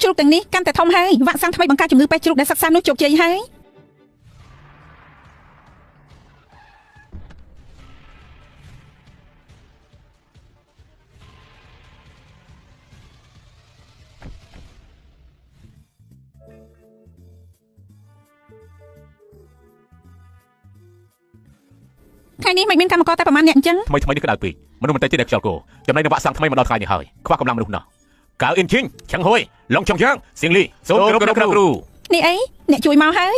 ជ្រូកទាំងនេះកាន់តែធំហើយវ៉ាក់សាំងថ្មីបង្ការជំងឺពេទ្យជ្រូកដែលសិក្សានោះជោគជ័យហើយថ្ងៃនេះមិនមានកម្មករតែប្រហែលអ្នកអញ្ចឹងថ្មីនេះក្តៅពេកមនុស្សមិនតែទៀតតែខ្យល់គោចំណែកនឹងវ៉ាក់សាំងថ្មីមកដល់ថ្ងៃនេះហើយខ្វះកម្លាំងមនុស្សណោះកៅអ៊ីនឈីងឆឹងហួយឡុងឆុងយ៉ាងសៀងលីសូមគោរពគ្រូនេះអីអ្នកជួយមកហើយ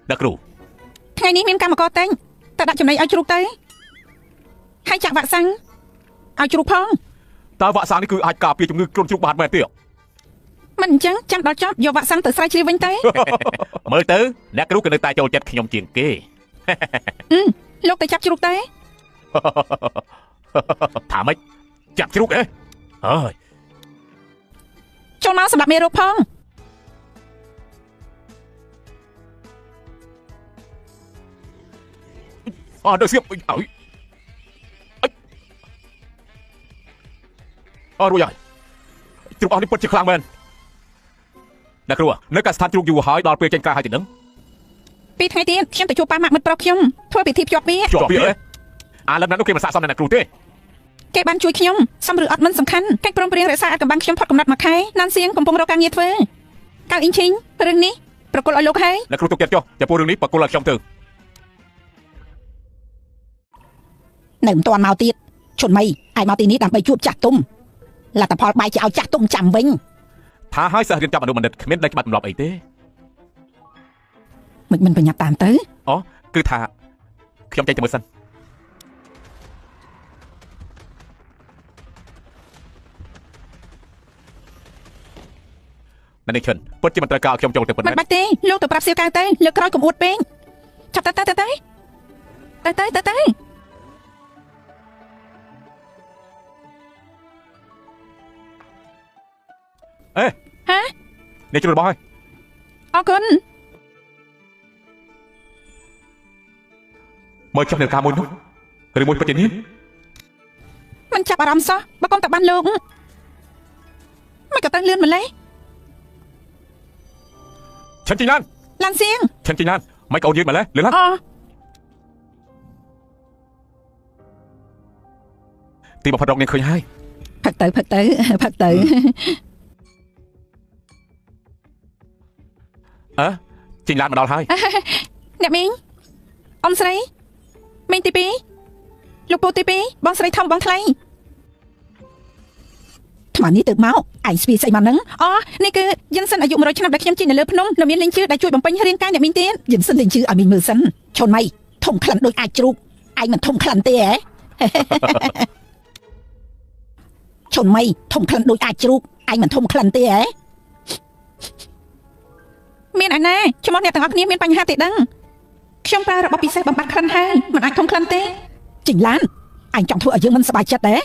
អ្នកគ្រូថ្ងៃនេះមានកម្មករតែងតែដាក់ចំណីឲ្យជ្រូកទៅហើយចាក់វ៉ាក់សាំងឲ្យជ្រូកផងតើវ៉ាក់សាំងនេះគឺអាចការពារជំងឺគ្រុនជ្រូកបានមែនទេមិនអញ្ចឹងចាំដល់ចប់យកវ៉ាក់សាំងទៅស្រាវជ្រាវវិញទៅមើលទៅអ្នកគ្រូក៏នៅតែចូលចិត្តខ្ញុំជាងគេលោកទៅចាប់ជ្រូកទៅថាម៉េចចាប់ជ្រូកអេអើយចូលមកសម្រាប់មេរោគផងដល់សៀបអើយរួចហើយជ្រូកអស់នេះពិតជាខ្លាំងមែនអ្នកគ្រូនៅកាស្ថានជ្រូកយូរហើយដល់ពេលចេញការហើយទៅនឹង2ថ្ងៃទៀតខ្ញុំទៅជួបប៉ាម៉ាក់មិត្តប្រុសខ្ញុំធ្វើពិធីភ្ជាប់វាឥឡូវណានោះគេមិនសាកសមអ្នកគ្រូទេគេបានជួយខ្ញុំសំឬអត់មិនសំខាន់កិច្ចព្រមព្រៀងរក្សាអត្ថកម្បាំងខ្ញុំផុតកំណត់មួយខែណានសៀងកំពុងរកការងារធ្វើកៅអ៊ីងឈីងរឿងនេះប្រកល់ឲ្យលោកហើយអ្នកគ្រូទុកចិត្តចុះចំពោះរឿងនេះប្រកល់ឲ្យខ្ញុំទៅនៅមិនទាន់មកទៀតឈុនមីឯងមកទីនេះដើម្បីជួបចាស់ទុំលទ្ធផលបាយជាឲ្យចាស់ទុំចាំវិញថាឲ្យសិស្សរៀនចាប់អនុបណ្ឌិតគ្មានដែលច្បាប់ទម្លាប់អីទេមិនប្រញាប់តាមទៅអូគឺថាខ្ញុំចេញទៅមើលសិនអ្នកនេះឈិនពិតជាមិនត្រូវការឲ្យខ្ញុំចូលទៅប៉ុណ្ណឹងមិនបាច់ទេលោកទៅប្រាប់សៀវកៅទៅលើកក្រោយកុំអួតពេកចាប់ទៅអេហានេះជួយរបស់ហើយអរគុណមើលចុះនៅការមួយនោះឬមួយពិតជានេះមិនចាប់អារម្មណ៍សោះបើកុំតែបានលោកមិនក៏ទៅលឿនម្លេះឆិនជីណានឡានសៀងឆិនជីណានមិនក៏អូនយើងម្លេះលឿនណាទីបំផុតរកនាងឃើញហើយផឹកទៅជីងឡានមកដល់ហើយអ្នកមីងអ៊ំស្រីមីងទី2លោកពូទី2បងស្រីធំបងថ្លៃថ្មនេះទៅមកឯងស្វីស្អីមកហ្នឹងនេះគឺយិនសិនអាយុ100ឆ្នាំដែលខ្ញុំជិះនៅលើភ្នំនៅមានលេងជឿដែលជួយបំពេញរាងកាយអ្នកមីងទៀតយិនសិនលេងជឿឲ្យមីងមើលសិនឈុនម៉ៃធំក្លិនដូចអាចជ្រូកឯងមិនធំក្លិនទេហ៎ឈុនម៉ៃធំក្លិនដូចអាចជ្រូកឯងមិនធំក្លិនទេហ៎មានឯណាឈ្មោះអ្នកទាំងអស់គ្នាមានបញ្ហាទេដឹងខ្ញុំប្រើរបបពិសេសបំបត្តិក្លិនហើយមិនអាចធំក្លិនទេជីងឡានអញចង់ធ្វើឲ្យយើងមិនសប្បាយចិត្តទេ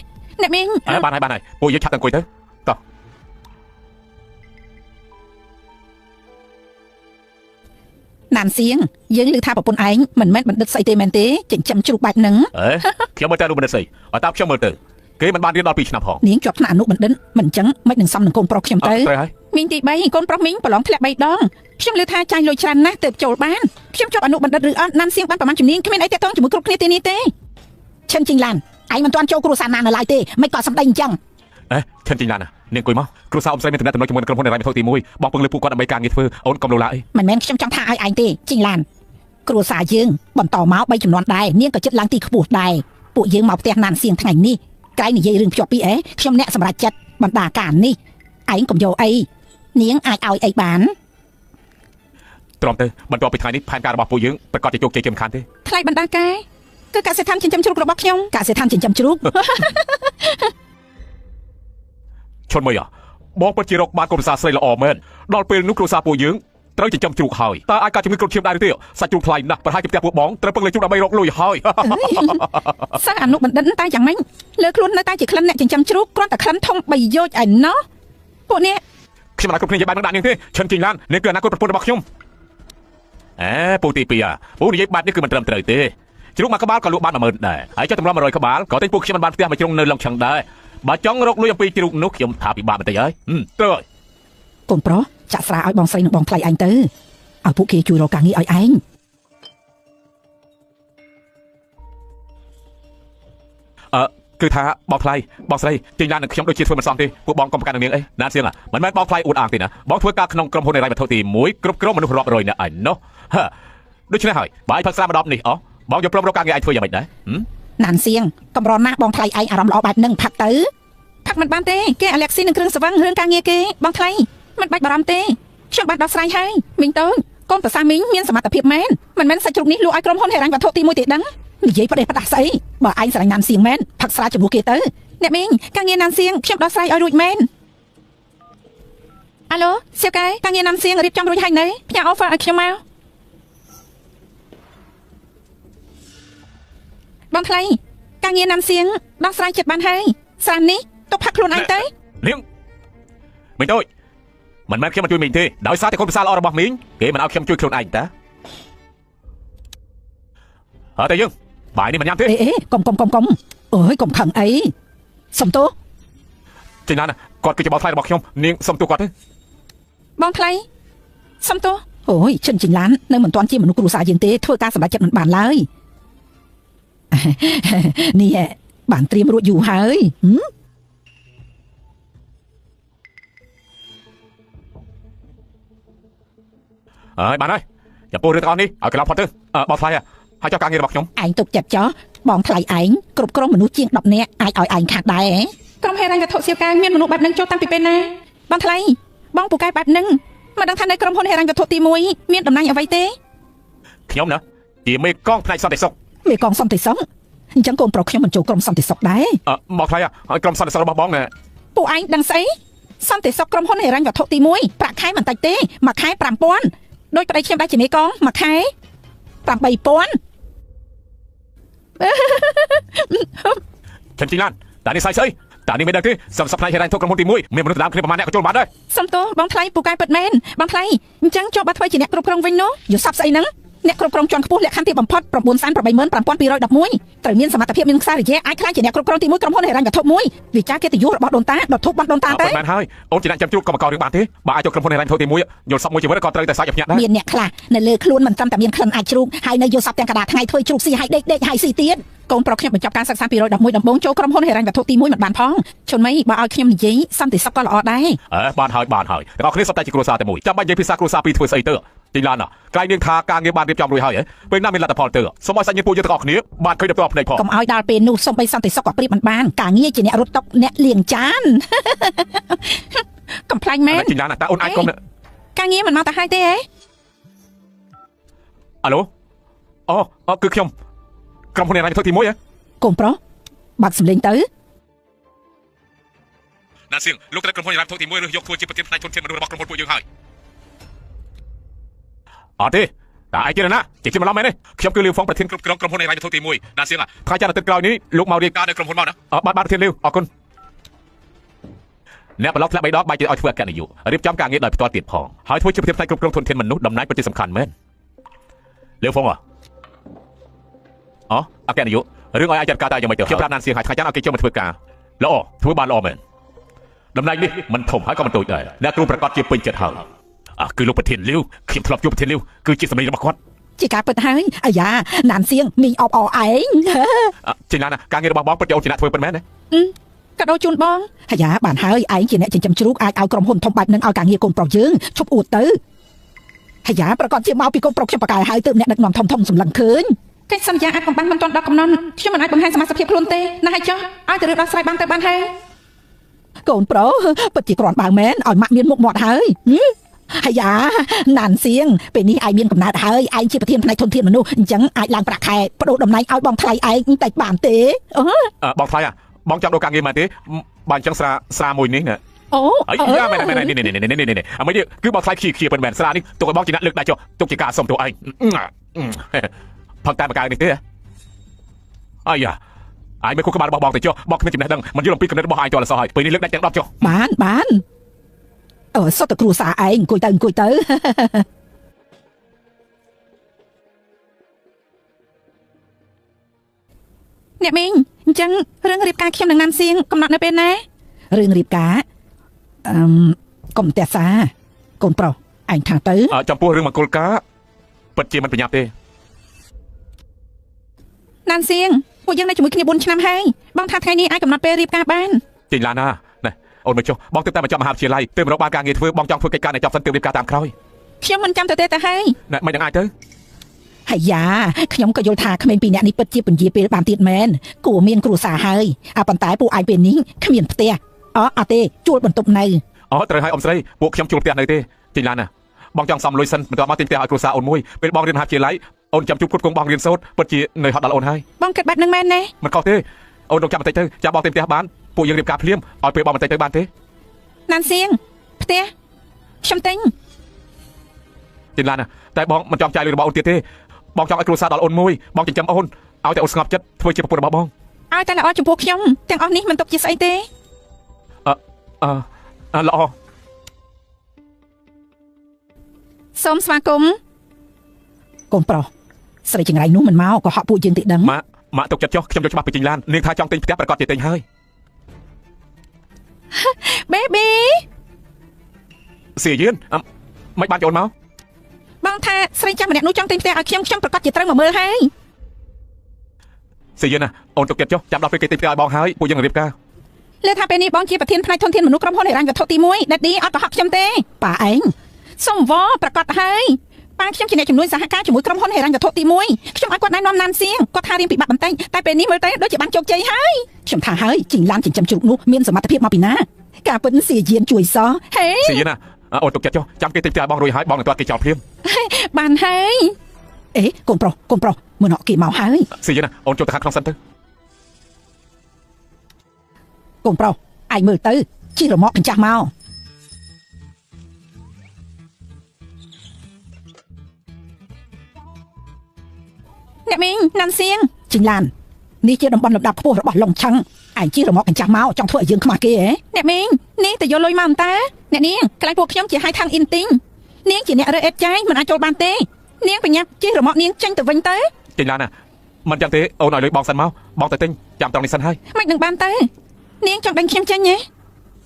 អ្នកមីងបានហើយពួកយើងឆាប់ទៅអង្គុយទៅតោះណានសៀងយើងឮថាប្រពន្ធឯងមិនមែនបណ្ឌិតស្អីទេមែនទេចិញ្ចឹមជ្រូកបាច់ហ្នឹងខ្ញុំមើលតែរូបបណ្ឌិតស្អីឲ្យតាមខ្ញុំមើលទៅគេមិនបានរៀនដល់2ឆ្នាំផងនាងជាប់ថ្នាក់អនុបណ្ឌិតមិនអញ្ចឹងមិននឹងសំនឹងកូនប្រុសខ្ញុំទៅមីងទី3កូនប្រុសមីងប្រឡងធ្លាក់3ដងខ្ញុំឮថាចាយលុយច្រើនណាស់ទើបចូលបានខ្ញុំជាប់អនុបណ្ឌិតឬអត់ណានសៀងបានប្រហែលជំនាញគ្មានអីតាក់ទងជាមួយគ្រប់គ្នាទីនេះទេឈិនជីងឡានឯងមិនទាន់ចូលគ្រួសារណានៅឡើយទេមិនក៏សម្ដីអញ្ចឹងឈិនជីងឡាននាងអង្គុយមកគ្រួសារអ៊ំស្រីមានតំណែងជាមួយក្រុមហ៊ុនរ៉ៃមេថូទី1បងពឹងលើពួកគាត់ដើម្បីការងារធ្វើអូនកុំលោឡាអីមិនមែនខ្ញុំចង់ថាឲ្យឯងទេជីងឡានគ្រួសារយើងបន្តមក3ចំនួនដែរនាងក៏ចិត្តឡើងទីខ្ពស់ដែរពួកយើងមកផ្ទះណានសៀងថ្ងៃនេះក្រែងនិយាយរឿងភ្ជាប់ពីខ្ញុំអ្នកសម្រេចចិត្តបណ្ដាការនេះឯងកុំយកអីនាងអាចឲ្យអីបានទ្រាំទៅបន្ទាប់ពីថ្ងៃនេះផែនការរបស់ពួកយើងប្រកាសជាជោគជ័យជាមិនខានទេថ្លៃបណ្ដាការគឺកសិដ្ឋានចិញ្ចឹមជ្រូករបស់ខ្ញុំកសិដ្ឋានចិញ្ចឹមជ្រូកឈុនមើលបងពិតជារកបានគូប្រសាស្រីល្អមែនដល់ពេលនោះគ្រួសារពួកយើងត្រូវចិញ្ចឹមជ្រូកហើយតើអាចការជំងឺគ្រុនឈាមដែរទេសាច់ជ្រូកថ្លៃណាស់ប្រហែលជាផ្ទះពួកបងត្រូវពឹងលើជ្រូកដើម្បីរកលុយហើយសិស្សអនុបណ្ឌិតតែយ៉ាងម៉េចលើខ្លួននៅតែជាក្លិនអ្នកចិញ្ចឹមជ្រូកគ្រាន់តែក្លិនធំ3យោជឯណោះពួកនេះខ្ញុំមិនអាចគ្រប់គ្នានិយាយបាននឹងដាក់នាងទេឈិនជីងឡាននេះគឺអនាគតប្រពន្ធរបស់ខ្ញុំពូទី2ពូនិយាយបាត់នេះគឺមិនត្រឹមត្រូវទេ ជ្រូកមកក្បាលក៏លក់បាន10000ដែរហើយចុះតម្រាំ100ក្បាលក៏ទិញពួកខ្ញុំបានផ្ទះមកជ្រុងនៅឡុងឆឹងដែរបើចង់រកលុយអំពីជ្រូកនោះខ្ញុំថាពិបាកបន្តិចហើយកូនប្រុសចាក់ស្រាឲ្យបងស្រីនិងបងថ្លៃឯងទៅឲ្យពួកគេជួយរកការងារឲ្យឯងគឺថាបងថ្លៃបងស្រីចេញឡាននឹងខ្ញុំដូចជាធ្វើមិនសមទេពួកបងកុំប្រកាន់នឹងនាងអីណាសៀងមិនមែនបងថ្លៃអួតអាងទេណាបងធ្វើការក្នុងក្រុមហ៊ុនហិរញ្ញវត្ថុទី1គ្រប់គ្រងមនុស្សរាប់រយនាក់ឯណោះដូច្នេះហើយបើឯងផឹកស្រាម្ដងនេះបងយកព្រមរកការងារឯងធ្វើយ៉ាងម៉េចដែរណានសៀងកំរណាស់បងថ្លៃឯងអារម្មណ៍ល្អបែបហ្នឹងផឹកទៅផឹកមិនបានទេគេអាឡែកស៊ីនឹងគ្រឿងស្រវឹងរឿងការងារគេបងថ្លៃមិនបាច់បារម្ភទេខ្ញុំបានដោះស្រាយហើយមីងតូចកូនប្រសាមីងមានសមត្ថភាពមែនមិនមែនសាច់ជ្រូកនេះលក់ឲ្យក្រុមហ៊ុនហិរញ្ញវត្ថុទី1ទេដឹងនិយាយប្រទេសផ្ដាស់ស្អីបើឯងស្រឡាញ់ណានសៀងមែនផឹកស្រាជំនួសគេទៅអ្នកមីងការងារណានសៀងខ្ញុំដោះស្រាយឲ្យរួចមែនអាឡូសៀវកែការងារណានសៀងរៀបចំរួចហើយនៅផ្ញើ offer ឲ្យខ្ញុំមកបងថ្លៃការងារណានសៀងដោះស្រាយចិត្តបានហើយស្រាមនេះទុកផឹកខ្លួនឯងទៅនាងមីងតូចមិនមែនខ្ញុំមកជួយមីងទេដោយសារតែកូនប្រសាល្អរបស់មីងគេមិនឲ្យខ្ញុំជួយខ្លួនឯងតាអត់ទេយើងបាយនេះមិនញ៉ាំទេអេកុំអើយកុំខឹងអីសុំទោសចេញណាគាត់គឺជាបងថ្លៃរបស់ខ្ញុំនាងសុំទោសគាត់ទេបងថ្លៃសុំទោសអូយចិនចិនឡាននៅមិនទាន់ជាមនុស្សគ្រួសារយើងទេធ្វើការសម្រេចចិត្តមិនបានឡើយនេះបានត្រៀមរួចយូរហើយបានហើយចាំពូរឿងទាំងអស់នេះឲ្យកន្លងផុតទៅបងថ្លៃហើយចុះការងាររបស់ខ្ញុំឯងទុកចិត្តចោះបងថ្លៃឯងគ្រប់គ្រងមនុស្សជាង10នាក់អាចឲ្យឯងខាត់ដែរក្រុមហិរញ្ញវត្ថុសៀវកែមានមនុស្សបែបហ្នឹងចូលតាំងពីពេលណាបងថ្លៃបងពូកែបែបហ្នឹងមិនដឹងថានៅក្រុមហ៊ុនហិរញ្ញវត្ថុទី1មានតំណែងអ្វីទេខ្ញុំណាជាមេកងផ្នែកសន្តិសុខមេកងសន្តិសុខអញ្ចឹងកូនប្រុសខ្ញុំមិនចូលក្រុមសន្តិសុខដែរបងថ្លៃឲ្យក្រុមសន្តិសុខរបស់បងណាពូឯងដឹងស្អីសន្តិសុខក្រុមហ៊ុនហិរញ្ញវត្ថុទី1ប្រាក់ខែមិនតិចទេមួយខែ5000ដោយប្តីខ្ញុំដែរជាមេកងមួយខែ8000ខ្ញុំជីឡានតានេះស្អីតានេះមិនដឹងទេសំសផ្នែកហិរញ្ញវត្ថុក្រុមហ៊ុនទី1មានមនុស្សដើមគ្នាប្រហែលអ្នកក៏ចូលបានដែរសំទោសបងថ្លៃពូកែពិតមែនបងថ្លៃអញ្ចឹងចូលបាត់ធ្វើជាអ្នកគ្រប់គ្រងវិញនោះយល់សັບស្អីហ្នឹងអ្នកគ្រប់គ្រងជាន់ខ្ពស់លក្ខខណ្ឌទីបំផុត 985,211 ត្រូវមានសមត្ថភាពមានខ្សែរយៈអាចក្លាយជាអ្នកគ្រប់គ្រងទី1ក្រុមហ៊ុនហិរញ្ញវត្ថុមួយវិចារកិត្តិយសរបស់ដូនតាដុតធូបបាត់ដូនតាទេបានហើយអូនជាអ្នកចាំជួបក៏មកកោរឿងបានទេបើអាចចូលក្រុមហ៊ុនហិរញ្ញវត្ថុទី1យល់សັບមួយជីវិតក៏ត្រូវតែសាច់ឲ្យភ្ញាក់ដែរមានអ្នកខ្លះនៅលើខ្លួនមិនត្រឹមតែមានក្លិនអាចជ្រូកហើយនៅយល់សັບទាំងកដាថ្ងៃធ្វើជ្រូកស៊ីហើយដេកហើយស៊ីទៀតកូនប្រុសខ្ញុំបញ្ចប់ការសិក្សា211ដំបូងចូលក្រុមហ៊ុនហិរញ្ញវត្ថុទី1មិនបានផងជន់មីបើឲ្យខ្ញុំនិយាយសន្តិសុខក៏ល្អដែរបានហើយទាំងអស់គ្នាសុទ្ធតែជាគ្រួសារតែមួយចាំបាច់និយាយភាសាគ្រួសារពីរធ្វើស្អីទៅទីឡានក្រៃនាងថាការងារបានរៀបចំរួចហើយពេលណាមានលទ្ធផលទៅសូមឲ្យសាច់ញាតិពួកយើងទាំងអស់គ្នាបានឃើញដល់ផ្នែកផងកុំឲ្យដល់ពេលនោះសូមបីសន្តិសុខក៏ព្រៀបមិនបានការងារជាអ្នករត់តុកអ្នកលាងចានកំ pl ាញ់មែនទីឡានតើអូនអាចកុំការងារមិនមកទៅហើយទេហ៎អាឡូគឺខ្ញុំក្រុមហ៊ុនហិរញ្ញវត្ថុទី1កូនប្រុសបាត់សម្លេងទៅណាសៀងលោកត្រូវក្រុមហ៊ុនហិរញ្ញវត្ថុទី1រើសយកធ្វើជាប្រធានផ្នែកធនធានមនុស្សរបស់ក្រុមហ៊ុនពួកយើងហើយអត់ទេតែឯងទៀតណាជាមិនឡំមែនទេខ្ញុំគឺលីវហ្វុងប្រធានគ្រប់គ្រងក្រុមហ៊ុនហិរញ្ញវត្ថុទី1ណាសៀងថ្ងៃច័ន្ទអាទិត្យក្រោយនេះលោកមករៀបការនៅក្រុមហ៊ុនមកណាបាទប្រធានលីវអរគុណអ្នកប្រឡប់ធ្លាក់3ដងបាយទៅឲ្យធ្វើអគ្គនាយករៀបចំការងារដោយផ្ទាល់ទៀតផងហើយធ្វើជាប្រធានផ្នែកគ្រប់គ្រងធនធានមនុស្សតំណែងពិតជាសំខាន់មែនលីវហ្វុងអគ្គនាយករឿងឲ្យអាចចាត់ការតែយ៉ាងម៉េចទៅខ្ញុំប្រាប់ណានសៀងឲ្យថ្ងៃច័ន្ទឲ្យគេចូលមកធ្វើការល្អធ្វើបានល្អមែនតំណែងនេះមិនធំហើយក៏មិនតូចដែរអ្នកគ្រូប្រកាសជាពេញចិត្តហើយគឺលោកប្រធានលីវខ្ញុំធ្លាប់ជួបប្រធានលីវគឺជាសម្លេងរបស់គាត់ជាការពិតហើយអាយ៉ាណានសៀងមីងអបអឯងចេញណាការងាររបស់បងពិតជាអូនជាអ្នកធ្វើពិតមែនទេកាដូជូនបងអាយ៉ាបានហើយឯងជាអ្នកចិញ្ចឹមជ្រូកអាចឲ្យក្រុមហ៊ុនធំបែបហ្នឹងឲ្យការងារកូនប្រុសយើងឈប់អួតទៅអាយ៉ាប្រកាសជាមកពីកូនប្រុសខ្ញុំបកកាយហើយទើបអ្នកដឹកនាំធំសម្លឹងឃើញកិច្ចសន្យាអាចបំផាន់មិនទាន់ដល់កំណត់ខ្ញុំមិនអាចបង្ហាញសមាជិកភាពខ្លួនទេណាហើយចុះឲ្យទៅរឿងដោះស្រាយបានទៅបានហើយកូនប្រុសពិតជាគ្រាន់បើមែនឲ្យម៉ាក់មានមុខមាត់ហើយអាយ៉ាណានសៀងពេលនេះឯងមានកំណត់ហើយឯងជាប្រធានផ្នែកធនធានមនុស្សអញ្ចឹងអាចឡើងប្រាក់ខែបដូរតំណែងឲ្យបងថ្លៃឯងបន្តិចបានទេបងថ្លៃបងចង់ដូរការងារមែនទេបើអញ្ចឹងស្រាមួយនេះណាអាយ៉ាមែននេះអីគឺបងថ្លៃខៀប៉ុណ្ណែនស្រានេះទុកឲ្យបងជាអ្នកលើកដៃចុះទុកជាការសុំទោសឯងផឹកតែបកាយនេះទេអាយ៉ាឯងមិនគួរក្បាលរបស់បងទៅចុះបងគ្មានចំណេះដឹងមិនយល់អំពីគំនិតរបស់ឯងតលសោះហើយពេលនេះលើកដាច់ទាំង10ចុះបានសុទ្ធតែគ្រួសារឯងអង្គុយទៅ អ្នកមីងអញ្ចឹងរឿងរៀបការខ្ញុំនឹងណានសៀងកំណត់នៅពេលណារឿងរៀបការកុំតែសាកូនប្រុសឯងថាទៅចំពោះរឿងមង្គលការពិតជាមិនប្រញាប់ទេណានសៀងពួកយើងនៅជាមួយគ្នា4ឆ្នាំហើយបងថាថ្ងៃនេះអាចកំណត់ពេលរៀបការបានចេញឡានណាអូនមកចុះបងទៅតែមកចប់មហាវិទ្យាល័យទៅរកបានការងារធ្វើបងចង់ធ្វើកិច្ចការនៃចប់សិនទៅរៀបការតាមក្រោយខ្ញុំមិនចាំទៅហើយមិនយ៉ាងអាចទៅហើយយ៉ាខ្ញុំក៏យល់ថាក្មេងពីរនាក់នេះពិតជាពន្យាពេលបានទៀតមែនគួរមានគ្រួសារហើយប៉ុន្តែពួកឯងពេលនេះគ្មានផ្ទះអត់ទេជួលបន្ទប់នៅត្រូវឲ្យអ៊ំស្រីពួកខ្ញុំជួលផ្ទះនៅទេចេញឡានណាបងចង់សំលុយសិនបន្ទាប់មកទិញផ្ទះឲ្យគ្រួសារអូនមួយពេលបងរៀនមហាវិទ្យាល័យអូនចាំជួបគ្រប់គង់បងរៀនសូត្រពិតជានៅហត់ដល់អូនហើយបងគិតបែបហ្នឹងមែនទេមិនខុសទេអូនរកចាំបន្តិចទៅចាំបងទិញផ្ទះបានពួកយើងរៀបការភ្លាមឲ្យពេលបងបន្តិចទៅបានទេណានសៀងផ្ទះខ្ញុំទិញចេញឡានណាតែបងមិនចង់ចាយលុយរបស់អូនទៀតទេបងចង់ឲ្យគ្រួសារដល់អូនមួយបងចិញ្ចឹមអូនឲ្យតែអូនស្ងប់ចិត្តធ្វើជាប្រពន្ធរបស់បងឲ្យតែល្អចំពោះខ្ញុំទាំងអស់នេះមិនទុកជាស្អីទេល្អសូមស្វាគមន៍កូនប្រុសស្រីចង្រៃនោះមិនមកក៏ហក់ពួកយើងទីដឹងម៉ាក់ទុកចិត្តចុះខ្ញុំយកច្បាប់ពីចេញឡាននាងថាចង់ទិញផ្ទះប្រកាសជាទិញហើយ Baby សៀយឿនមិនបានចូលមកបងថាស្រីចាំម្នាក់នោះចង់ទិញផ្ទះឲ្យខ្ញុំប្រកាសជាត្រូវមកមើលហើយសៀយឿនណាអូនទុកចិត្តចុះចាំដល់ពេលគេទិញផ្ទះឲ្យបងហើយពួកយើងរៀបការលើថាពេលនេះបងជាប្រធានផ្នែកធនធានមនុស្សក្រុមហ៊ុនហិរញ្ញវត្ថុទី1 Daddy អត់ក៏ហក់ខ្ញុំទេប៉ាឯងសុំវ៉ប្រកាសហើយប៉ាខ្ញុំជាអ្នកជំនួយសហការជាមួយក្រុមហ៊ុនហិរញ្ញវត្ថុទី1ខ្ញុំឲ្យគាត់ណែនាំណានសៀងគាត់ថារៀងពិបាកបន្តិចតែពេលនេះមើលទៅដូចជាបានជោគជ័យហើយខ្ញុំថាហើយជីងឡានចិញ្ចឹមជ្រូកនោះមានសមត្ថភាពមកពីណាការពិតសៀយានជួយសោះហេសៀយានណាអូនទុកចិត្តចុះចាំគេទិញផ្ទះបងរួចហើយបងនឹងទាត់គេចោលភ្លាមបានហើយកូនប្រុសមើលណក់គេមកហើយសៀយានណាអូនចូលទៅខាងក្នុងសិនទៅកូនប្រុសឯងមើលទៅជីរមាក់កញ្ចាស់មកអ្នកមីងណាន់សៀងជីងឡាននេះជាតំបន់លំដាប់ខ្ពស់របស់ឡុងឆឹងឯងជីរមាក់កញ្ចាស់មកចង់ធ្វើឲ្យយើងខ្មាស់គេហ៎អ្នកមីងនេះទៅយកលុយមកអន្តើអ្នកនាងកន្លែងពួកខ្ញុំជាហៃថាំងអ៊ីនទីងនាងជាអ្នករើអេតចាយមិនអាចចូលបានទេនាងបញ្ញាប់ជីរមាក់នាងចេញទៅវិញទៅជីងឡានណាមិនចឹងទេអូនឲ្យលុយបងសិនមកបងទៅទិញចាំត្រង់នេះសិនហើយមិននឹងបានទៅនាងចង់ដេញខ្ញុំចេញទេ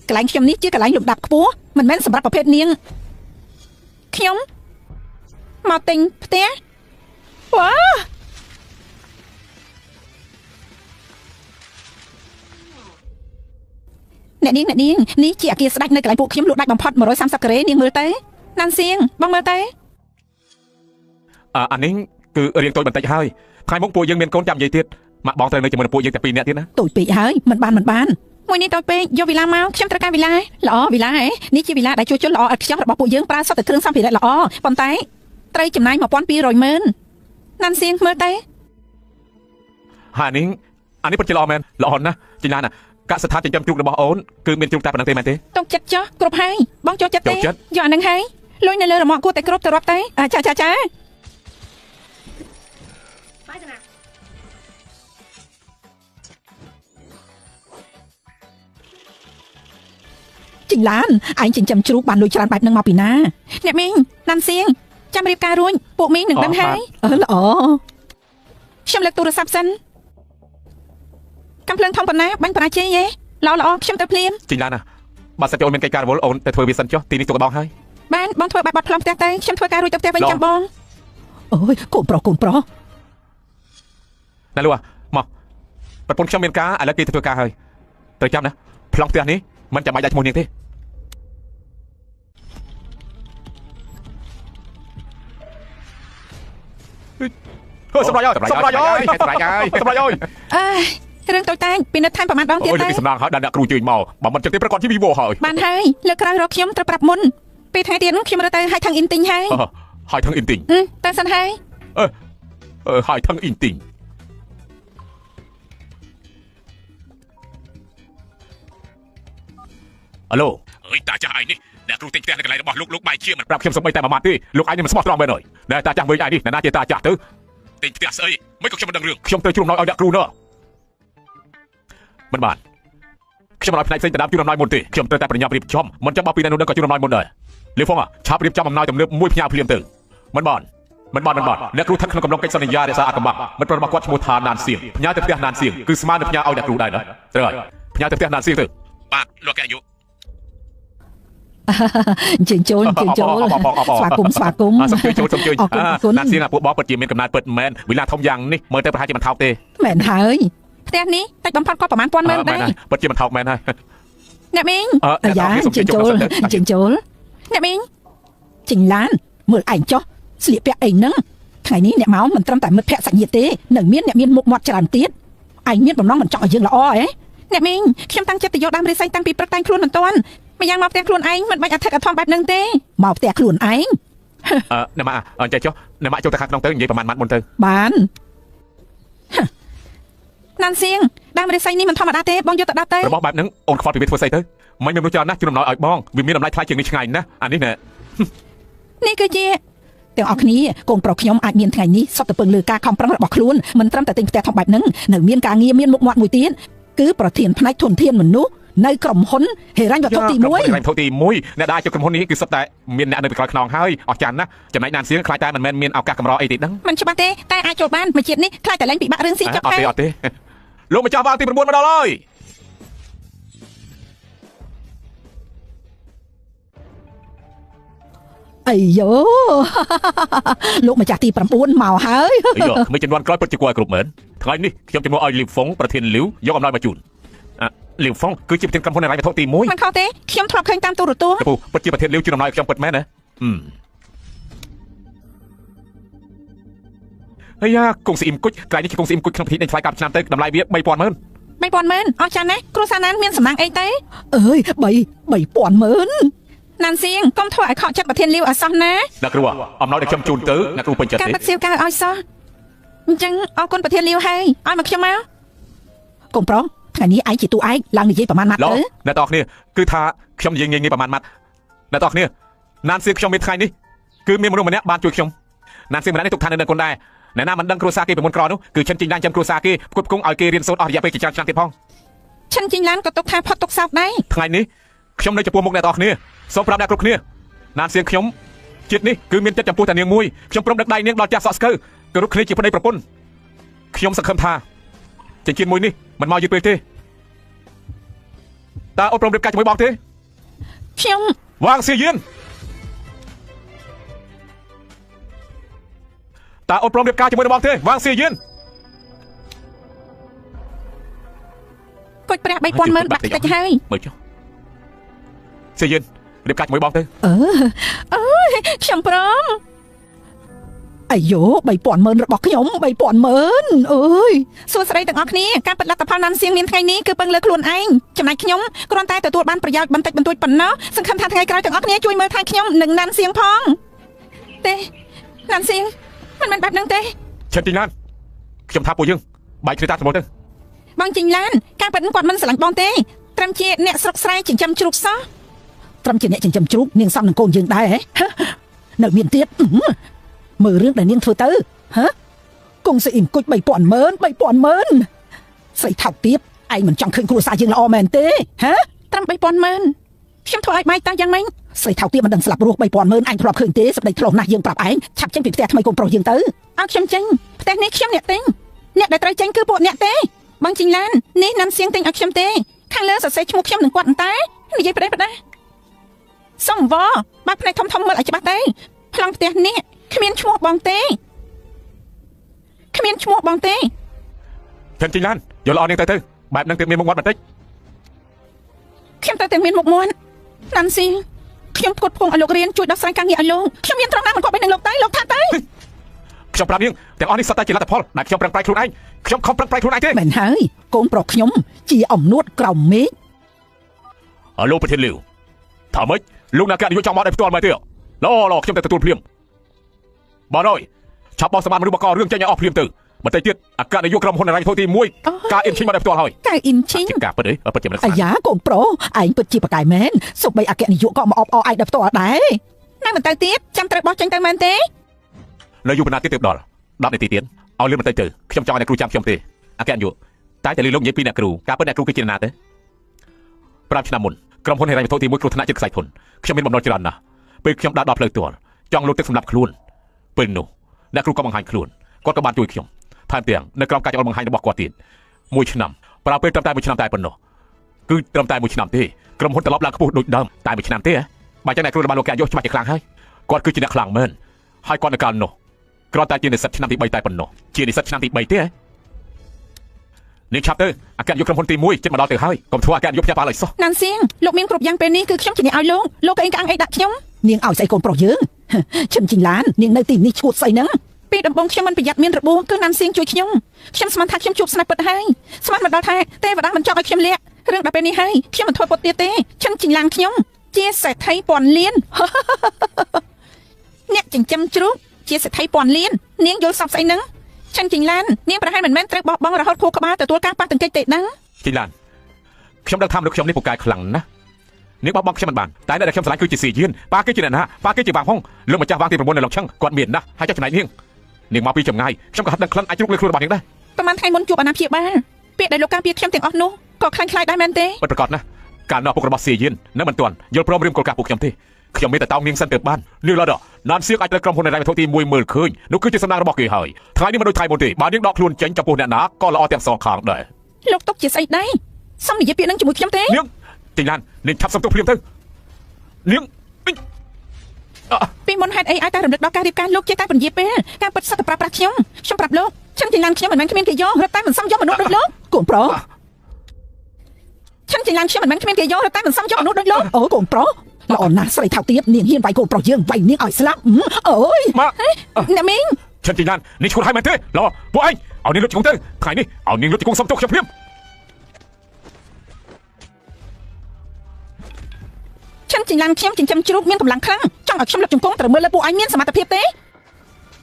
កន្លែងខ្ញុំនេះជាកន្លែងលំដាប់ខ្ពស់មិនមែនសម្រាប់ប្រភេទនាងខ្ញុំមកទិញផ្ទះវ៉ាអ្នកនាងនេះជាអគារស្ដេចនៅកន្លែងពួកខ្ញុំលក់ដាច់បំផុត130ការ៉េនាងមើលទៅណាន់សៀងបងមើលទៅអានេះគឺរៀងតូចបន្តិចហើយថ្ងៃមុខពួកយើងមានកូនចាំនិយាយទៀតម៉ាក់បងត្រូវនៅជាមួយនឹងពួកយើងតែ2នាក់ទៀតណាតូចពេកហើយមិនបានមួយនេះតូចពេកយកវីឡាមកខ្ញុំត្រូវការវីឡាល្អវីឡាហ៎នេះជាវីឡាដែលជួយជន់ល្អឥតខ្ចោះរបស់ពួកយើងប្រើសុទ្ធតែគ្រឿងសម្ភារៈល្អប៉ុន្តែត្រូវចំណាយ1200ម៉ឺនណាន់សៀងមើលទៅអានេះពិតជាល្អមែនល្អណាស់ជីឡានណាកសិដ្ឋានចិញ្ចឹមជ្រូករបស់អូនគឺមានជ្រូកតែប៉ុណ្្នឹងទេមែនទេទុកចិត្តចុះគ្រប់ហើយបងចូលចិត្តទេយកអានឹងហើយលុយនៅលើរមាក់គួរតែគ្រប់ទៅរាប់ទៅចាជីងឡានឯងចិញ្ចឹមជ្រូកបានលុយច្រើនបែបហ្នឹងមកពីណាអ្នកមីងណាន់សៀងចាំរៀបការរួចពួកមីងនឹងដឹងហើយល្អខ្ញុំលើកទូរស័ព្ទសិនកំភ្លើងធំប៉ុណ្ណាបាញ់ប្រាជ័យទេល្អខ្ញុំទៅភ្លាមជីងឡានណាបើសិនជាអូនមានកិច្ចការរវល់អូនទៅធ្វើវាសិនចុះទីនេះទុកឲ្យបងហើយបានបងធ្វើបាត់ផ្លុំផ្ទះទៅខ្ញុំធ្វើការរួចទៅផ្ទះវិញចាំបងអូយកូនប្រុសណាលូមកប្រពន្ធខ្ញុំមានការឥឡូវគេទៅធ្វើការហើយត្រូវចាំណាផ្លុំផ្ទះនេះមិនចាំបាច់ដាក់ឈ្មោះនាងទេសម្រាប់អើយរឿងតូចតាចពីនៅថែមប្រហែលដងទៀតទៅសម្រាប់ហើយដាក់គ្រូជួយមកបើមិនចឹងទេប្រកាសជាវីវហើយបានហើយលើក្រោយរកខ្ញុំត្រូវប្រាប់មុនពេលថ្ងៃទៀតខ្ញុំរើទៅហៃថងអ៊ីនទីងហើយហៃថងអ៊ីនទីងតែសិនហើយហៃថងអ៊ីនទីងអាឡូអើយតាចាស់ឯនេះអ្នកគ្រូទិញផ្ទះនៅកន្លែងរបស់លោកបាយជាមិនប្រាប់ខ្ញុំសំបីតែមួយម៉ាត់ទេលោកឯងនេះមិនស្មោះត្រង់មែនហើយតែតាចាស់វិញឯនេះណាជាតាចាស់ទៅទិញផ្ទះស្អីមិនក៏ខ្ញុំមិនដឹងរឿងខ្ញុំទៅជួបអំណោយឲ្យអ្នកគ្រូណោះមិនបានខ្ញុំមិនឲ្យផ្នែកផ្សេងទៅដើមជួបអំណោយមុនទេខ្ញុំត្រូវតែប្រញាប់រៀបចំមិនចាំបោះពីនៅនោះក៏ជួបអំណោយមុនដែរលីហ្វុងឆាប់រៀបចំអំណោយទំនើបមួយផ្ញើភ្លាមទៅមិនបាន មិនបត់អ្នកគ្រូថាក្នុងកំឡុងកិច្ចសន្យារក្សាអកម្មមិនប្ររបស់គាត់ឈ្មោះថាណានសៀងផ្ញើទៅផ្ទះណានសៀងគឺស្មើនឹងផ្ញើឲ្យអ្នកគ្រូដែរណាត្រូវហើយផ្ញើទៅផ្ទះណានសៀងទៅបាទលោកកែយុជិញ្ជូលស្វាគមន៍សូមជួយណានសៀងពួកបងពិតជាមានកំណត់ពិតមែនវិឡាធំយ៉ាងនេះមើលទៅប្រហែលជាមិនថោកទេមែនហើយផ្ទះនេះតិចបំផុតក៏ប្រហែល1000ម៉ឺនដែរពិតជាមិនថោកមែនហើយអ្នកមីងអាយ៉ាជិញ្ជូលអ្នកមីងចិញ្ឡានមើលឯងចុះស្លៀកពាក់អីហ្នឹងថ្ងៃនេះអ្នកមកមិនត្រឹមតែមិត្តភក្តិសាច់ញាតិទេនឹងមានអ្នកមានមុខមាត់ច្រើនទៀតឯងមានបំណងមិនចង់ឲ្យយើងល្អហ៎អ្នកមីងខ្ញុំតាំងចិត្តទៅយកដើមរិស័យតាំងពីព្រឹកតែងខ្លួនមិនទាន់ម្យ៉ាងមកផ្ទះខ្លួនឯងមិនបាច់អធិកអធមបែបហ្នឹងទេមកផ្ទះខ្លួនឯងអ្នកម៉ាអញ្ចឹងចុះអ្នកម៉ាចូលទៅខាងក្នុងទៅនិយាយប្រហែលម៉ាត់មុនទៅបានណានសៀងដើមរិស័យនេះមិនធម្មតាទេបងយកទៅដាក់ទៅរបស់បែបហ្នឹងអូនខ្វល់ពីវាធ្វើស្អីទៅមិនមានមនុស្សច្រើនណាស់ជូនដំណើរឲ្យបងវាមានតម្លៃថ្លៃជាងនេះឆ្ងាយណាស់អានេះណែនេះគឺជាទាំងអស់គ្នាកូនប្រុសខ្ញុំអាចមានថ្ងៃនេះសុទ្ធតែពឹងលើការខំប្រឹងរបស់ខ្លួនមិនត្រឹមតែទិញផ្ទះធំបែបហ្នឹងនៅមានការងារមានមុខមាត់មួយទៀតគឺប្រធានផ្នែកធនធានមនុស្សនៅក្រុមហ៊ុនហេរ៉ាញ់វត្ថុទី1ហេរ៉ាញ់វត្ថុទី1អ្នកដែលចូលក្រុមហ៊ុននេះគឺសុទ្ធតែមានអ្នកនៅពីក្រោយខ្នងហើយអស់ចាន់ណាស់ចំណែកណានសៀងខ្លាចតែមិនមែនមានឱកាសកម្រអីទេហ្នឹងមិនច្បាស់ទេតែអាចចូលបានមួយជាតិនេះខ្លាចតែលែងពិបាករឿងស៊ីចុកទេអត់ទេលោកម្ចាស់វ៉ាងទី9មកដល់ហើយអាយ៉ូលោកម្ចាស់ទី9មកហើយមិនចំនួនក្រោយពិតជាគួរឲ្យគ្រប់មែនថ្ងៃនេះខ្ញុំជំនួសឲ្យលីវហ្វុងប្រធានលីវយកអំណោយមកជូនលីវហ្វុងគឺជាប្រធានក្រុមហ៊ុនហេរ៉ាញ់វត្ថុទី1មិនខុសទេខ្ញុំធ្លាប់ឃើញតាមទូរទស្សន៍ពិតជាប្រធានលីវជូនអំណោយខ្ញុំពិតមែនណាអាយ៉ាកងស៊ីអ៊ីមគុជក្រៃនេះជាកងស៊ីអ៊ីមគុជក្នុងពិធីដេញថ្លៃកាប់ឆ្នាំទៅតម្លៃវា3000ម៉ឺនអស់ចាស់ណាស់គ្រូសាណានមានសំណាងអីទៅអើយ3000ម៉ឺនណានសៀងកុំធ្វើឲ្យខកចិត្តប្រធានលីវអសោះណាអ្នកគ្រូអំណោយដែលខ្ញុំជូនទៅអ្នកគ្រូពេញចិត្តទេការបាត់សៀវកៅឲ្យសោះអញ្ចឹងអរគុណប្រធានលីវហើយឲ្យមកខ្ញុំមកកូនប្រុសថ្ងៃនេះឯងជាតួឯកឡើងនិយាយប្រមាណម៉ាត់ទៅអ្នកទាំងគ្នាគឺថាខ្ញុំនិយាយងាយប្រមាណម៉ាត់អ្នកទាំងគ្នាណានសៀងខ្ញុំមានថ្ងៃនេះគឺមានមនុស្សម្នាក់បានជួយខ្ញុំណានសៀងម្នាក់នេះទុកឋាននៅគុណដែរអ្នកណាមិនដឹងគ្រួសារគេពីមុនក្រនោះគឺឈិនជីងឡានចាំគ្រួសារគេផ្គត់ផ្គង់ឲ្យគេរៀនសូត្រអស់រយៈពេលជាច្រើនឆ្នាំទៀតផងឈិនជីងឡានក៏ទុកថាផុតទុកសោកដែរថ្ងៃនេះខ្ញុំនៅចំពោះមុខអ្នកទាំងគ្នាសូមប្រាប់អ្នកគ្រប់គ្នាណានសៀងខ្ញុំជាតិនេះគឺមានចិត្តចំពោះតែនាងមួយខ្ញុំព្រមដឹកដៃនាងដល់ចាស់សក់ស្កើគោរពគ្នាជាប្តីប្រពន្ធខ្ញុំសង្ឃឹមថាចិញ្ចៀនមួយនេះមិនមកយឺតពេកទេតើអូនព្រមរៀបការជាមួយបងទេខ្ញុំវ៉ាងសៀយៀនតើអូនព្រមរៀបការជាមួយបងទេវ៉ាងសៀយៀនគុជព្រះ3000ម៉ឺនបាក់តិចហើយមើលចុះសៀយៀនរៀបការជាមួយបងទៅអើយខ្ញុំព្រមអាយ៉ូ3000ម៉ឺនរបស់ខ្ញុំ3000ម៉ឺនអើយសួស្តីទាំងអស់គ្នាការពិតលទ្ធផលណានសៀងមានថ្ងៃនេះគឺពឹងលើខ្លួនឯងចំណែកខ្ញុំគ្រាន់តែទទួលបានប្រយោជន៍បន្តិចបន្តួចប៉ុណ្ណោះសង្ឃឹមថាថ្ងៃក្រោយទាំងអស់គ្នាជួយមើលថែខ្ញុំនិងណានសៀងផងទេណានសៀងមិនមែនបែបហ្នឹងទេឈិនទីណានខ្ញុំថាពួកយើងបែកគ្នាតាជាមួយទៅបងជីងឡានការពិតគាត់មិនស្រឡាញ់បងទេត្រឹមជាអ្នកស្រុកស្រែចិញ្ចឹមជ្រូកសោះត្រឹមជាអ្នកចិញ្ចឹមជ្រូកនាងសំនឹងកូនយើងដែរហ៎នៅមានទៀតមើលរឿងដែលនាងធ្វើទៅហ៎កងស៊ីអ៊ីមគុជ3000ម៉ឺនស្រីថោកទាបឯងមិនចង់ឃើញគ្រួសារយើងល្អមែនទេហ៎ត្រឹម3000ម៉ឺនខ្ញុំធ្វើឲ្យបាយតាំងយ៉ាងម៉េចស្រីថោកទាបមិនដឹងស្លាប់រស់3000ម៉ឺនអញធ្លាប់ឃើញទេសម្ដីធ្លោះណាស់យើងប្រាប់ឯងឆាប់ចេញពីផ្ទះថ្មីកូនប្រុសយើងទៅឲ្យខ្ញុំចេញផ្ទះនេះខ្ញុំអ្នកទិញអ្នកដែលត្រូវចេញគឺពួកអ្នកទេបងជីងឡាននេះណាំសៀងទិញឲ្យខ្ញុំទេខាងលើសរសេរឈ្មោះខ្ញុំនឹងគាត់តែនិយាយប្រទេសសុំវ៉ាបើផ្នែកធំមើលឲ្យច្បាស់ទៅប្លង់ផ្ទះនេះគ្មានឈ្មោះបងទេឈិនជីងឡានយកល្អនាងទៅបែបហ្នឹងទៀតមានមុខមាត់បន្តិចខ្ញុំទៅតែមានមុខមាត់ណាន់ស៊ីខ្ញុំផ្គត់ផ្គង់ឲ្យលោករៀនជួយដោះស្រាយការងារឲ្យលោកខ្ញុំមានត្រង់ណាមិនគាត់បីនឹងលោកទៅលោកថាទៅខ្ញុំប្រាប់នាងទាំងអស់នេះសុទ្ធតែជាលទ្ធផលដែលខ្ញុំប្រឹងប្រែងខ្លួនឯងខ្ញុំខំប្រឹងប្រែងខ្លួនឯងទេមែនហើយកូនប្រុសខ្ញុំជាអំនួតក្រោមមេឃលោកប្រធានលីវថាម៉េចលោកអ្នកកនាយកចង់មកដល់ផ្ទាល់មែនទេឡខ្ញុំទៅទទួលភ្លាមបងអើយឆាប់បោះសម្បត្តិមនុស្សបករឿងចេញឲ្យអស់ភ្លាមទៅបន្តិចទៀតអគ្គនាយកក្រុមហ៊ុនហេរ៉ាញ់វត្ថុទី1ការអ៊ីនឈីងមកដល់ផ្ទាល់ហើយកៅអ៊ីនឈីងការពិតអីពិតជាមិនអាយ៉ាកូនប្រុសឯងពិតជាបកាយមែនសូម្បីអគ្គនាយកក៏មកអបអរឯងដល់ផ្ទាល់ដែរណាមិនទៅទៀតចាំត្រូវបោះចេញទៅមែនទេនៅយូរប៉ុណ្ណាទៀតទើបដល់10នាទីទៀតឲ្យលឿនបន្តិចទៅខ្ញុំចង់ឲ្យអ្នកគ្រូចាំខ្ញុំទេអគ្គនាយកតែតែលោកនិយាយពីអ្នកគ្រូការពិតអ្នកគ្រូគឺជាណាទេ5ឆ្នាំមុនក្រុមហ៊ុនហេរ៉ាញ់វត្ថុទី1គ្រោះថ្នាក់ចិត្តខ្សែធនខ្ញុំមានបំណុលច្រើនណាស់ពេលខ្ញុំដើរដល់ផ្លូវទាល់ចង់លូតទឹកសម្រាប់ខ្លួនពេលនោះ អ្នកគ្រូក៏បង្ហាញខ្លួនគាត់ក៏បានជួយខ្ញុំថែមទាំងនៅក្រោមការចោទបង្ហាញរបស់គាត់ទៀត1ឆ្នាំប្រើពេលត្រឹមតែ1ឆ្នាំតែប៉ុណ្ណោះគឺត្រឹមតែ1ឆ្នាំទេក្រុមហ៊ុនត្រឡប់ឡើងខ្ពស់ដូចដើមតែ1ឆ្នាំទេបើចឹងអ្នកគ្រូបានលោកការយកច្បាស់ជាខ្លាំងហើយគាត់គឺជាអ្នកខ្លាំងមែនហើយគាត់នៅកាលនោះគ្រាន់តែជានិស្សិតឆ្នាំទី3តែប៉ុណ្ណោះជានិស្សិតឆ្នាំទី3ទេនេះឆាប់ទៅអគ្គនាយកក្រុមហ៊ុនទី1ចិត្តមកដល់ទៅហើយកុំធ្វើអគ្គនាយកផ្ទះបាលឲ្យសោះណានសៀងលោកមានគ្រប់យ៉ាងពេលនេះគឺខ្ញុំជាអ្នកឲ្យលោកក៏អីកាំងអីដាក់ខ្ញុំនាងឲ្យស្អីកូនប្រុសយើងឈិនជីងឡាននាងនៅទីនេះឈួតស្អីហ្នឹងពេលដំបងខ្ញុំមិនប្រយ័ត្នមានរបួសគឺណានសៀងជួយខ្ញុំស្មានថាខ្ញុំជួបស្នេហ៍ពិតហើយស្មានមកដល់ថាទេវតាមិនចង់ឲ្យខ្ញុំលាក់រឿងដល់ពេលនេះហើយខ្ញុំមិនធ្វើពុតទៀតទេឈិនជីងឡានខ្ញុំជាសេដ្ឋីពាន់លានអ្នកចិញ្ចឹមជ្រូកជាសេដ្ឋីពាន់លាននាងយល់សពស្អីហ្នឹងឈិនជីងឡាននាងប្រហែលមិនមែនត្រូវបោះបង់រហូតខួរក្បាលទទួលការប៉ះទង្គិចទេដឹងជីងឡានខ្ញុំដឹងថាមនុស្សខ្ញុំនេះពូកែខ្លាំងណាស់នាងបោះបង់ខ្ញុំមិនបានតែអ្នកដែលខ្ញុំស្រឡាញ់គឺជាស៊ីយៀនប៉ាគឺជាអ្នកណាប៉ាគឺជាវាងហុងលោកម្ចាស់វាងទី9នៅឡុងឆឹងគាត់មានណាស់ហើយចុះចំណែកនាងមកពីចម្ងាយខ្ញុំក៏ហត់ដឹងក្លិនអាចជ្រុកលើខ្លួនរបស់នាងដែរប្រហែលថ្ងៃមុនជួបអាណាព្យាបាលពាក្យដែលលោកការពារខ្ញុំទាំងអស់នោះក៏ខ្លាំងដែរមែនទេពិតប្រាកដណាស់ការណោះពុករបស់ស៊ីយៀននៅមិនទាន់យល់ព្រមរឿងគោលការណ៍ពួកខ្ញុំទេខ្ញុំមានតែតោងនាងសិនទៅបាននាងឡដណានសៀងអាចត្រូវក្រុមហ៊ុននៃវត្ថុទី1មើលឃើញនោះគឺជាសំណាងរបស់គេហើយថ្ងៃនេះមិនដូចថ្ងៃមុនទេបើនាងដកខ្លួនចេញចំពោះអ្នកណាក៏ល្អទាំងសងខាងដែរលោកទុកជាស្អីដែរសំនិយាយពាក្យនឹងជាមួយខ្ញុំទេនាងជីងឡាននាងឆាប់សុំទោសភ្លាមទៅនាងពីមុនហេតុអីឲ្យតែរំលឹកដល់ការរៀបការលោកជាតែពន្យាពេលការពិតសិតតែប្រាប់ខ្ញុំប្រាប់លោកខ្ញុំជីងឡានខ្ញុំមិនមែនគ្មានគេយករត់តែមិនសមយកមនុស្សដូចលោកកូនប្រុសជីងឡានខ្ញុំមិនមែនគ្មានគេយករត់តែមិនសមយកមនុស្សដូចលោកអូកូនប្រុសល្អណាស់ស្រីថៅទៀតនាងហ៊ានវាយកូនប្រុសយើងវាយនាងឲ្យស្លាប់អូយអ្នកមីងជីងឡាននេះឈួតហើយមែនទេល្អពួកឯងឲ្យនាងលុតជង្គង់ទៅថ្ងៃនេះឲ្យនាងលុតជង្គង់សុំទោសខ្ញុំភ្លាមជីងឡានខ្ញុំចិញ្ចឹមជ្រូកមានកម្លាំងខ្លាំងចង់ឲ្យខ្ញុំលុតជង្គង់ត្រូវមើលលើពួកឯងមានសមត្ថភាពទេ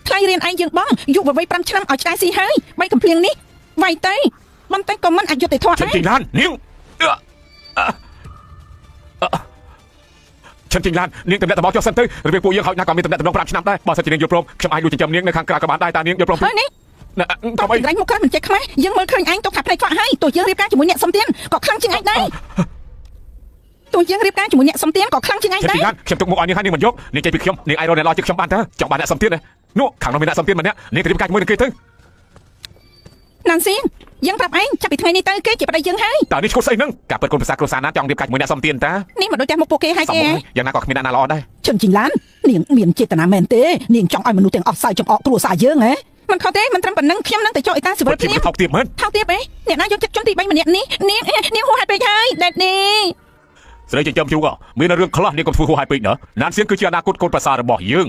ថ្លៃរៀនឯងយើងបងយុវវ័យ5ឆ្នាំឲ្យឆ្កែស៊ីហើយបីកំភ្លៀងនេះវាយទៅមិនតែក៏មិនអយុត្តិធម៌ដែរជីងឡាននាងជីងឡាននាងតំណែងតំបន់ចុះសិនទៅរបៀបពួកយើងហើយណាក៏មានតំណែងតំណង5ឆ្នាំដែរបើសិនជានាងយល់ព្រមខ្ញុំអាចលួចចិញ្ចឹមនាងនៅខាងក្រៅក៏បានដែរតានាងយល់ព្រមទេនេះកុំអីរែងមកក្រៅមិនចេះខ្មែរយើងមើលឃើញឯងទុកថាផ្នែកខ្វាក់ហើយទោះយើងរៀបការជាមួយអ្នកសំទៀនក៏ខ្លាំងជាងឯងដែរទោះយើងរៀបការជាមួយអ្នកសំទៀនក៏ខ្លាំងជាងឯងដែរខ្ញុំទុកមុខឲ្យនាងហើយនាងមិនយកនាងចេញពីខ្ញុំនាងអាចរកអ្នកល្អជាងខ្ញុំបានតើចង់បានអ្នកសំទៀននោះខាងនោះមានអ្នកសំទៀនម្នាក់នាងទៅរៀបការជាមួយនឹងគេទៅណានសៀងយើងប្រាប់ឯងចាប់ពីថ្ងៃនេះទៅគេជាប្តីយើងហើយតើនេះឈ្មោះស្អីនឹងការពិតកូនប្រសាគ្រួសារណាចង់រៀបការជាមួយអ្នកសំទៀនតានេះមិនដូចតែមកពួកគេហើយទេយ៉ាងណាក៏គ្មានអ្នកណាល្អដែរឈិនជីងឡាននាងមានចេតនាមែនទេនាងចង់ឲ្យមនុស្សទាំងអស់សើចចំអកគ្រួសារយើងហ៎មិនខុសទេមិនត្រឹមប៉ុណ្ណឹងខ្ញុំនឹងទៅចុះអេតាស៊ីវិលភ្លាមថោកទាបមែនថោកទាបអីអ្នកណាយកចិត្តជនទី3ម្នាក់នេះនាងហួសហេតុពេកហើយដេតនេះស្រីចិញ្ចឹមជ្រូកមានរឿងខ្លះនាងកុំធ្វើហួសហេតុពេកណាណានសៀងគឺជាអនាគតកូនប្រសាររបស់យើង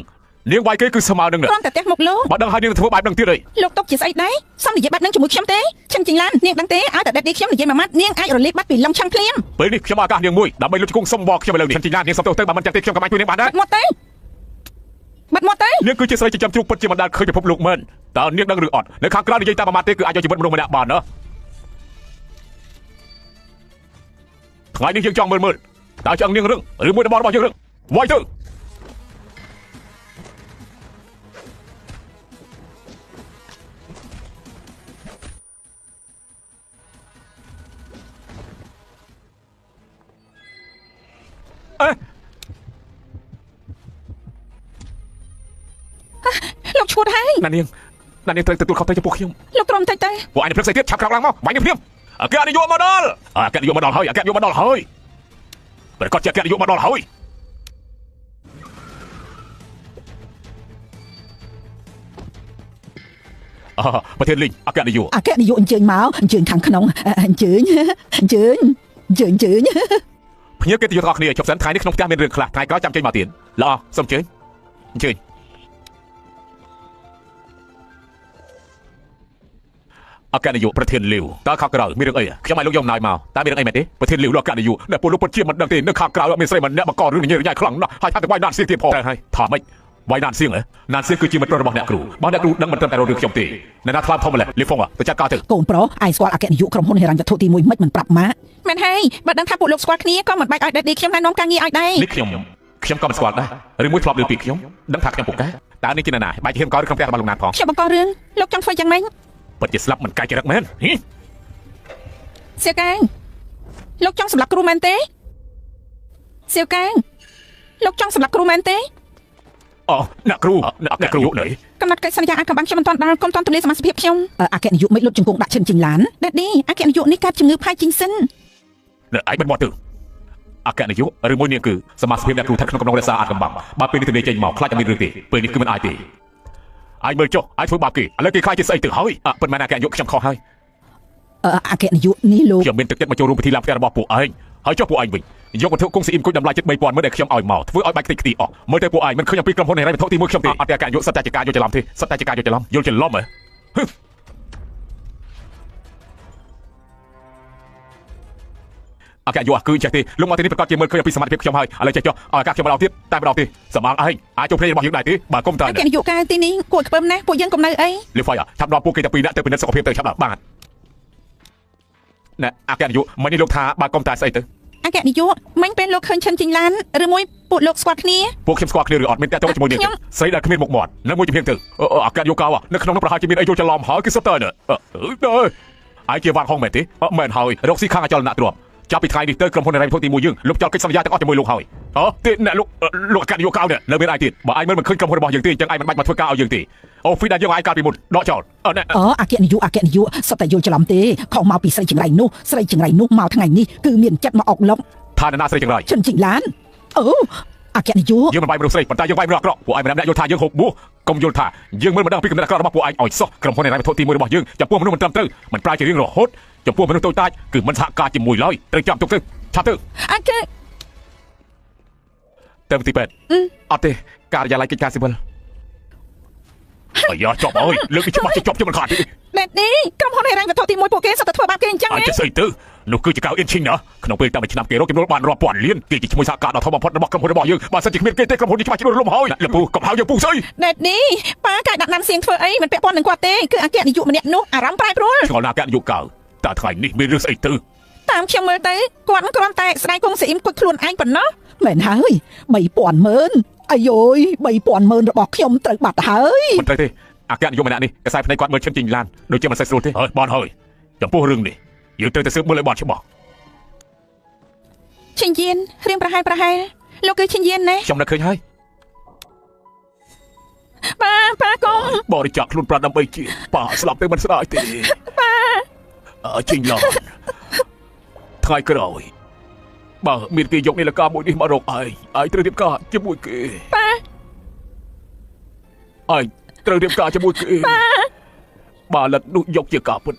នាងវាយគេគឺស្មើនឹងគ្រាន់តែផ្ទះមុខលោកបើដឹងហើយនាងធ្វើបែបហ្នឹងទៀតអីលោកទុកជាស្អីដែរសំនិយាយបែបហ្នឹងជាមួយខ្ញុំទេឈិនជីងឡាននាងដឹងទេឲ្យតែដេតនេះខ្ញុំនិយាយមួយម៉ាត់នាងអាចរលាកបាត់ពីឡុងឆឹងភ្លាមពេលនេះខ្ញុំឱកាសនាងមួយដើម្បីលុបជង្គង់សុំបកខ្ញុំឥឡូវនេះឈិនជីងឡាននាងសុំទោសទៅបើមិនចឹងទេខ្ញុំក៏មិនជួយនាងបានដែរបាត់មកទេនាងគឺជាស្រីចិញ្ចឹមជ្រូកពិតជាមិនដែលឃើញពិភពលោកមែនតើនាងដឹងឬអត់នៅខាងក្រៅនិយាយតាមមួយម៉ាត់ទេគឺអាចយកជីវិតមនុស្សម្នាក់បានណាថ្ងៃនេះយើងចង់មើលតើឆ្អឹងនាងរឹងឬមួយរបស់យើងរឹងវាយទៅលោកឈួតហើយណានាងត្រូវទទួលខុសត្រូវចំពោះខ្ញុំលោកទ្រាំតិចទៅពួកឯងព្រឹកស្អីទៀតឆាប់ក្រោកឡើងមកបាញ់ខ្ញុំភ្លាមអគ្គនាយកមកដល់ហើយអគ្គនាយកមកដល់ហើយប្រកាសជាអគ្គនាយកមកដល់ហើយប្រធានលីងអគ្គនាយកអញ្ជើញមកអញ្ជើញខាងក្នុងអញ្ជើញភ្ញៀវកិត្តិយសទាំងអស់គ្នាជប់សិនថ្ងៃនេះក្នុងផ្ទះមានរឿងខ្លះថ្ងៃក្រោយចាំចេញមកទៀតល្អសូមអញ្ជើញអគ្គនាយកប្រធានលាវតើខាងក្រៅមានរឿងអីខ្ញុំឲ្យលោកយកអំណោយមកតើមានរឿងអីមែនទេប្រធានលាវលោកអគ្គនាយកដែលពួកលោកពិតជាមិនដឹងទេនៅខាងក្រៅមានស្រីម្នាក់បង្ករឿងញ៉ៃខ្លាំងណាស់ហើយថាតែវាយណានសៀងទៀតផងតែហើយថាម៉េចវាយណានសៀងណានសៀងគឺជាមិត្តរបស់អ្នកគ្រូបើអ្នកគ្រូដឹងមិនត្រឹមតែរឿងខ្ញុំទេអ្នកណាថ្លើមធំម្លេះលីហ្វុងទៅចាត់ការទៅកូនប្រុសឯងស្គាល់អគ្គនាយកក្រុមហ៊ុនហិរញ្ញវត្ថុទី1មិនប្រាប់ម៉ាក់មែនហើយបើដឹងថាពួកលោកស្គាល់គ្នាក៏មិនបាច់ឲ្យដេតឌីខ្ញុំណែនាំការងារឲ្យដែរនេះខ្ញុំក៏មិនស្គាល់ដែរឬមួយធ្លាប់ឮពីខ្ញុំដឹងថាខ្ញុំពូកែតើនេះជាណាបាច់ហ៊ានកោក្នុងផ្ទះរបស់លោកណានផងខ្ញុំបង្ករឿងលោកចង់ធ្វើយ៉ាងម៉េចពិតជាស្លាប់មិនកាច់ចរិតមែនសៀវកែងលោកចង់សម្លាប់គ្រូមែនទេសៀវកែងលោកចង់សម្លាប់គ្រូមែនទេ អូអ្នកគ្រូនេះកំណត់កិច្ចសន្យាអាចកំបាំងខ្ញុំមិនទាន់ដល់កុំទាន់ទម្លាយសមាជិកខ្ញុំអគ្គនាយកមិនលុបជង្គង់ដាក់ឈិនជីងឡានដែរនេះអគ្គនាយកនេះកើតជំងឺផាយជីងសិននៅឯមិនមកទៅអគ្គនាយកឬមួយនេះគឺសមាជិកអ្នកគ្រូថាក្នុងកំណងរក្សាអាចកំបាំងបើពេលនេះទម្លាយចេញមកខ្លាចតែមានរឿងទេពេលនេះគឺមិនអាចទេអាចមើលចុះអាចធ្វើបាបគេឥឡូវគេខ្លាចជាស្អីទៅហើយប៉ុន្តែអគ្គនាយកខ្ញុំខុសហើយអគ្គនាយកនេះលោកខ្ញុំមានទឹកចិត្តមកចូលរួមពិធីឡើងផ្ទះរបស់ពួកឯងហើយចុះពួកឯងវិញយកវត្ថុគង់ស៊ីអ៊ីមគុយតម្លៃជិត 3000 មើលដែលខ្ញុំឲ្យមកធ្វើឲ្យបាច់ខ្ទេចខ្ទីអស់មើលទៅពួកឯងមិនឃើញអំពីក្រុមហ៊ុនហិរញ្ញវត្ថុទី1ខ្ញុំទេអត់តែការយកសិតតែជាការយកច្រឡំទេសិតតែជាការយកច្រឡំយល់ច្រឡំហ៎អគ្គនាយកគឺចេះទេលោកមកទីនេះប្រកាសជាមើលឃើញអំពីសមត្ថភាពខ្ញុំហើយឥឡូវចេះចុះឲ្យអាកាសខ្ញុំម្ដងទៀតតែម្ដងទេសម្បងឯងអាចចូលភ្លេងរបស់យើងដែរទេបើកុំតើអគ្គនាយកការទីនេះគួរខ្ពើមណាស់ពួកយើងកុំនៅអីលីហ្វាយឆាប់ដល់ពួកគេតែពីរនាក់ទៅពិនិត្យសុខភាពទៅឆាប់ដល់បាទណែអគ្គនាយកមិននេះលោកថាបើកុំតែស្អីទៅអគ្គនាយកមិញពេលលោកឃើញឈិនជីងឡានឬមួយពួកលោកស្គាល់គ្នាពួកខ្ញុំស្គាល់គ្នាឬអត់មានតែទៅជាមួយនាងស្អីដែលគ្មានមុខមាត់នៅមួយជំនាញទៅអគ្គនាយកកោនៅក្នុងនោះប្រហែលជាមានអីចូលច្រឡំហើយគឺសុទ្ធតែឯងជាវ៉ាងហុងមែនទេមែនហើយរកស៊ីខាងអចលនៈទ្រព្យចាប់ពីថ្ងៃនេះទៅក្រុមហ៊ុនហិរញ្ញវត្ថុទី1យើងលុបចោលកិច្ចសន្យាទាំងអស់ជាមួយលោកហើយទេអ្នកលោកអគ្គនាយកកោនៅមានឯងទៀតបើឯងមិនឃើញក្រុមហ៊ុនរបស់យើងទេអញ្ចឹងឯងមិនបាច់មកធ្វើការឲ្យយើងទេអូហ្វីដែលយើងឲ្យកាលពីមុនដកចោលអគ្គនាយកសុទ្ធតែយល់ច្រឡំទេខុសមកពីស្រីចង្រៃនោះមកថ្ងៃនេះគឺមានចិត្តមកអុកឡុកថាណាស្រីចង្រៃឈិនជីងឡានអគ្គនាយកយើងមិនបាយមនុស្សស្រីប៉ុន្តែយើងបាយមនុស្សអាក្រក់ពួកឯងម្នាក់យល់ថាយើងហូបបួសកុំយល់ថាយើងមិនដឹងពីគំនិតអាក្រក់របស់ពួកឯងឲ្យសោះក្រុមហ៊ុនហិរញ្ញវត្ថុទី1របស់យើងចំពោះមនុស្សមិនត្រឹមត្រូវមិនប្រាជ្ញជារៀងរហូតចំពោះមនុស្សតូចតាចគឺមិនសហការជាមួយឡើយត្រូវចាំទុកទៅឆាប់ទៅអគ្គទៅទីពេទ្យអត់ទេការិយាល័យកិច្ចការស៊ីវិលអាយ៉ាចប់អើយលើកពីច្បាស់ចប់មិនខាតទេនេះក្រុមហ៊ុនហិរញ្ញវត្ថុទី1ពួកគេសុទ្ធតែធ្វើបាបគេអញ្ចឹងអត់ស្អីទៅនោះគឺជាកៅអ៊ីនឈីងណាក្នុងពេលតែមួយឆ្នាំគេរកចំណូលបានរាប់ពាន់លានគេជាឈ្មោះសហការដ៏ធំបំផុតរបស់ក្រុមហ៊ុនរបស់យើងបើសិនជាគ្មានគេទេក្រុមហ៊ុននេះច្បាស់ជារលំហើយលពូកុំហៅយើងពូស្អីនេះប៉ាកាយដាក់ណាន់សៀងធ្វើអីមិនពាក់ព័ន្ធនឹងគាត់ទេគឺអគ្គនាយកម្នាក់នោះអារម្មណ៍ប្រែប្រួលឆ្ងល់ណាស់អគ្គនាយកកៅតែថ្ងៃនេះមានរឿងស្អីទៅតាមខ្ញុំមើលទៅគាត់គ្រាន់តែស្ដាយគង់ស៊ីអ៊ីមគួយខ្លួនឯងប៉ុណ្ណោះមែនហើយ 3000 ម៉ឺនអាយយ 3000 ម៉ឺនរបស់ខ្ញុំត្រូវបាត់ហើយមិនត្រូវទេអគ្គនាយកម្នាក់នេះកសែភ្នែកគាត់មើលឈិនជីងឡានដូចជាមិនសូវស្រួលទេហើយបានហើយចំពោះរឿងនេះយើងត្រូវតែស៊ើបមើលឲ្យបានច្បាស់ឈិនយៀនរៀងប្រហែលលោកគឺឈិនយៀនណាខ្ញុំនឹកឃើញហើយប៉ាកុំបរិច្ចាគខ្លួនប្រាត់ដើម្បីជាប៉ាស្លាប់ទៅមិនស្ដាយទេប៉ាជីងឡានថ្ងៃក្រោយបើមានគេយកនាឡិកាមួយនេះមករកឯងត្រូវរៀបការជាមួយគេប៉ាឯងត្រូវរៀបការជាមួយគេបើលិតនោះយកជាការពិត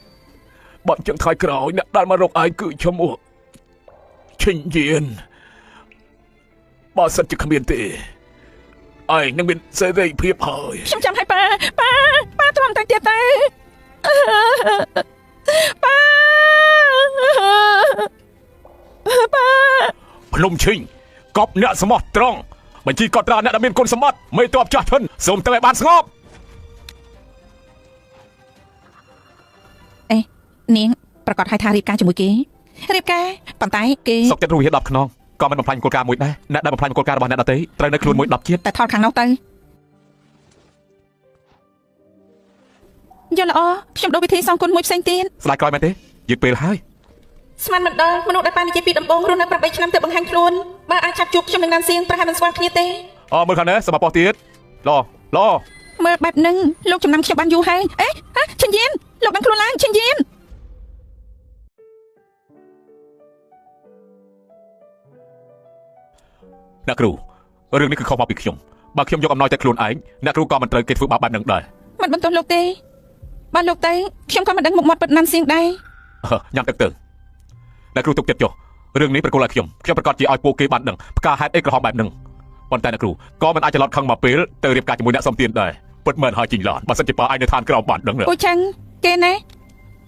បើចឹងថ្ងៃក្រោយអ្នកដែលមករកឯងគឺឈ្មោះឈិនយៀនបើសិនជាគ្មានទេឯងនឹងមានសេរីភាពហើយខ្ញុំចាំឲ្យប៉ាទ្រាំតែទៀតទៅប៉ាភ្នំឈិញកប់អ្នកស្មោះត្រង់បញ្ជីកត់ត្រាអ្នកដែលមានគុណសម្បត្តិមេតបចាស់ឈិនសូមទៅឲ្យបានស្ងប់នាងប្រកាសឲ្យថារៀបការជាមួយគេរៀបការប៉ុន្តែគេសុកចិត្តរួច10ខ្នងក៏មិនបំផ្លាញគោលការណ៍មួយដែរអ្នកដែលបំផ្លាញគោលការណ៍របស់អ្នកដទៃត្រូវនៅខ្លួនមួយ10ជាតិតែថតខាងនោះទៅយល់ល្អខ្ញុំដូរវិធីសងគុណមួយផ្សេងទៀតស្ដាយក្រោយមែនទេយឺតពេលហើយស្មានមិនដល់មនុស្សដែលបាននិយាយពីដំបូងរស់នៅ8ឆ្នាំទៅបង្ហាញខ្លួនបើអាចចាប់ជួបខ្ញុំនឹងណានសៀងប្រហែលមិនស្គាល់គ្នាទេមើលខាងនេះសមបោះទៀតឡមើលបែបហ្នឹងលោកចំណាំខ្ញុំបានយូរហើយឈិនយៀនលោកបានខ្លួនឡើងឈិនយៀនអ្នកគ្រូរឿងនេះគឺខុសមកពីខ្ញុំបើខ្ញុំយកអំណោយតែខ្លួនឯងអ្នកគ្រូក៏មិនត្រូវគេធ្វើបាបបែបហ្នឹងដែរមិនបន្ទោសលោកទេបើលោកទៅខ្ញុំក៏មិនដឹងមុខមាត់ពិតណាន់សៀងដែរញ៉ាំទឹកទៅអ្នកគ្រូទុកចិត្តចុះរឿងនេះប្រគល់ឲ្យខ្ញុំប្រកាសជាឲ្យពួកគេបានដឹងផ្កាហេតុអីក្រហមបែបហ្នឹងប៉ុន្តែអ្នកគ្រូក៏មិនអាចច្រឡត់ខឹងមកពេលទៅរៀបការជាមួយអ្នកសំទៀនដែរពិតមែនហើយជីងឡានបើសិនជាប៉ាឯងនៅឋានក្រោមបានដឹងអូចឹងគេណា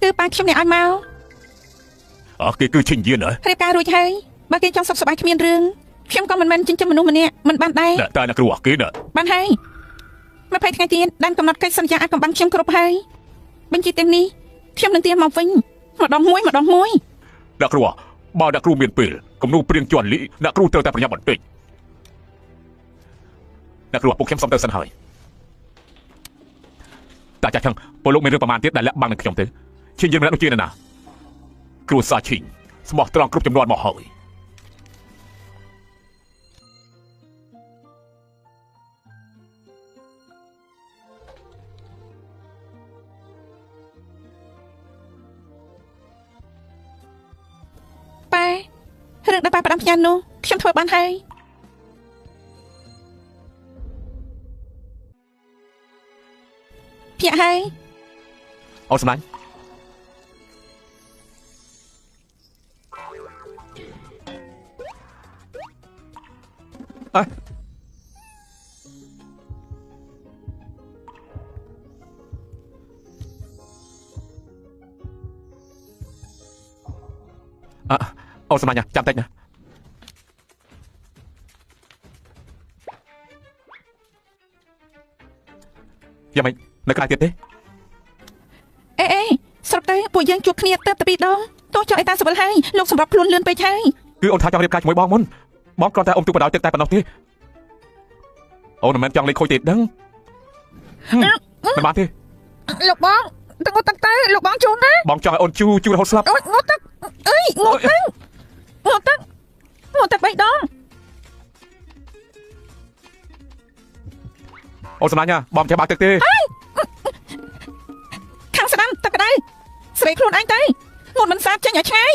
គឺប៉ាខ្ញុំអ្នកឲ្យមកគេគឺឈិនយៀនហ៎រៀបការរួចហើយបើគេចង់សុខសប្បាយគ្មានរឿងខ្ញុំក៏មិនមែនចិញ្ចឹមមនុស្សម្នាក់មិនបានដែរតែអ្នកគ្រូគេណាបានហើយ20ថ្ងៃទៀតដែនកំណត់កិច្ចសន្យាអាចកំបាំងខ្ញុំគ្រប់ហើយបញ្ជីទាំងនេះខ្ញុំនឹងទាញមកវិញម្ដងមួយអ្នកគ្រូបើអ្នកគ្រូមានពេលគំនូព្រៀងជន់លីអ្នកគ្រូត្រូវតែប្រញាប់បន្តិចអ្នកគ្រូពួកខ្ញុំសុំទៅសិនហើយតែចាស់ចឹងពលលោកមានរឿងប្រមាណទៀតដែលលាក់បាំងនឹងខ្ញុំទៅឈិនយើងមិនដឹងជាណាគ្រូសាឈិញស្មោះត្រង់គ្រប់ចំនួនមកហើយ អ រឿងដែលប៉ាផ្ដាំផ្ញើនោះខ្ញុំធ្វើបានហើយភាកហើយអូនសម្លាញ់អូនសម្លាញ់ចាំតិចណាយ៉ាងម៉េចនៅក្រៅទៀតទេអេស្រុកទៅពួកយើងជួបគ្នាទៅពីរដងទោះចង់អីតាសវលហើយលោកសម្រាប់ខ្លួនលឿនពេកហើយគឺអូនថាចង់រៀបការជាមួយបងមុនបងគ្រាន់តែអុំទូបដោយទឹកតែប៉ុណ្ណោះទេអូនមិនមែនចង់លេងខូចទេដឹងមិនបានទេលោកបងទឹកងត់ទឹកទៅលោកបងជូនណាបងចង់ឲ្យអូនជូររហូតស្លាប់ងត់ទឹកអើយងត់ទឹក3ដងអូនសម្លាញ់បងចេះបាក់ទឹកទេខាងស្ដាំទឹកក្តៅស្រីខ្លួនឯងទៅងត់មិនសាបចេញឲ្យឆ្ងាយ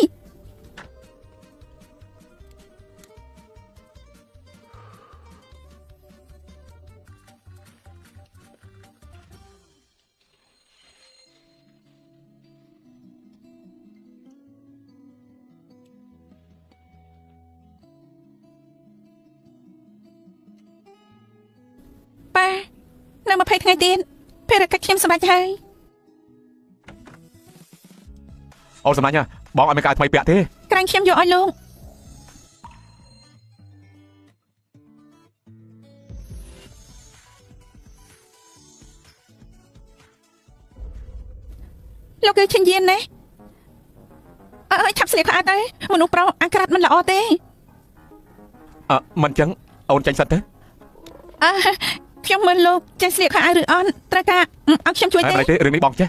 ប៉ានៅ20ថ្ងៃទៀតភារកិច្ចខ្ញុំសម្រេចហើយអូនសម្លាញ់បងឲ្យមានការថ្មីពាក់ទេក្រែងខ្ញុំយកឲ្យលោកគឺឈិនយានណាអើយឆាប់ស្លៀកខោអាវទៅមនុស្សប្រុសអាក្រាតមិនល្អទេមិនចឹងអូនចាញ់សិនទៅខ្ញុំមើលលោកចេះស្លៀកខោអាវឬអត់ត្រូវការឲ្យខ្ញុំជួយទេអីទេរឿងនេះបងចេះ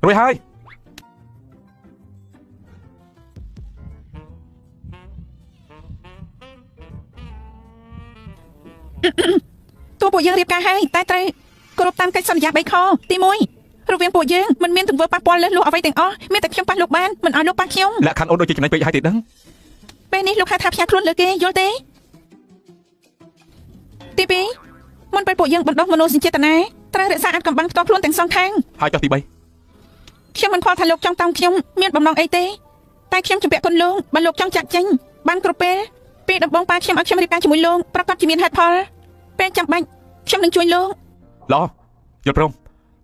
រួចហើយតួពួកយើងរៀបការហើយតែត្រូវគោរពតាមកិច្ចសន្យា3ខទី1រវាងពួកយើងមិនមានទង្វើប៉ះពាល់លើសលុះអ្វីទាំងអស់មានតែខ្ញុំប៉ះលោកបានមិនឲ្យលោកប៉ះខ្ញុំលក្ខខណ្ឌអូនដូចជាចំណេញពេកហើយទេដឹងពេលនេះលោកហៅថាផ្ញើខ្លួនលើគេយល់ទេទី2មុនពេលពួកយើងបណ្ដុះមនោសញ្ចេតនាត្រូវរក្សាអាត់កំបាំងផ្ទាល់ខ្លួនទាំងសងខាងហើយចុះទី3ខ្ញុំមិនខ្វល់ថាលោកចង់តោងខ្ញុំមានបំណងអីទេតែខ្ញុំជំពាក់គុណលោកបើលោកចង់ចាក់ចេញបានគ្រប់ពេលដំបងប៉ាខ្ញុំឲ្យខ្ញុំរៀបការជាមួយលោកប្រកាសជាមានហេតុផលពេលចាំបាច់ខ្ញុំនឹងជួយលោកល្អយល់ព្រម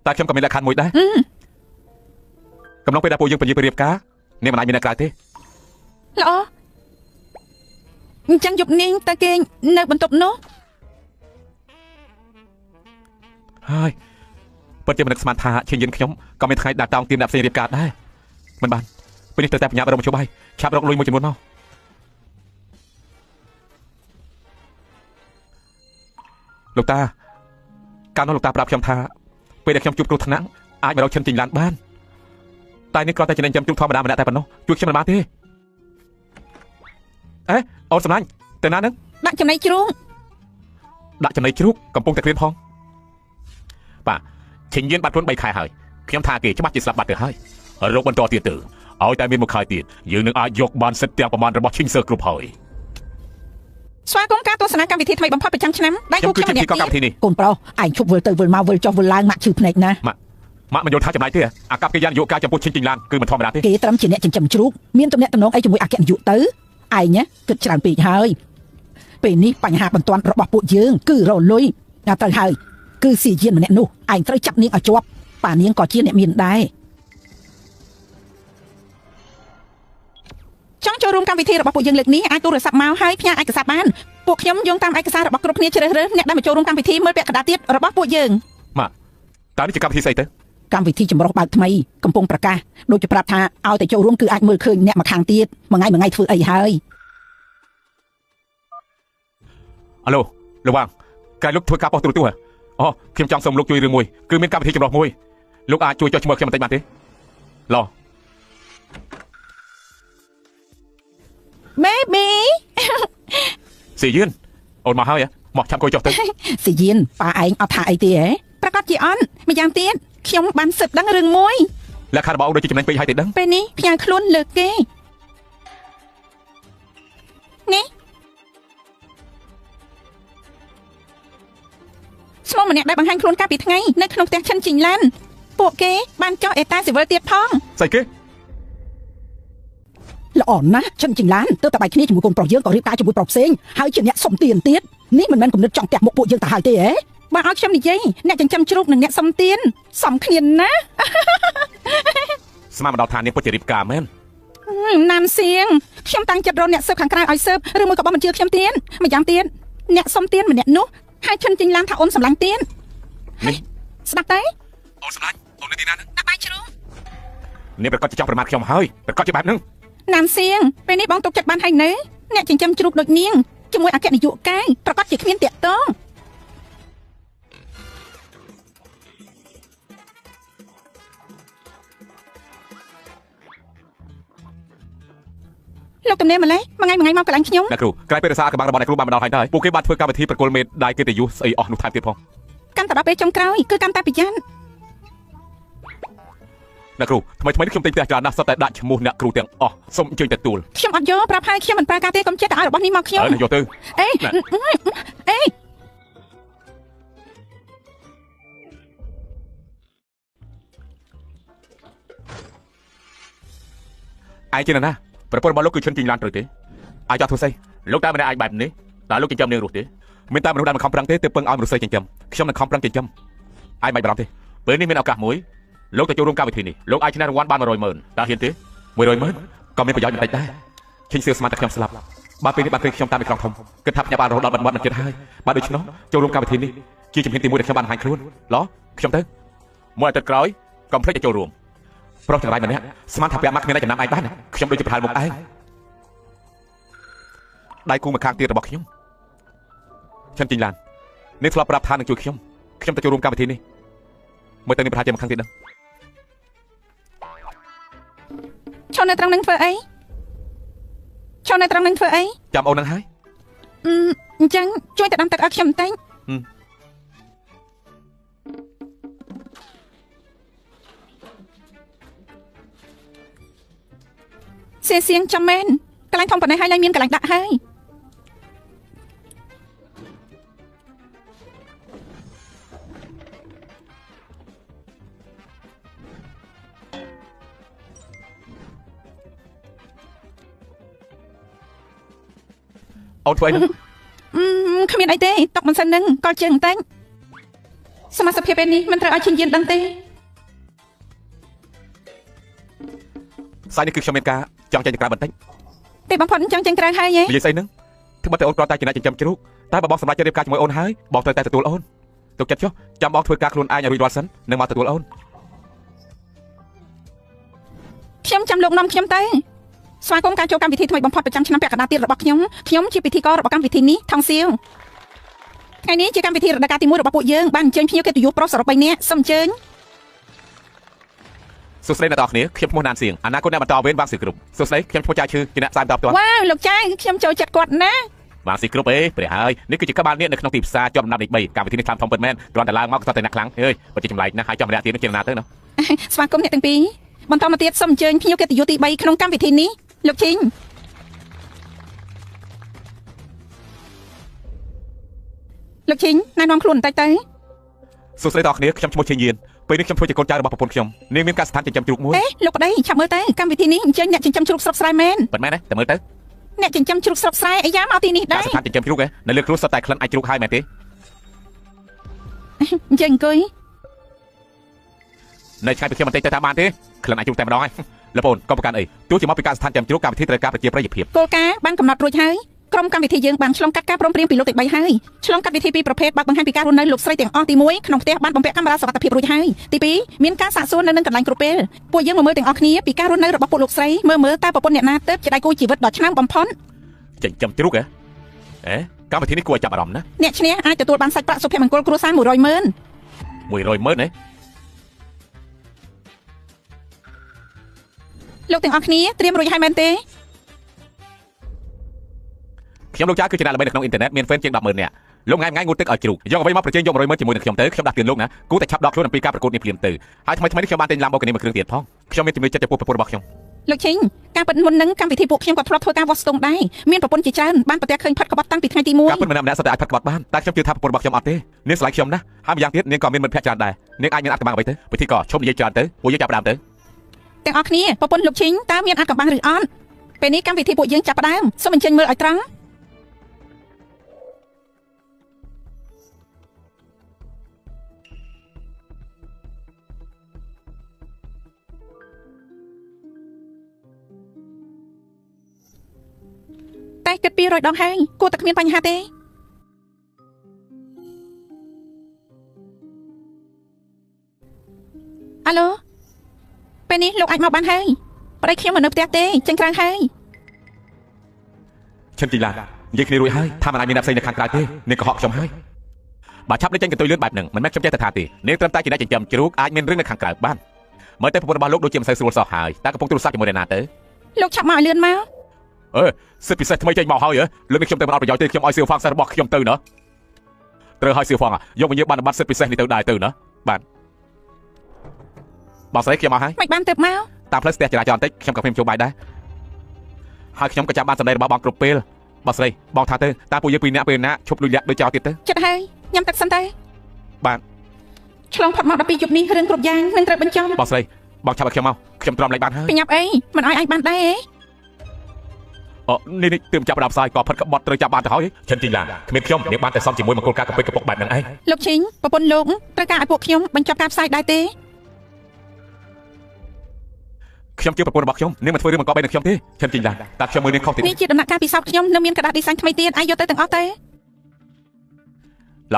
តែខ្ញុំក៏មានលក្ខខណ្ឌមួយដែរកំឡុងពេលដែលពួកយើងពន្យារៀបការនាងមិនអាចមាននៅក្រៅទេល្អអញ្ចឹងយប់នាងទៅគេងនៅបន្ទប់នោះហើយពិតជាមិននឹកស្មានថាឈិនយិនខ្ញុំក៏មានថ្ងៃដាក់តោងទៀនដាក់ផ្សេងរៀបការដែរមិនបានពេលនេះត្រូវតែបញ្ញាប់រកមកជុំហើយឆាប់រកលុយមួយចំនួនមកលោកតាកាលនោះលោកតាប្រាប់ខ្ញុំថាពេលដែលខ្ញុំជួបគ្រោះថ្នាក់អាចមករកឈិនចេញឡានបានតែនេះគ្រាន់តែចំណេញចាំជួបធម្មតាម្នាក់តែប៉ុណ្ណោះជួយខ្ញុំមិនបានទេអូនសម្លាញ់ទៅណានឹងដាក់ចំណៃជ្រូកកំពុងតែក្រៀនផងបាទឈិនយិនបាត់ខ្លួន3ខែហើយខ្ញុំថាគេច្បាស់ជាស្លាប់បាត់ទៅហើយរោគបន្តទៀតទៅឲ្យតែមានមួយខែទៀតយើងនឹងអាចយកបានសិទ្ធិទាំងប្រមាណរបស់ឈិនសើគ្រប់ហើយស្វាគមន៍ការទស្សនាកម្មវិធីថ្មីបំផុតប្រចាំឆ្នាំដៃគូខ្ញុំម្នាក់កម្មវិធីនេះកូនប្រុសឯងឈប់វិលទៅវិលមកវិលចុះវិលឡើងម៉ាក់ឈឺភ្នែកណាម៉ាក់មិនយល់ថាចំណាយទេអាកប្បកិរិយានយោការចំពោះឈិនចេញឡានគឺមិនធម្មតាទេគេត្រឹមជាអ្នកចិញ្ចឹមជ្រូកមានទំនាក់ទំនងអីជាមួយអគ្គនាយកទៅឯងគិតច្រើនពេកហើយពេលនេះបញ្ហាបន្ទាន់របស់ពួកយើងគឺរលុយណាទៅហើយគឺស៊ីយានម្នាក់នោះឯងត្រូវចាប់នាងឲ្យជាប់ប៉ានាងក៏ជាអ្នកមានដែរចង់ចូលរួមកម្មវិធីរបស់ពួកយើងលើកនេះអាចទូរស័ព្ទមកហើយផ្ញើឯកសារបានពួកខ្ញុំយោងតាមឯកសាររបស់គ្រប់គ្នាជ្រើសរើសអ្នកដែលមកចូលរួមកម្មវិធីមើលពាក់កណ្ដាលទៀតរបស់ពួកយើងម៉ាក់តើនេះជាកម្មវិធីស្អីទៅកម្មវិធីចម្រុះបើកថ្មីកំពុងប្រកាសដូចជាប្រាប់ថាឲ្យតែចូលរួមគឺអាចមើលឃើញអ្នកម្ខាងទៀតមួយថ្ងៃធ្វើអីហើយអាឡូលោកវាងកាយលោកធ្វើការប៉ុស្តិ៍ទូរទស្សន៍អូខ្ញុំចង់សូមលោកជួយរឿងមួយគឺមានកម្មវិធីចម្រុះមួយលោកអាចជួយចុះឈ្មោះខ្ញុំបន្តិចបានទេឡោ Baby ស៊ីយឿនអូនមកហើយមកឆាប់គួយចុះទៅស៊ីយឿនប៉ាឯងអត់ថាអីទេហ៎ ប្រកាសជាអន់ម្យ៉ាងទៀតខ្ញុំបានស៊ើបដឹងរឿងមួយ លក្ខខណ្ឌរបស់អូនដូចជាចំណេញពេកហើយទេដឹង ពេលនេះផ្ញើខ្លួនលើកគេនេះស្មោះម្នាក់ដែលបង្ហាញខ្លួនកាលពីថ្ងៃនៅក្នុងផ្ទះឈិនជីងឡានពួកគេបានចោះអេតាស៊ីវិលទៀតផង ស្អីគេ ល្អណាស់ឈិនជីងឡានទៅតែបែកគ្នាជាមួយកូនប្រុសយើងក៏រៀបការជាមួយប្រុសផ្សេងហើយជាអ្នកសុំទានទៀតនេះមិនមែនគំនិតចង់ផ្ទះមុខពួកយើងទៅហើយទេហ៎បើឲ្យខ្ញុំនិយាយអ្នកចិញ្ចឹមជ្រូកនិងអ្នកសុំទានសំគ្នាណាស់ ស្មានមកដល់ឋាននេះពិតជារៀបការមែន ណានសៀងខ្ញុំតាំងចិត្តរកអ្នកស៊ើបខាងក្រៅឲ្យស៊ើបឬមួយក៏បងបញ្ជាខ្ញុំទៀនម្យ៉ាងទៀតអ្នកសុំទៀនម្នាក់នោះហើយឈិនជីងឡានថាអូនសម្លាញ់ទៀន នេះ ស្ដាប់ទេ អូនសម្លាញ់អូននៅទីណាហ្នឹង ដាក់បាយជ្រូក នេះប្រកាសជាចង់ប្រមាថខ្ញុំហើយប្រកាសជាបែបហ្នឹង ណានសៀងពេលនេះបងទុកចិត្តបានហើយនៅអ្នកចិញ្ចឹមជ្រូកដូចនាងជាមួយអគ្គនាយកកាយប្រកាសជាគ្មានតាក់ទងលោកតំណែម្លេះមួយថ្ងៃមកកន្លែងខ្ញុំ អ្នកគ្រូក្រោយពេលរសារកបាំងរបស់អ្នកគ្រូបានមកដល់ហើយដែរពួកគេបានធ្វើកម្មវិធីប្រគល់មេដាយកិត្តិយសស្អីអស់នោះថែមទៀតផង កាន់តែដល់ពេលចុងក្រោយគឺកាន់តែប្រយ័ត្ន អ្នកគ្រូថ្មីនេះខ្ញុំទិញផ្ទះច្រើនណាស់សុទ្ធតែដាក់ឈ្មោះអ្នកគ្រូទាំងអស់សូមអញ្ជើញទទួល ខ្ញុំអត់យកប្រាប់ហើយខ្ញុំមិនប្រើការទេកុំចេះតែឲ្យរបស់នេះមកខ្ញុំ យកទៅ អេអេ ឯងជាណាប្រពន្ធរបស់លោកគឺឈិនជីងឡានត្រូវទេអាចចោះធ្វើស្អីលោកតែមិនអាចបែបនេះតើលោកចិញ្ចឹមនាងរស់ទេមានតែមនុស្សដែលមិនខំប្រឹងទេទើបពឹងឲ្យមនុស្សស្រីចិញ្ចឹមខ្ញុំនឹងខំប្រឹងចិញ្ចឹមឯងមិនបារម្ភទេពេលនេះមានឱកាសមួយលោកទៅចូលរួមកម្មវិធីនេះលោកអាចឈ្នះរង្វាន់បាន 100,000 តើហ៊ានទេ 100,000 ក៏មានប្រយោជន៍បន្តិចដែរឈិនសៀវស្មានតែខ្ញុំស្លាប់បាទពេលនេះបានឃើញខ្ញុំតាមអេក្រង់ធំគិតថាខ្ញុំបានរហូតដល់បាត់នឹងចិត្តហើយបាទដូច្នោះចូលរួមកម្មវិធីនេះជាជំហានទី1ដែលខ្ញុំបានបង្ហាញខ្លួនឡោះខ្ញុំទៅមួយអាទិត្យក្រោយកុំភ្លេចទៅចូលរួមប្រុសទាំងឡាយម្នាក់ស្មានថាពាក់មកគ្មានតែចំណាំឯងបានខ្ញុំដូចជាប្រហែលមុខឯងដៃគូមួយខាងទៀតរបស់ខ្ញុំឈិនជីងឡាននេះធ្លាប់ប្រាប់ថានឹងជួយខ្ញុំទៅចូលរួមកម្មវិធីនេះមើលទៅនេះប្រហែលជាមួយខាងទៀតដឹង ឈប់នៅត្រង់នឹងធ្វើអីឈប់នៅត្រង់នឹងធ្វើអី ចាំអូននឹងហើយ អញ្ចឹងជួយទៅដាំទឹកឲ្យខ្ញុំបន្តិចសៀងចាំមែនកន្លែងធំប៉ុណ្ណេះហើយឡើងមានកន្លែងដាក់ហើយអូនធ្វើអីហ្នឹង គ្មានអីទេຕົកមិនសិននឹងកលជើងបន្តិចសមាជិកភាពពេលនេះមិនត្រូវឲ្យឈិនយានដឹងទេ សាយនេះគឺខ្ញុំមានការចង់ចេញទៅក្រៅបន្តិច ទេបងផុតចង់ចេញក្រៅហើយហ៎ និយាយស្អីហ្នឹងធ្វើមកតែអូនគ្រាន់តែជាអ្នកចិញ្ចឹមជ្រូកតែបើបងសម្រេចចិត្តរៀបការជាមួយអូនហើយបងត្រូវតែទទួលអូនទុកចិត្តចុះចាំបងធ្វើការខ្លួនឯងឲ្យរួចរាល់សិននឹងមកទទួលអូន ខ្ញុំចាំលោកនាំខ្ញុំទៅស្វាគមន៍ការចូលកម្មវិធីថ្មីបំផុតប្រចាំឆ្នាំពាក់កណ្ដាលទៀតរបស់ខ្ញុំជាពិធីកររបស់កម្មវិធីនេះថងសៀវថ្ងៃនេះជាកម្មវិធីរដូវកាលទី1របស់ពួកយើងបានអញ្ជើញភ្ញៀវកិត្តិយសប្រុសសរុប3នាក់សូមអញ្ជើញ សួស្តីអ្នកទាំងអស់គ្នាខ្ញុំឈ្មោះណានសៀងអនាគតអ្នកបន្តវេនវ៉ាងស៊ីគ្រប់សួស្តីខ្ញុំឈ្មោះចាឈឺជាអ្នកផ្សាយបន្តផ្ទាល់ វ៉ាវលោកចាយខ្ញុំចូលចិត្តគាត់ណា វ៉ាងស៊ីគ្រប់អេព្រះហើយនេះគឺជាក្បាលនេះនៅក្នុងទីផ្សារជាប់លំដាប់លេខ3កម្មវិធីនេះតាមធំពិតមែនគ្រាន់តែឡើងមកក៏តែអ្នកខ្លាំងអើយបើជាចម្លែកណាស់ហើយចាំម្នាក់ទៀតនឹងជាណាទៅណា ស្វាគមន៍អ្នកទាំងពីរបន្តមកទៀតសូមអញ្ជើញភ្ញៀវកិត្តិយសទី3ក្នុងកម្មវិធីនេះលោកជីងលោកជីងណែនាំខ្លួនបន្តិចទៅ សួស្តីបងប្អូនខ្ញុំឈ្មោះឈិញយានពេលនេះខ្ញុំធ្វើជាកូនចៅរបស់ប្រពន្ធខ្ញុំនាងមានការស្ថានចិញ្ចឹមជ្រូកមួយ លោកប្តីឆាប់មើលទៅកម្មវិធីនេះអញ្ជើញអ្នកចិញ្ចឹមជ្រូកស្រុកស្រែមែន ប៉ុន្មានទេតែមើលទៅ អ្នកចិញ្ចឹមជ្រូកស្រុកស្រែអាយ៉ាមកទីនេះដែរ ការស្ថានចិញ្ចឹមជ្រូកនៅលើគ្រួសុទ្ធតែក្លិនអាចជ្រូកហើយមែនទេ អញ្ចឹងអង្គុយ នៅឆ្ងាយពីខ្ញុំបន្តិចទៅតាមបានទេក្លិនអាចជ្រូកតែម្ដងហើយលោកប្អូនកុំប្រកាន់អីទោះជាមកពីការស្ថានចិញ្ចឹមជ្រូកកម្មវិធីត្រូវការប្រជាប្រិយភាព គោលការណ៍បានកំណត់រួចហើយក្រុមកម្មវិធីយើងបានឆ្លងកាត់ការព្រមព្រៀងពីលោកទី3ហើយឆ្លងកាត់វិធីពីរប្រភេទបើកបង្ហាញពីការរស់នៅលោកស្រីទាំងអស់ទី1ក្នុងផ្ទះបានបំពាក់កាមេរ៉ាសុវត្ថិភាពរួចហើយទី2មានការសាកសួរនៅនឹងកន្លែងគ្រប់ពេលពួកយើងមើលទាំងអស់គ្នាពីការរស់នៅរបស់ពួកលោកស្រីមើលតើប្រពន្ធអ្នកណាទៅជាដៃគូជីវិតដ៏ឆ្នើមបំផុត ចិញ្ចឹមជ្រូកហ៎កម្មវិធីនេះគួរឲ្យចាប់អារម្មណ៍ណា អ្នកឈ្នះអាចទទួលបានសាច់ប្រាក់សុភមង្គលគ្រួសារ 100,000 100,000 លោកទាំងអស់គ្នាត្រៀមរួចហើយមែនទេ ខ្ញុំលោកចាគឺជាអ្នកល្បីនៅក្នុងអ៊ីនធឺណិតមាន fan ជាង 10,000 នាក់ លោកថ្ងៃងូតទឹកឲ្យជ្រូកយកអ្វីមកប្រជែងយក100ម៉ឺនជាមួយនឹងខ្ញុំទៅខ្ញុំដាក់ទានលោកណាគូតែឆាប់ដកខ្លួនអំពីការប្រកួតនេះភ្លាមទៅហើយថ្មីនេះខ្ញុំបានទិញឡាំបូកានីមួយគ្រឿងទៀតផងខ្ញុំមានជំនឿចិត្តចំពោះប្រពន្ធរបស់ខ្ញុំលោកឈិញការពិតមុននឹងកម្មវិធីពួកខ្ញុំក៏ធ្លាប់ធ្វើការវាស់ស្ទង់ដែរមានប្រពន្ធជាច្រើនបានប្រទះឃើញផាត់ក្បត់តាំងពីថ្ងៃទី1ការពិតម្នាក់ៗសុទ្ធតែអាចផាត់ក្បត់បានតែខ្ញុំជឿថាប្រពន្ធរបស់ខ្ញុំអត់ទេនាងស្រឡាញ់ខ្ញុំណាហើយម្យ៉ាងទៀតនាងក៏មានមិត្តភក្តិច្រើនដែរនាងអាចមានអត្ថកម្មអ្វីទៅពិធីក៏ឈប់និយាយច្រើនទៅពួកយើងចាប់ផ្ដើមទៅទាំងអស់គ្នាប្រពន្ធលោកឈិញតើមានអត្ថកម្មឬអត់ពេលនេះកម្មវិធីពួកយើងចាប់ផ្ដើមសូមអញ្ជើញមើលឲ្យត្រង់តែគិត200ដងហើយគួរតែគ្មានបញ្ហាទេអាឡូពេលនេះលោកអាចមកបានហើយប្តីខ្ញុំមិននៅផ្ទះទេចេញក្រៅហើយឈិនជីឡានិយាយគ្នារួចហើយថាមិនអាចមានអ្នកផ្សេងនៅខាងក្រៅទេនាងកុហកខ្ញុំហើយបើឆាប់លេចចេញកន្ទុយលឿនបែបហ្នឹងមិនមែនខ្ញុំចេះតែថាទេនាងត្រឹមតែជាអ្នកចិញ្ចឹមជ្រូកអាចមានរឿងនៅខាងក្រៅបានមើលទៅប្រពន្ធរបស់លោកដូចជាមិនសូវស្រួលសោះហើយតែកំពុងទូរស័ព្ទជាមួយអ្នកណាទៅលោកឆាប់មកឲ្យលឿនមកសិទ្ធិពិសេសថ្មីចេញមកហើយលើនេះខ្ញុំទៅមិនអត់ប្រយោជន៍ទេខ្ញុំឲ្យសៀវហ្វាំងសិស្សរបស់ខ្ញុំទៅណាត្រូវឲ្យសៀវហ្វាំងយកវិញ្ញាបនបត្រសិទ្ធិពិសេសនេះទៅដែរទៅណាបាទបងស្រីខ្ញុំមកហើយមិនបានទៅមកតាមផ្លូវស្ទះចរាចរណ៍បន្តិចខ្ញុំក៏ខ្ញុំចូលបាយដែរហើយខ្ញុំក៏ចាំបានសម្ដីរបស់បងគ្រប់ពេលបងស្រីបងថាទៅតើពួកយើងពីរនាក់ពេលណាឈប់លុយលាក់ដូចចោលទៀតទៅចិត្តហើយញ៉ាំទឹកសិនទៅបាទឆ្លងផុតមក12យប់នេះរឿងគ្រប់យ៉ាងនឹងត្រូវបញ្ចប់បងស្រីបងឆាប់ឲ្យខ្ញុំមកខ្ញុំទ្រាំលេខបានហើយបញ្ញាប់អីមិនឲ្យបានដែរនេះទើបចាប់ដើមផ្សាយក៏ផិតក្បត់ត្រូវចាប់បានទៅហើយឈិនជីឡាគ្មានខ្ញុំនាងបានតែសំជាមួយមង្គលការកពេកកពុកបែបហ្នឹងឯងលោកឈិញប្រពន្ធលោកត្រូវការឲ្យពួកខ្ញុំបញ្ចប់ការផ្សាយដែរទេខ្ញុំជឿប្រពន្ធរបស់ខ្ញុំនាងមិនធ្វើរឿងបង្កប់អីនឹងខ្ញុំទេឈិនជីឡាតែខ្ញុំមើលនាងខុសទៀតនេះជាដំណាក់កាលពិសោធន៍ខ្ញុំនៅមានក្តារឌីហ្សាញថ្មីទៀតអាចយកទៅទាំងអស់ទេឡ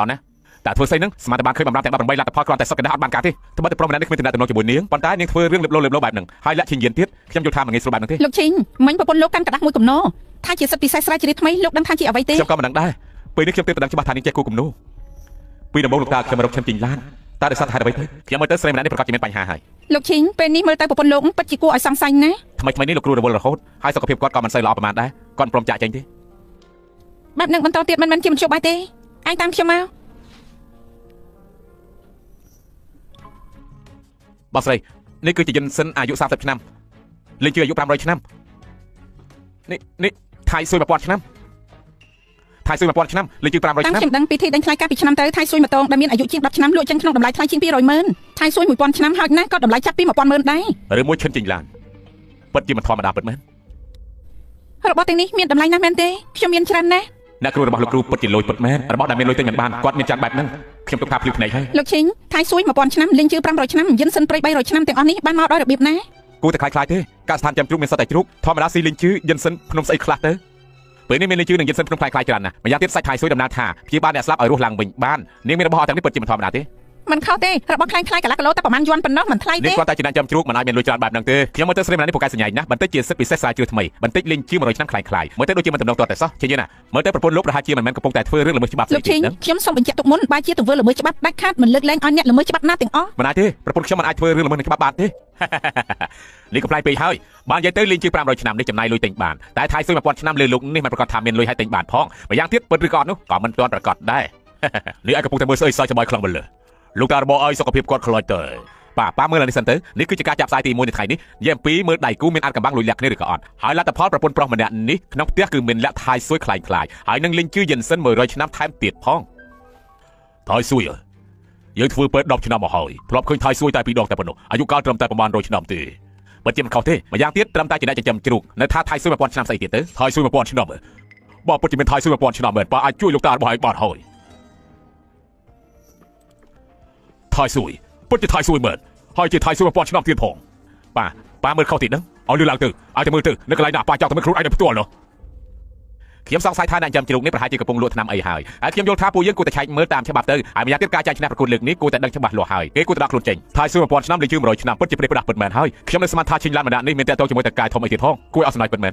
ោណាតែធ្វើស្អីហ្នឹងស្មានតែបានឃើញបំរាមទាំង18លទ្ធផលគ្រាន់តែសុទ្ធកណ្ដាស់អត់បានការទេត្បិតតែប្រុសម្នាក់នេះគ្មានតំណែងជាមួយនាងប៉ុន្តែនាងធ្វើរឿងលេបលោបែបហ្នឹងហើយលាក់ឈិញយានទៀតខ្ញុំយល់ថាមិនងាយស្រួលបែបហ្នឹងទេលោកឈិញមិញប្រពន្ធលោកកាន់ក្តាស់មួយគំនោថាជាសិទ្ធិពិសេសស្រាវជ្រាវថ្មីលោកដឹងថាជាអ្វីទេខ្ញុំក៏មិនដឹងដែរពេលនេះខ្ញុំទើបតែដឹងច្បាស់ថានាងចេះគូគំនូពីដំបូងលោកតាខ្ញុំរកឈិនជីងឡានតែដោយសារហេតុអ្វីទៅខ្ញុំមើលទៅស្រីម្នាក់នេះប្រកាសជាមានបញ្ហាហើយលោកឈិញពេលនេះមើលទៅប្រពន្ធលោកពិតជាគួរឲ្យសង្ស័យណាថ្មីនេះលោកគ្រូរវល់រហូតហើយសុខភាពគាត់ក៏មិនសូវល្អប្រហែលដែរគាត់ព្រមចាក់ចេញទេបែបនឹងបន្តទៀតមិនជាមិនជប់បាយទេឯងតាមខ្ញុំមកបងស្រីនេះគឺជាយិនសិនអាយុ30ឆ្នាំលេងជឿអាយុ500ឆ្នាំនេះថៃស៊ុយ1000ឆ្នាំថៃស៊ុយ1000ឆ្នាំលេងជឿ500ឆ្នាំខ្ញុំដឹងពីធីដេញថ្លៃកាលពីឆ្នាំទៅថៃស៊ុយ1តងដែលមានអាយុជាង10ឆ្នាំលក់ចឹងក្នុងតម្លៃថ្លៃជាង200,000ថៃស៊ុយ1000ឆ្នាំហើយណាក៏តម្លៃចាប់ពី100,000ដែរឬមួយឈិនចេញឡានពិតជាមិនធម្មតាពិតមែនរបស់ទាំងនេះមានតម្លៃណាស់មែនទេខ្ញុំមានច្រើនណាស់អ្នកគ្រូរបស់លោកគ្រូពិតជាលុយពិតមែនរបស់ដែលមានលុយទិញមិនបានគាត់មានចាត់បែបហ្នឹងខ្ញុំទុកថាភ្លឺភ្នែកហើយលោកឈិញថៃស៊ុយ1000ឆ្នាំលេងជឿ500ឆ្នាំយិនសិនព្រៃ300ឆ្នាំទាំងអស់នេះបានមកដោយរបៀបណាគួរតែខ្លាចទេការស្ថានចាំជ្រូកមានសត្វតែជ្រូកធម្មតាស៊ីលេងជឿយិនសិនភ្នំស្អីខ្លះទៅពេលនេះមានលេងជឿនឹងយិនសិនភ្នំខ្លាយច្រើនណាស់ម្យ៉ាងទៀតសាច់ថៃស៊ុយដំណើរថាព្យាបាលអ្នកស្លាប់ឲ្យរស់ឡើងវិញបាននាងមានរបស់ទាំងនេះពិតជាមិនធម្មតាទេមិនខុសទេរបស់ខ្លាំងខ្លាយកន្លះគីឡូតែប្រហែលយន់ប៉ុណ្ណោះមិនថ្លៃទេនេះគាត់តែជាអ្នកចាំជ្រូកមិនអាចមានលុយច្រើនបែបហ្នឹងទេខ្ញុំមើលទៅស្រីម្នាក់នេះពូកែសញ្ញាណាបន្តិចជាសិទ្ធិពិសេសស្រាវជ្រាវថ្មីបន្តិចលេងជឿ100ឆ្នាំខ្លាំងមើលទៅដូចជាមិនតំណងទាត់តែសោះជាយណាមើលទៅប្រពន្ធលោកប្រហែលជាមិនមែនកំពុងតែធ្វើរឿងល្មើសច្បាប់ស្អីទេខ្ញុំសូមបញ្ជាក់ទុកមុនបើជាទង្វើល្មើសច្បាប់ដាច់ខាតមិនលើកលែងឲ្យអ្នកល្មើសច្បាប់ណាទាំងអស់មិនអាចទេប្រពន្ធខ្ញុំមិនអាចធ្វើរឿងល្មើសនឹងច្បាប់បានទេនេះកំ pl ពេកហើយបាននិយាយទៅលេងជឿ500ឆ្នាំនេះចំណាយលុយទិញបានតែថៃស៊ុយ1000ឆ្នាំលើលោកនេះមិនប្រកាសថាមានលុយឲ្យទិញបានផងម្យ៉ាងទៀតពិតឬក៏អត់នោះក៏មិនទាន់ប្រកាសដែរនេះឯងកំពុងតែមើលស្អីសើចច្បាយខ្លាំងម្ល៉េះលោកតារបស់ឲ្យសុខភាពគាត់ខ្លាចទៅប៉ាមើលនេះសិនទៅនេះគឺជាការចាប់ផ្សាយទី1នៃថ្ងៃនេះនិយាយអំពីមើលដៃគូមានអាចកំបាំងលុយលាក់គ្នាឬក៏អត់ហើយលទ្ធផលប្រពន្ធប្រុសម្នាក់នេះក្នុងផ្ទះគឺមានលាក់ថៃស៊ុយខ្លាំងហើយនឹងលេងជឿយិនសិន100ឆ្នាំថែមទៀតផងថៃស៊ុយយើងធ្វើពេទ្យ10ឆ្នាំមកហើយធ្លាប់ឃើញថៃស៊ុយតែ2ដងតែប៉ុណ្ណោះអាយុកាលត្រឹមតែប្រហែល100ឆ្នាំទេបើជាមិនខុសទេម្យ៉ាងទៀតត្រឹមតែជាអ្នកចិញ្ចឹមជ្រូកនៅថាថៃស៊ុយ1000ឆ្នាំស្អីទៀតទៅថៃស៊ុយ1000ឆ្នាំបើពិតជាមានថៃស៊ុយ1000ឆ្នាំមែនប៉ាអាចជួយលោកតារបស់ឯងបានហើយថៃស៊ុយពិតជាថៃស៊ុយមែនហើយជាថៃស៊ុយ1000ឆ្នាំទៀតផងប៉ាមើលខុសទៀតហ្នឹងឲ្យលឺឡើងទៅឲ្យតែមើលទៅនៅកន្លែងណាប៉ាចង់តែមើលខ្លួនឯងនៅផ្ទាល់នោះខ្ញុំសង្ស័យថាអ្នកចិញ្ចឹមជ្រូកនេះប្រហែលជាកំពុងលក់ថ្នាំអីហើយខ្ញុំយល់ថាពួកយើងគួរតែឆែកមើលតាមច្បាប់ទៅហើយម្យ៉ាងទៀតការចាញ់ឈ្នះប្រកួតលើកនេះគួរតែដឹងច្បាស់លាស់ហើយគេគួរតែដាក់ខ្លួនចេញថៃស៊ុយ1000ឆ្នាំលេងជឿ100ឆ្នាំពិតជាប្រេះផ្ដាស់ពិតមែនហើយខ្ញុំនៅស្មានថាឈិញឡានម្នាក់នេះមានតែតជាមួយតកាយធំអីទៀតផងគួរឲ្យសំណើចពិតមែន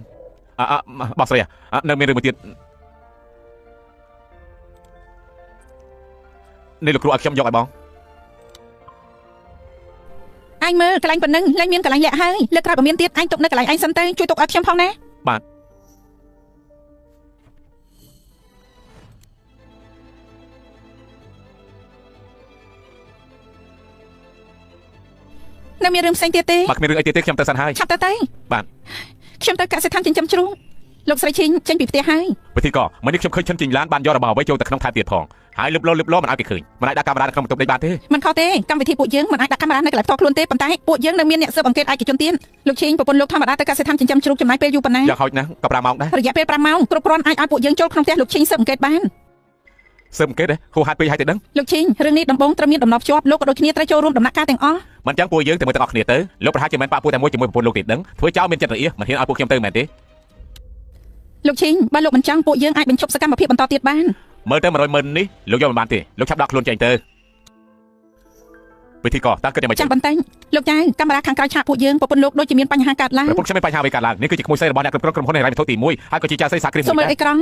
បងស្រីនៅមានរឿងមួយទៀតនេះលោកគ្រូឲ្យខ្ញុំយកឲ្យបងអញមើលកន្លែងប៉ុណ្ណឹងលែងមានកន្លែងលាក់ហើយលើកក្រោយបើមានទៀតអញទុកនៅកន្លែងអញសិនទៅជួយទុកឲ្យខ្ញុំផងណាបាទ នៅមានរឿងផ្សេងទៀតទេបើគ្មានរឿងអីទៀតទេខ្ញុំទៅសិនហើយឆាប់ទៅបាទខ្ញុំទៅកសិដ្ឋានចិញ្ចឹមជ្រូកលោកស្រីឈិញចេញពីផ្ទះហើយវិធីក៏មិននេះខ្ញុំឃើញឈិនជីងឡានបានយករបស់អ្វីចូលទៅក្នុងថែបទៀតផងហើយលឹបលោមិនឲ្យគេឃើញមិនអាចដាក់កាមេរ៉ានៅក្នុងបន្ទប់នេះបានទេមិនខុសទេកម្មវិធីពួកយើងមិនអាចដាក់កាមេរ៉ានៅកន្លែងផ្ទាល់ខ្លួនទេប៉ុន្តែពួកយើងនៅមានអ្នកស៊ើបអង្កេតឯកជនទៀតលោកឈិញប្រពន្ធលោកធម្មតាទៅកសិដ្ឋានចិញ្ចឹមជ្រូកចំណាយពេលយូរប៉ុណ្ណាយ៉ាងហោចណាស់ក៏5ម៉ោងដែររយៈពេល5ម៉ោងគ្រប់គ្រាន់អាចឲ្យពួកយើងចូលក្នុងផ្ទះលោកឈិញស៊ើបអង្កេតបានស៊ើបអង្កេតហួសហេតុពេកហើយទៅដឹងលោកឈិញរឿងនេះដំបងត្រូវមានដំណប់ជាប់លោកក៏ដូចគ្នាត្រូវចូលរួមដំណាក់កាលទាំងអស់មិនចឹងពួកយើងទៅមើលទាំងអស់គ្នាទៅលោកប្រហែលជាមិនប៉ះពួរតែមួយជាមួយប្រពន្ធលោកទេដឹងធ្វើចោលមានចិត្តរអៀសមិនហ៊ានឲ្យពួកខ្ញុំទៅមែនទេលោកឈិញបើលោកមិនចង់ពួកយើងអាចបញ្ឈប់សកម្មភាពបន្តទៀតបានមើលទៅ100,000នេះលោកយកមិនបានទេលោកឆាប់ដាក់ខ្លួនចេញទៅវិធីក៏តើគិតយ៉ាងម៉េចចាំបន្តិចលោកចៅកាមេរ៉ាខាងក្រៅឆាកពួកយើងប្រពន្ធលោកដូចជាមានបញ្ហាកើតឡើងប្រពន្ធខ្ញុំមានបញ្ហាអ្វីកើតឡើងនេះគឺជាក្មួយស្រីរបស់អ្នកគ្រប់គ្រងក្រុមហ៊ុនហិរញ្ញវត្ថុទី1ហើយក៏ជាចៅស្រីសាគ្រីមមួយដែរសូមមើលអេក្រង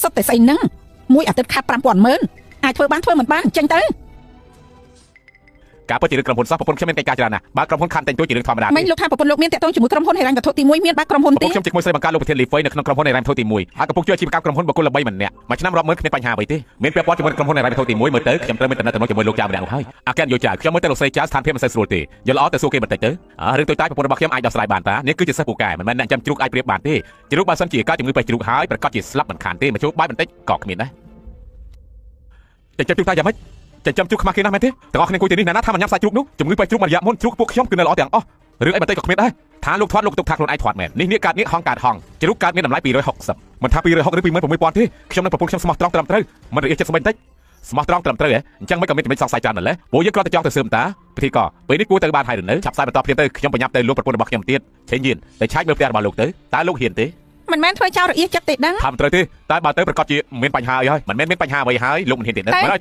់សុទ្ធតែស្អីហ្នឹងមួយអាទិត្យខាត់5,000,000អាចធ្វើបានធ្វើមិនបានចេញទៅការពិតជារឿងក្រុមហ៊ុនសោះប្រពន្ធខ្ញុំមានកិច្ចការច្រើនណាស់បើក្រុមហ៊ុនខាន់តែងទួចជារឿងធម្មតាមិនលោកថាប្រពន្ធលោកមានតាក់ទងជាមួយក្រុមហ៊ុនហិរញ្ញវត្ថុទី1មានបើក្រុមហ៊ុនទៀតខ្ញុំជាក្មួយស្រីបង្កើតលោកប្រធានលីហ្វុយនៅក្នុងក្រុមហ៊ុនហិរញ្ញវត្ថុទី1ហើយកំពុងជួយអាជីវកម្មក្រុមហ៊ុនបុគ្គលល្បីម្នាក់មួយឆ្នាំរាប់ម៉ឺនគ្មានបញ្ហាអ្វីទេមានពាក់ព័ន្ធជាមួយក្រុមហ៊ុនហិរញ្ញវត្ថុទី1មើលទៅខ្ញុំត្រូវមានតំណែងជាមួយលោកចៅម្នាក់នោះហើយអាកែនយោចៅខ្ញុំមើលទៅលោកស្រីចៅស្ថានភាពមិនសូវស្រួលទេយល់ល្អទៅសួរគេបន្តិចទៅរឿងតូចតាចប្រពន្ធរបស់ខ្ញុំអាចដោះស្រាយបានតានេះគឺជាសិស្សពូកែមិនមែនអ្នកចាំជ្រូកអាចប្រៀបបានទេជ្រូកបើសិនជាកើតជំងឺបេះជ្រូកហើយប្រកាសជាស្លាប់មិនខានទេមកជួបបាយបន្តិចក៏គ្មានដែរតែចិត្តជ្រូកតាយ៉ាងម៉េចចិញ្ចឹមជ្រូកខ្មាស់គេណាស់មែនទេទាំងអស់គ្នាគួយទីនេះណាថាមិនញ៉ាំសាច់ជ្រូកនោះជំងឺបេះជ្រូកមួយរយៈមុនជ្រូកពួកខ្ញុំគឺនៅល្អទាំងអស់រឿងអីបន្តិចក៏គ្មានដែរថាលោកធាត់លោកទុកថាខ្លួនឯងធាត់មែននេះកើតនេះហងកើតហងជ្រូកកើតមានតម្លៃ260មិនថា260ឬ26,000ទេខ្ញុំនឹងប្រពន្ធខ្ញុំស្មោះត្រង់ត្រឹមត្រូវមិនរអៀសចិត្តស្បែកបន្តិចស្មោះត្រង់ត្រឹមត្រូវហ៎អញ្ចឹងមិនក៏មានចំណុចសង្ស័យច្រើនណាស់ឡេះពួកយើងគ្រាន់តែចង់ទៅស៊ើបតាពិធីក៏ពេលនេះគួរទៅបានហើយឬនៅឆាប់ផ្សាយបន្តភ្លាមទៅខ្ញុំបញ្ញាប់ទៅលោកប្រពន្ធរបស់ខ្ញុំទៀតឆេងយៀនតែឆាច់មើលផ្ទះរបស់លោកទៅតើលោកហ៊ានទេមិនមែនធ្វើចោលរអៀសចិត្តទេដឹងថាមិនត្រូវទេតែបើទៅប្រកាសជាមានបញ្ហាអីហើយមិនមែនមានបញ្ហាអ្វីហើយលោកមិនហ៊ានទេមិនឲ្យទ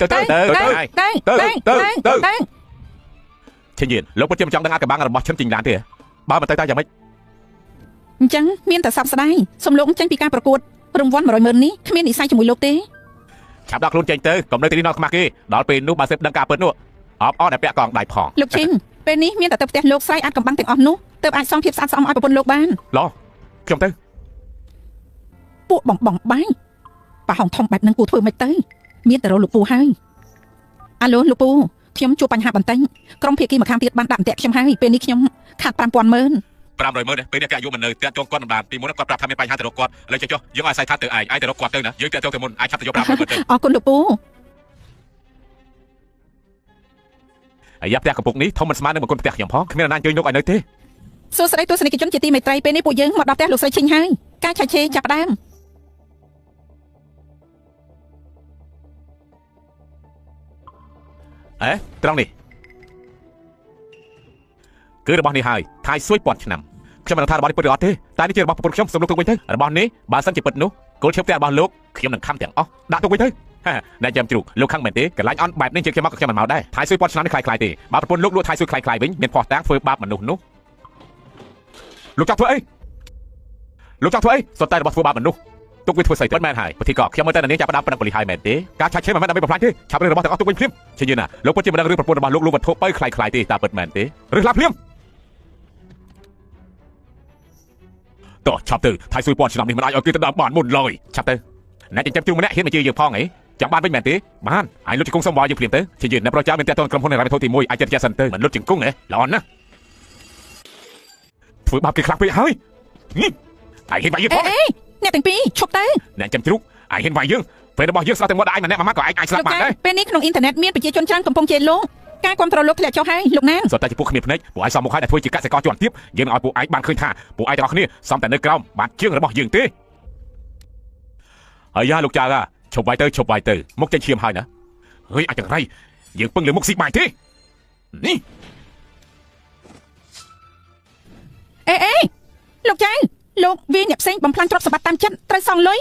ៅឆេងយៀនលោកពិតជាមិនចង់ដឹងអាកបាំងរបស់ឈិនជីងឡានទេបើមិនទៅតែយ៉ាងម៉េចអញ្ចឹងមានតែសັບស្ដាយសូមលោកចេញពីការប្រកួតរង្វាន់100,000នេះគ្មាននិស្ស័យជាមួយលោកទេឆាប់ដាក់ខ្លួនចេញទៅកុំនៅទីនេះដល់ខ្មាស់គេដល់ពេលនោះបើសិនដឹងការពិតនោះអបអរតែពាក់កងដៃផងលោកឈិងពេលនេះមានតែទៅផ្ទះលោកស្រីអាចកំបាំងទាំងអស់នោះទើបអាចសងភាពស្អាតស្អំឲ្យប្រពន្ធលោកបានឡោះខ្ញុំទៅពួកបងបាយប៉ះហងធំបែបហ្នឹងគួរធ្វើមិនទៅមានតែរលោកពូហើយអាឡូលោកពូខ្ញុំជួបបញ្ហាបន្តិចក្រុមភៀកគីម្ខាងទៀតបានដាក់អន្ទាក់ខ្ញុំហើយពេលនេះខ្ញុំខាត់5,000,000ពេលនេះគេអាយុមិននៅតាក់ទងគាត់មិនបានពីមុនគាត់ប្រាប់ថាមានបញ្ហាទៅរកគាត់ឥឡូវចុះយើងឲ្យអាស្រ័យថាទៅឯងទៅរកគាត់ទៅណាយើងតាក់ទងទៅមុនអាចឆាប់ទៅយក5,000,000ទៅអរគុណលោកពូអាយ៉ាផ្ទះកំពុកនេះធំមិនស្មើនឹងបង្គន់ផ្ទះខ្ញុំផងគ្មានអ្នកណាជួយយកឲ្យនៅទេសួស្តីទស្សនិកជនជាទីមេត្រីពេលនេះពួកយើងមកដល់ផ្ទះលោកស្រីឈិញហើយការឆែកឆេរចាប់ដើមត្រង់នេះគឺរបស់នេះហើយថៃស៊ុយពាន់ឆ្នាំខ្ញុំមិនថារបស់នេះពិតឬអត់ទេតែនេះជារបស់ប្រពន្ធខ្ញុំសូមលោកទុកវិញទៅរបស់នេះបើសិនជាពិតនោះគោលឈើផ្ទះរបស់លោកខ្ញុំនឹងខំទាំងអស់ដាក់ទុកវិញទៅអ្នកចាំជ្រូកលោកខឹងមែនទេកន្លែងអន់បែបនេះជាខ្ញុំមកខ្ញុំមិនមកដែរថៃស៊ុយពាន់ឆ្នាំនេះខ្លាយទេបើប្រពន្ធលោកលក់ថៃស៊ុយខ្លាយវិញមានផោះតាំងធ្វើបាបមនុស្សនោះលោកចង់ធ្វើអីសុទ្ធតែរបស់ធ្វើបាបមនុស្សទុកវាធ្វើស្អីទៅមែនហើយពិធីក៏ខ្ញុំមើលតែនាងចាប់ផ្ដើមប្រឹងប៉ូលីសហើយមែនទេការឆាច់ឆេរមិនមែនដើម្បីបំផ្លាញទេឆាប់រឿងរបស់ទាំងអស់ទុកវិញភ្លាមជាយឺណាលោកពិតជាមិនដឹងរឿងប្រពន្ធរបស់លោកលួចវត្ថុបើខ្លាយទេតើពិតមែនទេឬឡាភ្លាមតោះឆាប់ទៅថៃស៊ុយពាន់ឆ្នាំនេះមិនអាចឲ្យគេទៅដល់បានមុនឡើយឆាប់ទៅអ្នកចិញ្ចឹមជ្រូកម្នាក់ហ៊ានមកជឿយើងផងអីចាំបានវិញមែនទេបានហើយលុតជង្គង់សុំវល់យើងភ្លាមទៅជាយឺអ្នកប្រចាំមានតាក់ទងក្រុមហ៊ុនហិរញ្ញវត្ថុទី1អាចចិត្តចាសិនទៅមិនលុតជង្គង់ហ៎ល្អណាស់ធ្វើបាបគេខ្លាំងពេកហើយហើយហ៊ានវាយយើងផងអ្នកទាំងពីរឈប់ទៅអ្នកចាំជ្រូកឯងហ៊ានវាយយើងពេលរបស់យើងស្លាប់ទាំងមាត់ឯងម្នាក់មួយម៉ាត់ក៏ឯងអាចស្លាប់បានដែរពេលនេះក្នុងអ៊ីនធឺណិតមានប្រជាជនច្រើនកំពុងជេរលោកការគ្រប់គ្រងលោកធ្លាក់ចុះហើយលោកណានសុទ្ធតែជាពួកគ្មានភ្នែកពួកឯងសមមុខហើយតែធ្វើជាកសិករជាន់ទាបយើងឲ្យពួកឯងបានឃើញថាពួកឯងទាំងអស់គ្នាសំតែនៅក្រោមបានជើងរបស់យើងទេហើយយ៉ាលោកចៅឈប់វាយទៅមុខចេញឈាមហើយណាហើយអាចចង្រៃយើងពឹងលើមុខស៊ីបាយទេនេះលោកចៅលោកវាអ្នកផ្សេងបំផ្លាញទ្រព្យសម្បត្តិតាមចិត្តត្រូវសងលុយ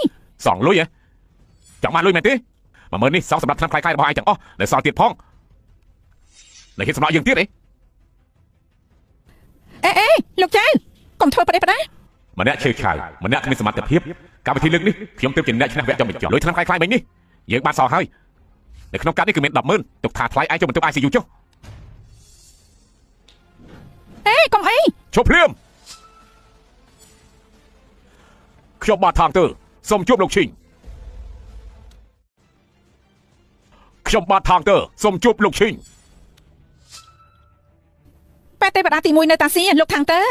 ហ៎ចង់បានលុយមែនទេ10000នេះសងសម្រាប់ឆ្នាំខ្លាយៗរបស់ឯងទាំងអស់នៅសល់ទៀតផងនៅហ៊ានសម្រាប់យើងទៀតលោកចៅកុំធ្វើប្រទេសប្រដាម្នាក់ឈើឆៅម្នាក់គ្មានសមត្ថភាពកម្មវិធីលើកនេះខ្ញុំទើបជាអ្នកឈ្នះវគ្គចំបញ្ចុះលុយឆ្នាំខ្លាយៗមិញនេះយើងបានសងហើយនៅក្នុងកាត់នេះគឺមាន100000ទុកថាថ្លៃឯងចូលបន្ទប់ ICU ចុះកុំអីឈប់ភ្លាមខ្ញុំបាទថងទើសូមជួបលោកឈីង ខ្ញុំបាទខាងទ័រសូមជួបលោកឈីង បែទេវតាទី1នៅតាស៊ីលោកខាងទ័រ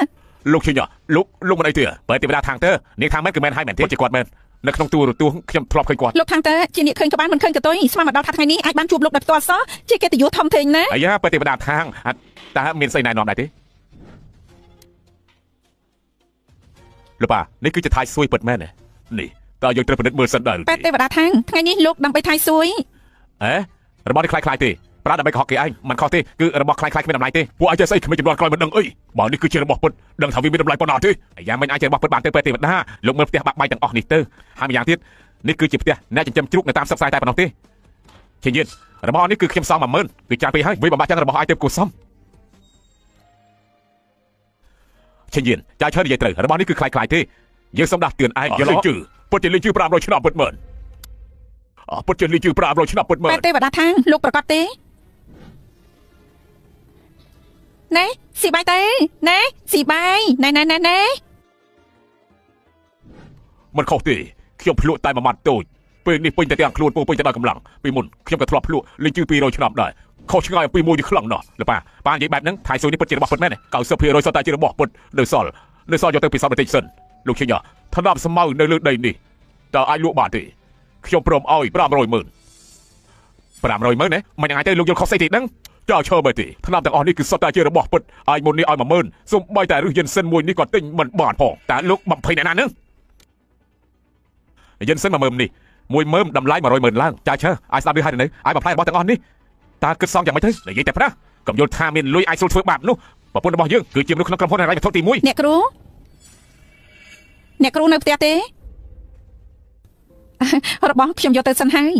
លោកឈីងលោកមិនអីទេបែទេវតាខាងទ័រនាងខាងមែនគឺមែនហើយមែនទេជាគាត់មែននៅក្នុងទូរទស្សន៍ខ្ញុំធ្លាប់ឃើញគាត់ លោកខាងទ័រជាអ្នកឃើញក្បាលមិនឃើញកតុយស្មានមកដល់ថាថ្ងៃនេះអាចបានជួបលោកដោយផ្ទាល់សោះជាកិត្តិយសធំធេងណាស់ អាយ៉ាបែទេវតាខាងតើមានស្អីណែនាំដែរទេលោកប៉ានេះគឺជាថៃសួយពិតមែនទេនេះតើយើងត្រូវពិនិត្យមើលសិនដែរ បែទេវតាខាងថ្ងៃនេះលោកដើម្បីថៃសួយ របស់នេះคล้ายៗទេប្រាដើម្បីកុហកគេឯងមិនខុសទេគឺរបស់คล้ายៗគ្មានតម្លៃទេពួកឯងចេះស្អីគ្មានចំនួនក្រោយមិនដឹងអីបើនេះគឺជារបស់ពិតដឹងថាវាមានតម្លៃប៉ុណ្ណាទេអាយ៉ាមិនអាចជារបស់ពិតបានទេបែទេវតាលោកមើលផ្ទះបាក់បែកទាំងអស់នេះទៅហើយម្យ៉ាងទៀតនេះគឺជាផ្ទះអ្នកចិញ្ចឹមជ្រូកនៅតាមស្រុកស្រែតែប៉ុណ្ណោះទេជាញៀនរបស់នេះគឺខ្ញុំសង 10000 គឺច្រើនពេកហើយវាបំបាក់ចឹងរបស់ឯងទៅគួរសមជាញៀនចាយឈើនិយាយត្រូវរបស់នេះគឺคล้ายៗទេយើងសូមដាស់តឿនឯងอย่าលេងជឿពិតជាលេងជឿ500ឆ្នាំពិតមែនពិតជាលេងជឿ500ឆ្នាំពិតមែន បែទេវតាខាងលោកប្រកាសទេណែស៊ីបាយទេណែស៊ីបាយណែមិនខុសទេខ្ញុំភ្លក់តែមួយម៉ាត់តូចពេលនេះពេញតែទាំងខ្លួនពោពេញទៅដោយកម្លាំងពីមុនខ្ញុំក៏ធ្លាប់ភ្លក់លេងជឿ200ឆ្នាំដែរខុសឆ្ងាយពីមួយទីខ្លាំងណាស់លោកប៉ានិយាយបែបហ្នឹងថៃស៊ុយនេះពិតជារបស់ពិតមែន 90% សុទ្ធតែជារបស់ពិតនៅសល់យកទៅពិសោធន៍បន្តិចសិនលោកឈិញថ្នាំស្មៅនៅលើដីនេះតើអាចលក់បានទេខ្ញុំព្រមឲ្យ 500,000 ណាមិនយ៉ាងណាទេលោកយល់ខុសស្អីទេដឹងចោលឈើបែទេថ្នាំទាំងអស់នេះគឺសុទ្ធតែជារបស់ពិតឲ្យមុននេះឲ្យ 10000 សូម្បីតែរឹសយិនសិនមួយនេះក៏ទិញមិនបានផងតើលោក20អ្នកណាហ្នឹងយិនសិន 10000 នេះ 10000 តម្លៃ 100,000 ឡើងចាឈើឲ្យស្ដាប់ឮហើយនៅឲ្យបំផ្លាញរបស់ទាំងអស់នេះតើគិតសងយ៉ាងម៉េចទៅនិយាយតែប្រាស់កុំយល់ថាមានលុយអាចស្រួលធ្វើបាបនោះប្រពន្ធរបស់យើងគឺជាមនុស្សក្នុងក្រុមហ៊ុនហិរញ្ញវត្ថុទី1អ្នកគ្រូនៅផ្ទះទេរបស់ខ្ញុំយកទៅសិនហើយ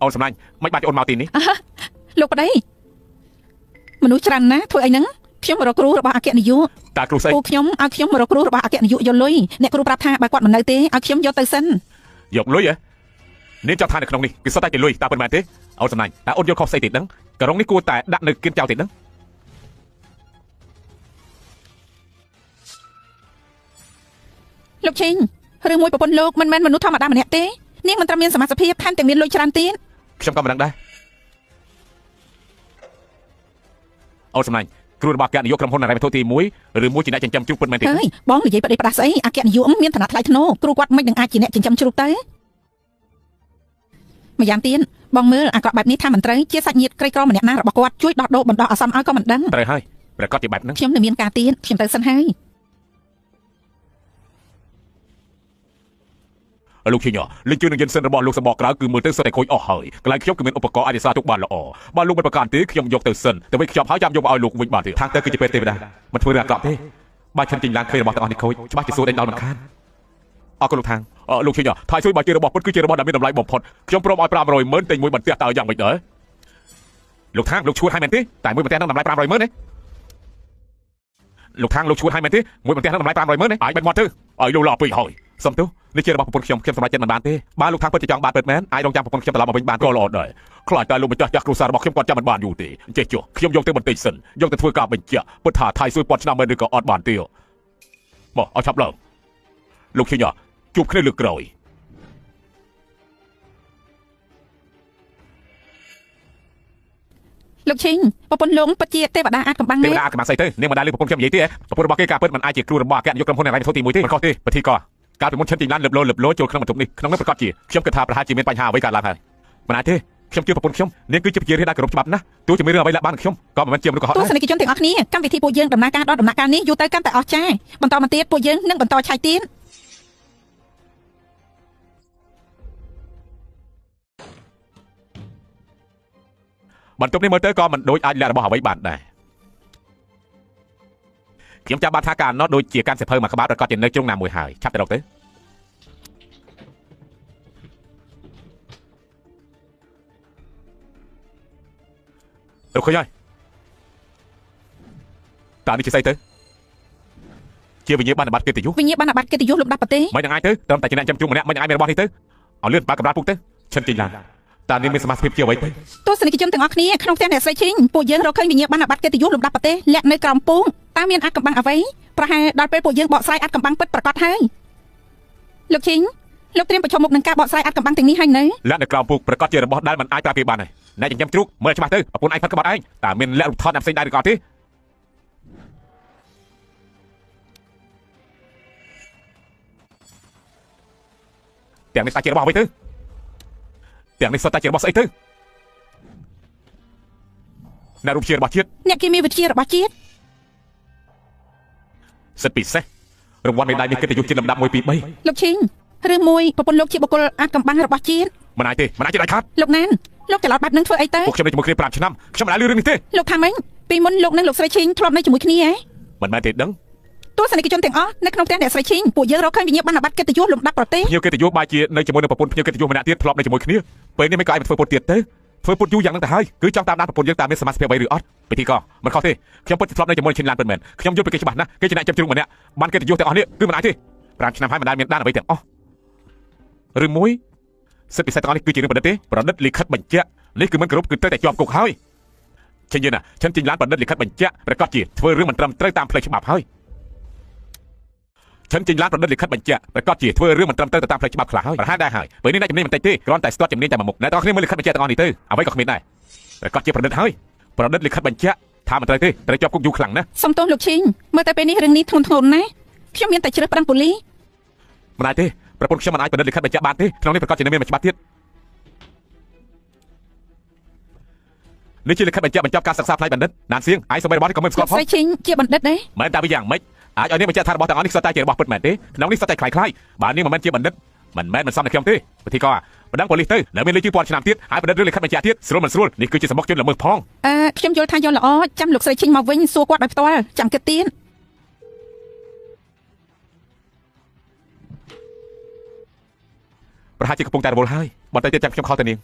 អូនសំឡាញ់មិនបាច់អូនមកទីនេះលោកប្តីមនុស្សច្រើនណាស់ធ្វើអីហ្នឹងខ្ញុំរកគ្រូរបស់អគ្គនាយកតើគ្រូស្អីពូខ្ញុំឲ្យខ្ញុំរកគ្រូរបស់អគ្គនាយកយកលុយអ្នកគ្រូប្រាប់ថាបើគាត់មិននៅទេឲ្យខ្ញុំយកទៅសិនយកលុយហ៎នាងចង់ថានៅក្នុងនេះគឺសុទ្ធតែជាលុយតើប៉ុន្មានទេអូនសំឡាញ់តើអូនយកខុសស្អីទេដឹងក្រុងនេះគួរតែដាក់នៅគៀនចោលទេដឹងលោកឈិញរឿងមួយប្រពន្ធលោកមិនមែនមនុស្សធម្មតាម្នាក់ទេនាងមិនត្រឹមមានសមត្ថភាពថែមទាំងមានលុយច្រើនទៀតខ្ញុំក៏មិនដឹងដែរអូនសំឡាញ់គ្រូរបស់អគ្គនាយកក្រុមហ៊ុនហិរញ្ញវត្ថុទី1ឬមួយជាអ្នកចិញ្ចឹមជ្រូកពិតមែនទេអើយបងនិយាយប្តីផ្ដាស់ស្អីអគ្គនាយកមានឋានៈថ្លៃថ្នូរគ្រូគាត់មិននឹងអាចជាអ្នកចិញ្ចឹមជ្រូកទៅម្យ៉ាងទៀតបងមើលអាក្រក់បែបនេះថាមិនត្រូវជាសាច់ញាតិក្រីក្រម្នាក់ណារបស់គាត់ជួយដោះដូរបណ្ដោះអាសន្នឲ្យក៏មិនដឹងត្រូវហើយប្រកាសជាបែបហ្នឹងខ្ញុំនៅមានការទៀតខ្ញុំទៅសិនហើយលោកឈិញលេងជឿនឹងយិនសិនរបស់លោកសម្បកក្រៅគឺមើលទៅសុទ្ធតែខូចអស់ហើយកន្លែងខ្ញុំគឺមានឧបករណ៍អាចរក្សាទុកបានល្អបើលោកមិនប្រកាន់ទេខ្ញុំយកទៅសិនតែវិញខ្ញុំហើយចាំយកមកឲ្យលោកវិញបានទេខាងទៅគឺជាពេទ្យទេវតាមិនធ្វើរឿងអាក្រក់ទេបើខ្ញុំទិញឡើងឃើញរបស់ទាំងអស់នេះខូចច្បាស់ជាសួរដេញដល់មិនខានអរគុណលោកខាងលោកឈិញថៃស៊ុយបើជារបស់ពិតគឺជារបស់ដែលមានតម្លៃបំផុតខ្ញុំព្រមឲ្យ 500,000 ទិញមួយបន្ទះតើយ៉ាងម៉េចដែរលោកខាងលោកឈួតឲ្យមែនទេតែមួយបន្ទះនឹងតម្លៃ 500,000 ទេលោកខាងលោកឈួតឲ្យមែនទេមួយបន្ទះនឹងតម្លៃ 500,000 ទេអាចបិទមាត់ទៅឲ្យលោកឡោពេកហើយសំទោសនេះជារបស់ប្រពន្ធខ្ញុំសម្រេចចិត្តមិនបានទេបើលោកខាងពិតជាចង់បានពិតមែនអាចរងចាំប្រពន្ធខ្ញុំត្រឡប់មកវិញបានក៏ល្អដែរខ្លាចតែលោកម្ចាស់គ្រួសាររបស់ខ្ញុំគាត់ចាំមិនបានយូរទេចេះចុះខ្ញុំយកទៅបន្តិចសិនយកទៅធ្វើការបញ្ជាក់ពិតថាថៃស៊ុយពាត់ឆ្នាំមែនឬក៏អត់បានទេមកឲ្យឆាប់ឡើងលោកឈិញជួបគ្នាលើកក្រោយលោកឈិញប្រពន្ធលោកពិតជាទេវតាអាចកំបាំងទេវតាអាចកំបាំងស្អីទៅនាងមិនដែលលើប្រពន្ធខ្ញុំនិយាយទេប្រពន្ធរបស់គេការពិតមិនអាចជាគ្រូរបស់អគ្គនាយកក្រុមហ៊ុនហិរញ្ញវត្ថុទី1ទេមិនខុសទេពិធីក៏កាលពីមុនឈិនទីឡានលឹបលោចូលក្នុងបន្ទប់នេះក្នុងនោះប្រកាសជាខ្ញុំគិតថាប្រហែលជាមានបញ្ហាអ្វីកើតឡើងហើយមិនអាចទេខ្ញុំជឿប្រពន្ធខ្ញុំនាងគឺជាជារៀនដែលគោរពច្បាប់ណាស់ទោះជាមានរឿងអ្វីឡើងបានខ្ញុំក៏មិនមែនជាមនុស្សកុហកដែរទស្សនិកជនទាំងអស់គ្នាកម្មវិធីពួកយើងដំណើរការដល់ដំណាក់កាលនេះយូរទៅកាន់តែអស្ចារ្យបន្តមកទៀតពួកយើងនឹងបន្តឆែកទៀតបន្ទប់នេះមើលទៅក៏មិនដូចអាចលាក់របស់អ្វីបានដែរខ្ញុំចាំបានថាការណោះដូចជាការសិភៅមួយក្បាលប្រកាសជានៅជ្រុងណាមួយហើយឆាប់ទៅរកទៅរកឃើញហើយតើនេះជាស្អីទៅជាវិញ្ញាបនបត្រកិត្តិយសវិញ្ញាបនបត្រកិត្តិយសលំដាប់ប្រទេសមិនយ៉ាងណាទៅត្រឹមតែជាអ្នកចាំជួបម្នាក់មិនយ៉ាងណាមានរបស់នេះទៅឲ្យលឿនបើកម្រាលពុកទៅឈិនចេញឡើងតើនាងមានសមាជិកជាអ្វីទៅទស្សនិកជនទាំងអស់គ្នាក្នុងផ្ទះអ្នកស្រីឈិញពួកយើងរកឃើញវិញ្ញាបនបត្រកិត្តិយសលំដាប់ប្រទេសលាក់នៅក្រោមពូកតើមានអាចកំបាំងអ្វីប្រហែលដល់ពេលពួកយើងបកស្រាយអាចកំបាំងពិតប្រាកដហើយលោកឈិញ លោកត្រៀមប្រឈមមុខនឹងការបកស្រាយអាចកំបាំងទាំងនេះហើយនៅ លក្ខណៈក្រមពុកប្រកាសជារបស់ដែលមិនអាចប្រើពីបានហើយអ្នកចិញ្ចឹមជ្រូកមើលច្បាស់ទៅប្រពន្ធឯងផាត់ក្បត់ឯងតើមានលក្ខរូបថតណាផ្សេងដែរឬក៏ទេទាំងនេះសាច់ជារបស់អ្វីទៅទាំងនេះសុទ្ធតែជារបស់ស្អីទៅអ្នករូបជារបស់ជាតិ អ្នកគីមីវិទ្យារបស់ជាតិ សិទ្ធិពិសេសរង្វាន់មេដាយនេះកិត្តិយសជាលំដាប់1 2 3 លោកឈីងឬមួយប្រពន្ធលោកជាបុគ្គលអាចកំបាំងរបស់ជាតិ មិនអាចទេមិនអាចជាដាច់ខាត លោកណានលោកច្រឡោតបែបនឹងធ្វើអីទៅ ពួកខ្ញុំនៅជាមួយគ្នា5ឆ្នាំខ្ញុំមិនអាចលឺរឿងនេះទេ លោកថាម៉េចពីមុនលោកនិងលោកស្រីឈីងធ្លាប់នៅជាមួយគ្នាហ៎ មិនមែនទេដឹង ទស្សនិកជនទាំងអស់នៅក្នុងផ្ទះអ្នកស្រីឈីងពួកយើងរកឃើញវិញ្ញាបនបត្រកិត្តិយសលំដាប់ប្រទេស ភ្ញៀវកិត្តិយសបែរជានៅជាមួយនឹងប្រពន្ធភ្ញៀវកិត្តិយសម្នាក់ទៀតធ្លាប់នៅជាមួយគ្នាពេលនេះមិនក៏អាចធ្វើពុតទៀតទៅធ្វើពុតយូរយ៉ាងហ្នឹងទៅហើយគឺចង់តាមដានប្រពន្ធយើងតាមមានសមាជិកអ្វីឬអត់ពិធីក៏មិនខុសទេខ្ញុំពិតជាធ្លាប់នៅជាមួយឈិនឡានពិតមែនខ្ញុំយល់ពីគេច្បាស់ណាស់គេជាអ្នកចិញ្ចឹមជ្រូកម្នាក់បានកិត្តិយសទាំងអស់នេះគឺមិនអាចទេ5ឆ្នាំហើយមិនដែលមានដានអ្វីទាំងអស់ឬមួយសិទ្ធិពិសេសទាំងអស់នេះគឺជារឿងប្រឌិតទេប្រឌិតលិខិតបញ្ជាក់នេះគឺមិនគ្រប់គឺត្រូវតែជាប់គុកហើយឈិនយល់ណាឈិនចិញ្ចឹមឡានប្រឌិតលិខិតបញ្ជាក់ប្រកាសជាធ្វើរឿងមិនត្រឹមត្រូវតាមផ្លូវច្បាប់ហើយឈិនចិញ្ចឹមឡានប្រឌិតលិខិតបញ្ជាក់ប្រកាសជាធ្វើរឿងមិនត្រឹមត្រូវតាមផ្លូវច្បាប់ខ្លះហើយប្រហែលដែរហើយពេលនេះអ្នកជំនាញបន្តិចទេគ្រាន់តែស្ទាត់ជំនាញតែមួយមុខអ្នកទាំងអស់គ្នាមើលលិខិតបញ្ជាក់ទាំងអស់នេះទៅអ្វីក៏គ្មានដែរប្រកាសជាប្រឌិតហើយប្រឌិតលិខិតបញ្ជាក់ថាមិនត្រូវទេត្រូវជាប់គុកយូរខ្លាំងណាស់ សំទោសលោកឈីងមើលតែពេលនេះរឿងនេះធ្ងន់ធ្ងរណាស់ខ្ញុំមានតែជ្រើសប្រឹងប៉ូលីស មិនអាចទេប្រពន្ធខ្ញុំមិនអាចប្រឌិតលិខិតបញ្ជាក់បានទេក្នុងនេះប្រកាសជានៅមានមួយច្បាប់ទៀតនេះជាលិខិតបញ្ជាក់បញ្ចប់ការសិក្សាផ្នែកបណ្ឌិតណានសៀងឯងសម័យរបស់នេះក៏មិនស្គាល់ផង ស្រីឈីងជាបណ្ឌិតដែរ មិនតែវាយ៉ាងម៉េចអាចឲ្យនេះបញ្ជាក់ថារបស់ទាំងអស់នេះសុទ្ធតែជារបស់ពិតមែនទេក្នុងនេះសុទ្ធតែคล้ายៗបើនេះមិនមែនជាបណ្ឌិតមិនមែនមិនសមនឹងខ្ញុំទេពិធីក៏បណ្ដឹងប៉ូលីសទៅនៅមានលុយជឿពាន់ឆ្នាំទៀតហើយបណ្ឌិតរឿងលិខិតបញ្ជាក់ទៀតស្រួលមិនស្រួលនេះគឺជាសំបុកជនល្មើសផង ខ្ញុំយល់ថាយល់ល្អចាំលោកស្រីឈីងមកវិញសួរគាត់ដោយផ្ទាល់ចាំគិតទៀត ប្រហែលជាកំពុងតែរវល់ហើយបន្តិចទៀតចាំខ្ញុំខលទៅនាង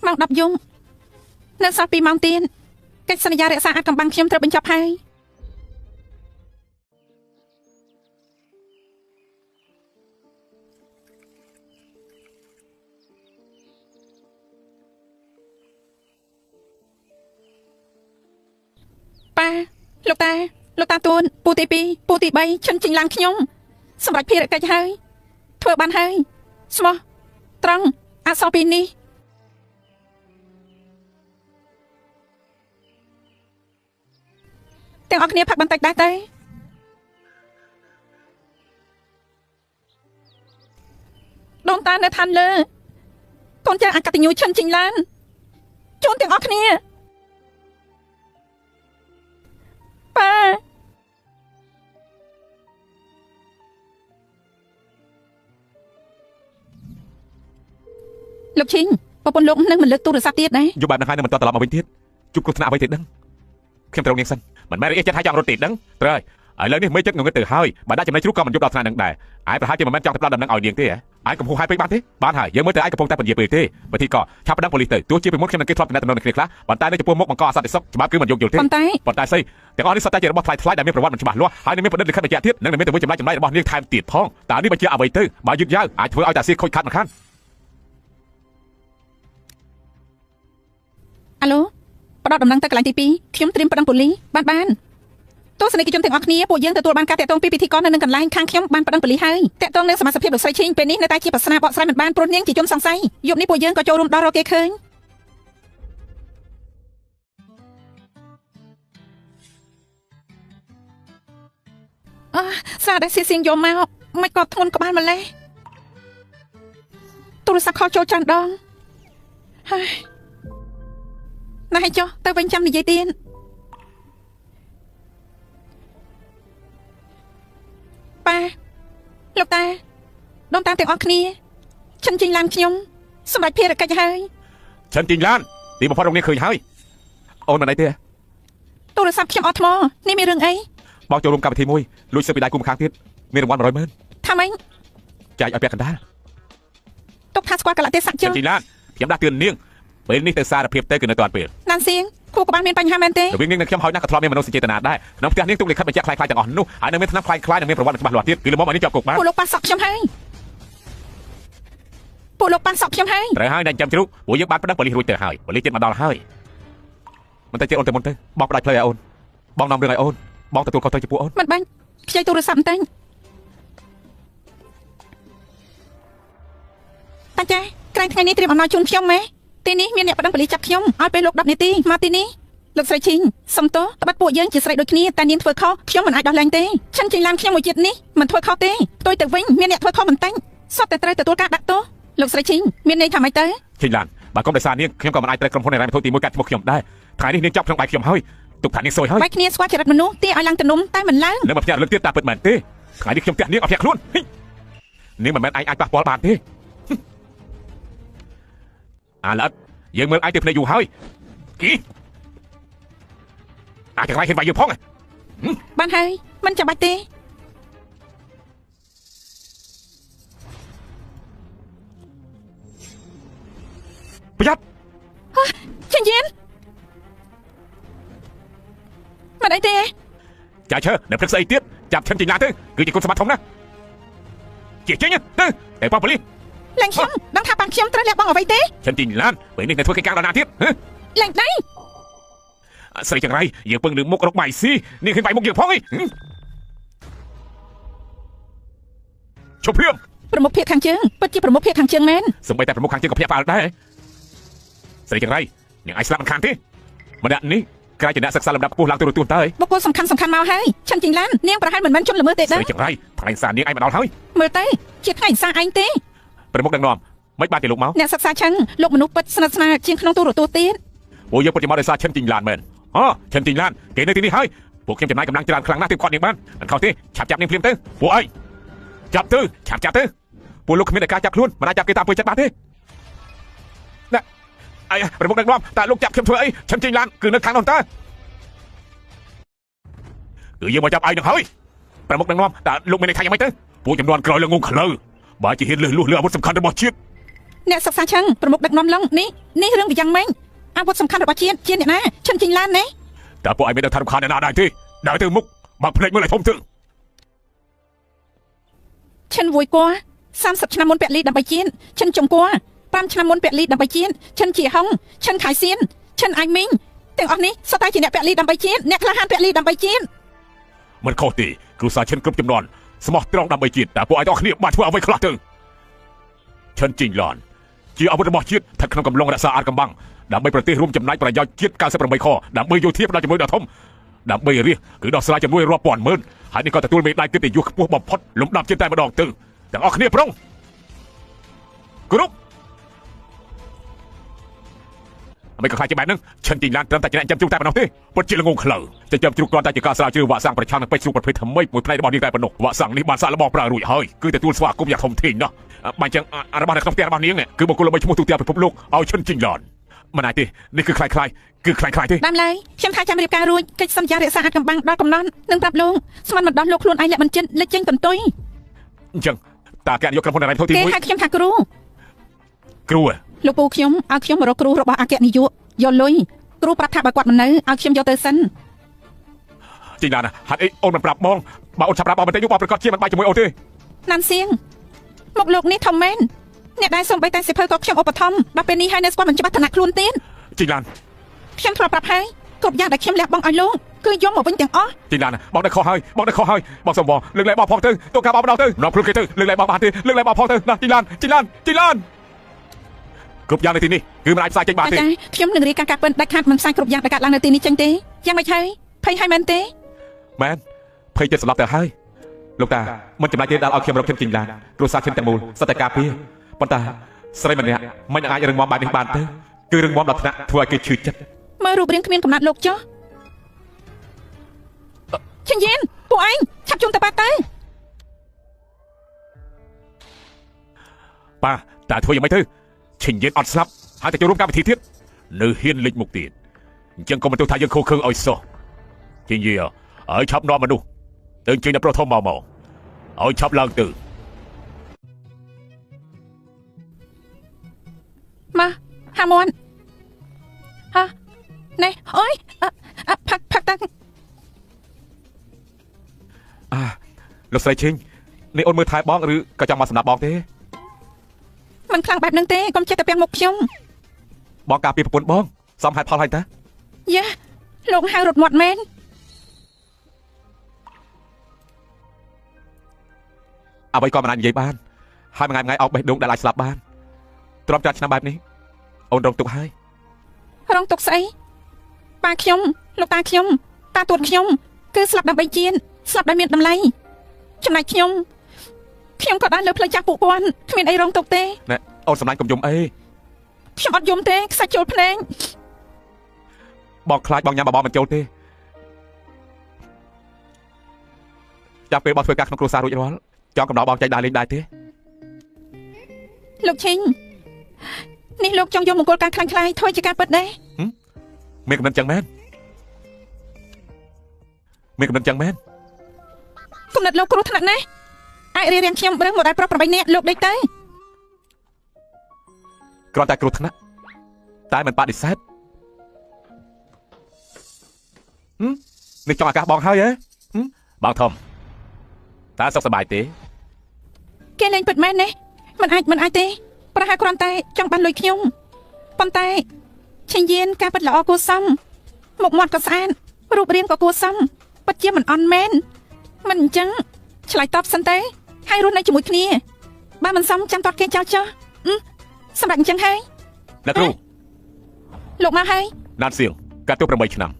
ម៉ោង 10 យប់នៅសល់ 2 ម៉ោងទៀតកិច្ចសន្យារក្សាអាចកំបាំងខ្ញុំត្រូវបញ្ចប់ហើយប៉ាលោកតាទួនពូទី 2 ពូទី 3 ឈិនចេញឡើងខ្ញុំសម្រាប់ភារកិច្ចហើយធ្វើបានហើយស្មោះត្រង់អសរពីនេះ ទាំងអស់គ្នាផឹកបន្តិចដែរទៅដូនតានៅឋានលើកូនចៅអកតញ្ញូឈិនចេញឡានជូនទាំងអស់គ្នាប៉ាលោកឈីងប្រពន្ធលោកនឹងមិនលើកទូរស័ព្ទទៀតដែរ យប់បែបហ្នឹងហើយនឹងមិនតត្រឡប់មកវិញទៀតជួបគ្រោះថ្នាក់អ្វីទេដឹងខ្ញុំត្រូវនាងសិនមិនមែនរអៀចិត្តហើយចង់រត់ទេដឹងត្រូវហើយឥឡូវនេះមេចិត្តងងឹតទៅហើយបើដាក់ចំណៃជ្រូកក៏មិនយប់ដល់ថ្នាក់ហ្នឹងដែរឯងប្រហែលជាមិនមែនចង់ទៅផ្លាត់ដំណឹងឲ្យនាងទេឯងកំពុងហើយពេកបានទេបានហើយយើងមើលទៅឯងកំពុងតែពន្យាពេកទេបើទីក៏ឆាប់ប្តឹងប៉ូលីសទៅទោះជាពីមុនខ្ញុំនឹងគេធ្លាប់តំណែងនឹងគ្នាខ្លះប៉ុន្តែនៅចំពោះមុខបង្កអសន្តិសុខច្បាប់គឺមិនយោគយល់ទេប៉ុន្តែស្អីទាំងអស់នេះសុទ្ធតែជារបស់ថ្លៃដែលមានប្រវត្តិមិនច្បាស់លាស់ហើយនឹងមានប្រឌិតលិខិតបញ្ជាក់ទៀតនិងនឹងមានទៅវិញចម្លែករបស់នាងថែមទៀតផងតើនេះបញ្ជាក់អ្វីទៅបើយឺតយ៉ាវអាចធ្វើឲ្យតាសៀខូចខាត់មិនខាន អាឡូផ្ដល់ដំណឹងទៅកន្លែងទី 2 ខ្ញុំត្រៀមប្តឹងប៉ូលីសបានទស្សនិកជនទាំងអស់គ្នាពួកយើងទទួលបានការតាក់ទងពីពិធីករនៅនឹងកន្លែងខាងខ្ញុំបានប្តឹងប៉ូលីសហើយតាក់ទងនឹងសមាជិកលោកស្រីឈីងពេលនេះនៅតែជាប្រស្នាបកស្រាយមិនបានព្រោះនាងជាជនសង្ស័យយប់នេះពួកយើងក៏ចូលរួមដល់រកគេឃើញសារដែលសៀសៀងយកមកមិនក៏ធ្ងន់ក្បាលម្លេះទូរស័ព្ទខលចូលច្រើនដងហើយណែចុះទៅវិញចាំនិយាយទៀតប៉ាលោកតាដូនតាទាំងអស់គ្នាឈិនចេញឡានខ្ញុំសម្រាប់ភារកិច្ចហើយឈិនចេញឡានទីបំផុតរកនេះឃើញហើយអូនមិនអីទេទូរស័ព្ទខ្ញុំអត់ថ្មនេះមានរឿងអីបងចូលរួមកម្មវិធីមួយលួចសិបពីដៃគូម្ខាងទៀតមានរង្វាន់ 100,000 ថាម៉េចចាយឲ្យពាក់កណ្ដាល ទុកថាស្គាល់កលៈទេសៈចុះ ចេញឡានខ្ញុំដាស់តឿននាងពេលនេះទៅសារភាពទៅគឺនៅតាន់ពេល ណានសៀងគូក៏បានមានបញ្ហាមែនទេ វិញនឹងខ្ញុំហើយណាក៏ធ្លាប់មានមនោសញ្ចេតនាដែរក្នុងផ្ទះនាងទុកលិខិតបញ្ជាក់ខ្លាំងៗទាំងអស់នោះហើយនៅមានថ្នាំខ្លាំងៗនិងមានប្រវត្តិច្បាស់លាស់ទៀតគឺលំមកនេះជាប់គុកបាន ពួកលោកប៉ាសក់ខ្ញុំហើយពួកលោកប៉ាសក់ខ្ញុំហើយ ត្រូវហើយអ្នកចាំជ្រូកពួកយើងបានប្តឹងប៉ូលីសរួចទៅហើយប៉ូលីសជិតមកដល់ហើយមិនតែជិតអូនទៅមុនទៅបងផ្ដាច់ផ្លូវឲ្យអូនបងនាំរឿងឲ្យអូនបងទទួលខុសត្រូវចំពោះអូន មិនបាញ់ខ្ចីទូរស័ព្ទបន្តិចតាចាក្រែងថ្ងៃនេះត្រៀមអំណោយជូនខ្ញុំម៉េទីនេះមានអ្នកប្តឹងប៉ូលីសចាប់ខ្ញុំឲ្យពេលលោក10នាទីមកទីនេះលោកស្រីឈីងសុំទោសត្បិតពួកយើងជាស្រីដូចគ្នាតែនាងធ្វើខុសខ្ញុំមិនអាចដោះលែងទេឈិនចេញឡានខ្ញុំមួយជាតិនេះមិនធ្វើខុសទេផ្ទុយទៅវិញមានអ្នកធ្វើខុសបន្តិចសុទ្ធតែត្រូវទទួលការដាក់ទោសលោកស្រីឈីងមានន័យថាម៉េចទៅ ចេញឡានបើកុំដោយសារនាងខ្ញុំក៏មិនអាចត្រូវក្រុមហ៊ុនហិរញ្ញវត្ថុទី1កាត់ឈ្មោះខ្ញុំដែរថ្ងៃនេះនាងចាប់ក្នុងបាយខ្ញុំហើយទុកថានាងសួយហើយ បែកគ្នាស្គាល់ចរិតមនុស្សទីឲ្យឡើងទំនុំតែមិនឡើង នៅមកផ្ទះរលឹកទៀតតាពិតមែនទេថ្ងៃនេះខ្ញុំផ្ទះនាងអត់ភ័ក្រខ្លួននាងមិនមែនអាចប៉ះពាល់បានទេអាឡិតយើងមើលឯងទៅភ្នែកយូរហើយគីអាចចង្រៃហ៊ានវាយយើងផង បានហើយមិនចាំបាច់ទេ ប្រយ័ត្ន ចាញ់មិនអីទេ ចាឈើនៅព្រឹកស្អីទៀតចាប់ឈិនចេញឡានទៅគឺជាគុណសម្បត្តិធំណាស់ជាចេញទៅតែប៉ប៉ូលីស ឡើងខ្ញុំដឹងថាបានខ្ញុំត្រូវលះបង់អ្វីទេ ឈិនចេញឡានពេលនេះនៅធ្វើកិច្ចការដល់ណាទៀត ឡើងដៃ ស្រីចង្រៃយើងពឹងនឹងមុខរកបាយស៊ីនាងឃើញបាយមុខយើងផងអីជប់ព្រាម ប្រមុខភាពខាងជើងពិតជាប្រមុខភាពខាងជើងមែន សម្បីតែប្រមុខខាងជើងក៏ភ្ញាក់ផ្អើលដែរស្រីចង្រៃនាងអាចស្លាប់មិនខានទេម្នាក់នេះក្រៅជាអ្នកសិក្សាលំដាប់ខ្ពស់ឡើងទៅរទួនតើ បុគ្គលសំខាន់មកហើយឈិនចេញឡាននាងប្រហែលមិនមែនជនល្មើសទេ ស្ ដឹង រីចង្រៃថ្លែងសារនាងឯងមកដល់ហើយ មើលទៅជាថ្ងៃសារឯងទេ ប្រមុខដឹកនាំមិនបានទេលោកមក អ្នកសិក្សាឆឹងលោកមនុស្សពិតស្និទ្ធស្នាលជាងក្នុងទូរទស្សន៍ទៀត ពួកយើងពិតជាមកដោយសារឈិនចេញឡានមែនអូឈិនចេញឡានគេនៅទីនេះហើយពួកខ្ញុំចំណាយកម្លាំងច្រើនខ្លាំងណាស់ទើបគាត់នាងបានមិនខុសទេឆាប់ចាប់នាងភ្លាមទៅពួកអីចាប់ទៅឆាប់ចាប់ទៅពួកលោកគ្មានតែការចាប់ខ្លួនមិនអាចចាប់គេតាមពើចិត្តបានទេណាអីប្រមុខដឹកនាំតើលោកចាប់ខ្ញុំធ្វើអីឈិនចេញឡានគឺនៅខាងនោះតើគឺយើងមកចាប់ឯងនឹងហើយប្រមុខដឹកនាំតើលោកមានន័យថាយ៉ាងម៉េចទៅពួកចំនួនក្រោយលើងងខ្លៅបើជាហ៊ានលឺលួសលើអាវុធសំខាន់របស់ជាតិ អ្នកសិក្សាឆឹងប្រមុខដឹកនាំឡងនេះរឿងវាយ៉ាងម៉េចអាវុធសំខាន់របស់ជាតិជាអ្នកណាឈិនចេញឡានណា តើពួកឯងមានដឹងថារំខានអ្នកណាដែរទេដើរទៅមុខបើភ្លេចមើលឲ្យធំទៅ ឈិនវួយគួរ30ឆ្នាំមុនពលីដើម្បីជាតិឈិនចំគួរ5ឆ្នាំមុនពលីដើម្បីជាតិឈិនជាហុងឈិនខៃសៀនឈិនអាយមីងទាំងអស់នេះសុទ្ធតែជាអ្នកពលីដើម្បីជាតិអ្នកក្លាហានពលីដើម្បីជាតិ មិនខុសទេគ្រូសាឈិនគ្រប់ចំនួនស្មោះត្រង់ដើម្បីជាតិតែពួកឯងទាំងអស់គ្នាបានធ្វើអ្វីខ្លះទៅឈិនជីងឡានជាអាវុធរបស់ជាតិស្ថិតក្នុងកំឡុងរក្សាអាថ៌កំបាំងដើម្បីប្រទេសរួមចំណាយប្រយោជន៍ជាតិ98ខដើម្បីយោធាផ្ដល់ជំនួយដ៏ធំដើម្បីរាជគឺដោះស្រាយជំនួយរាប់ពាន់ម៉ឺនហើយនេះក៏ទទួលមេដាយកិត្តិយសខ្ពស់បំផុតលំដាប់ជាតិតែម្ដងទៅទាំងអស់គ្នាប្រុងគ្រប់មិនក៏ខ្លាចជាបែបហ្នឹងឈិនជីងឡានត្រឹមតែជាអ្នកចាំជ្រូកតែប៉ុណ្ណោះទេពិតជាល្ងងខ្លៅចិញ្ចឹមជ្រូកគ្រាន់តែជាការស្រាវជ្រាវវ៉ាក់សាំងប្រឆាំងនឹងពេជ្រជ្រូកប្រភេទថ្មីមួយផ្នែករបស់នាងតែប៉ុណ្ណោះវ៉ាក់សាំងនេះបានសាកល្បងប្រើរួចហើយគឺទទួលស្វាគមន៍យ៉ាងធំធេងណាស់បាញ់ចឹងរបស់នៅក្នុងផ្ទះរបស់នាងគឺបុគ្គលល្បីឈ្មោះទូទាំងពិភពលោកឲ្យឈិនជីងឡានមិនអាចទេនេះគឺខ្លាយទេ តាមឡើយខ្ញុំថាចាំរៀបការរួចកិច្ចសន្យារក្សាអាថ៌កំបាំងដល់កំណត់នឹងប្រាប់លោកស្មានមិនដោះលោកខ្លួនឯងលាក់មិនចិត្តលេចចេញកន្ទុយ អញ្ចឹងតើគេយកក្រុមហ៊ុនอะไรទី1 គេហៅខ្ញុំថាគ្រូ គ្រូ លោកពូខ្ញុំឲ្យខ្ញុំមករកគ្រូរបស់អគ្គនាយកយកលុយគ្រូប្រាប់ថាបើគាត់មិននៅឲ្យខ្ញុំយកទៅសិន ជីងឡានហេតុអីអូនមិនប្រាប់បងបើអូនឆាប់ប្រាប់បងបន្តិចយកបងប្រកាសជាមិនបាយជាមួយអូនទេ ណានសៀងមកលោកនេះធំមែនអ្នកដែលសំបីតែសិភៅក៏ខ្ញុំឧបត្ថម្ភដល់ពេលនេះហើយនៅស្គាល់មិនច្បាស់ឋានៈខ្លួនទៀត ជីងឡាន ខ្ញុំធ្លាប់ប្រាប់ហើយគ្រប់យ៉ាងដែលខ្ញុំលះបង់ឲ្យលោកគឺយកមកវិញទាំងអស់ ជីងឡានបងដឹកខុសហើយបងសុំបងលើកលែងបងផងទៅទូការបងម្ដងទៅម្ដងខ្លួនគេទៅលើកលែងបងបានទេលើកលែងបងផងទៅណាជីងឡានគ្រប់យ៉ាងនៅទីនេះគឺមិនអាចផ្សាយចេញបានទេ ចាខ្ញុំនឹងរាយការណ៍ការពិតដាច់ខាតមិនផ្សាយគ្រប់យ៉ាងដែលកើតឡើងនៅទីនេះចេញទេយ៉ាងម៉េចហើយភ័យហើយមែនទេ មែនភ័យចិត្តស្លាប់ទៅហើយលោកតាមិនចំណាយទេដល់ឲ្យខ្ញុំរកឈិនជីងឡានគ្រួសារឈិនទាំងមូលសត្វតែការពារប៉ុន្តែស្រីម្នាក់មិនអាចរឹងមាំបែបនេះបានទៅគឺរឹងមាំដល់ថ្នាក់ធ្វើឲ្យគេឈឺចិត្ត មើលរូបរាងគ្មានកំណត់លោកចុះឈិនយេនពួកឯងឆាប់ជុំទៅបាត់ទៅ ប៉ាតើធ្វើយ៉ាងម៉េចទៅឈិនយេនអត់ស្លាប់ហើយតែចូលរួមកម្មវិធីទៀតនៅហ៊ានលេចមុខទៀតអញ្ចឹងក៏មិនទោះថាយើងខុសខើឲ្យសោះឈិនយេឲ្យឆាប់នាំមនុស្សទៅជិះនៅប្រធមមកឲ្យឆាប់ឡើងទៅ មកហាមន់ អូយផឹកតា លោកស្រីឈិញនេះអូនមើលថែបងឬក៏ចង់មកសម្រាប់បងទេ មិនខ្លាំងបែបហ្នឹងទេកុំចេះតែពាំងមុខខ្ញុំ បងការពីប្រពន្ធបងសំហេតុផលហើយតា យ៉ាលោកហៅរត់មាត់មែន អ្វីក៏មិនអាចនិយាយបានហើយមួយថ្ងៃអោបបេះដូងដែលអាចស្លាប់បានទ្រាំចាត់ឆ្នាំបែបនេះអូនរងទុកហើយ រងទុកស្អីប៉ាខ្ញុំលោកតាខ្ញុំតាទួតខ្ញុំគឺស្លាប់ដើម្បីជៀនស្លាប់ដោយមានតម្លៃចំណែកខ្ញុំក៏បានលើផ្លូវចាស់ពួកគាត់គ្មានអីរងទុកទេ ណែអូនសម្លាញ់កុំយំអី ខ្ញុំអត់យំទេខ្សាច់ចូលភ្នែក បងខ្លាចបងញ៉ាំបបរមិនចូលទេចាប់ពេលបងធ្វើការក្នុងគ្រួសាររួចរាល់ចង់កំដៅបងចែកដើរលេងដែរទេ លោកឈិញនេះលោកចង់យកមង្គលការខ្លាំងខ្លាយធ្វើជាការពិតដែរ មានកំណត់ចឹងមែនមានកំណត់ចឹងមែន គំនិតលោកគ្រោះថ្នាក់ណាស់អាចរៀបរៀងខ្ញុំរើសមកដល់ប្រុស8នាក់លោកដេកទៅ គ្រាន់តែគ្រោះថ្នាក់តែមិនបដិសេធនេះចង់ឱកាសបងហើយហ៎បងធំតើសុខសប្បាយទេ គេលេងពិតមែនណាមិនអាចទេប្រហែលគ្រាន់តែចង់បានលុយខ្ញុំប៉ុន្តែឈិញយានការពិតល្អគួរសមមុខមាត់ក៏ស្អាតរូបរាងក៏គួរសមពិតជាមិនអន់មែនមិនអញ្ចឹងឆ្លើយតបសិនទេហើយរស់នៅជាមួយគ្នាបើមិនសមចាំតតគេចោលចោះសម្រាប់អញ្ចឹងហើយ អ្នកគ្រូ លោកមកហើយ ណានសៀងកាត់ទោស8ឆ្នាំ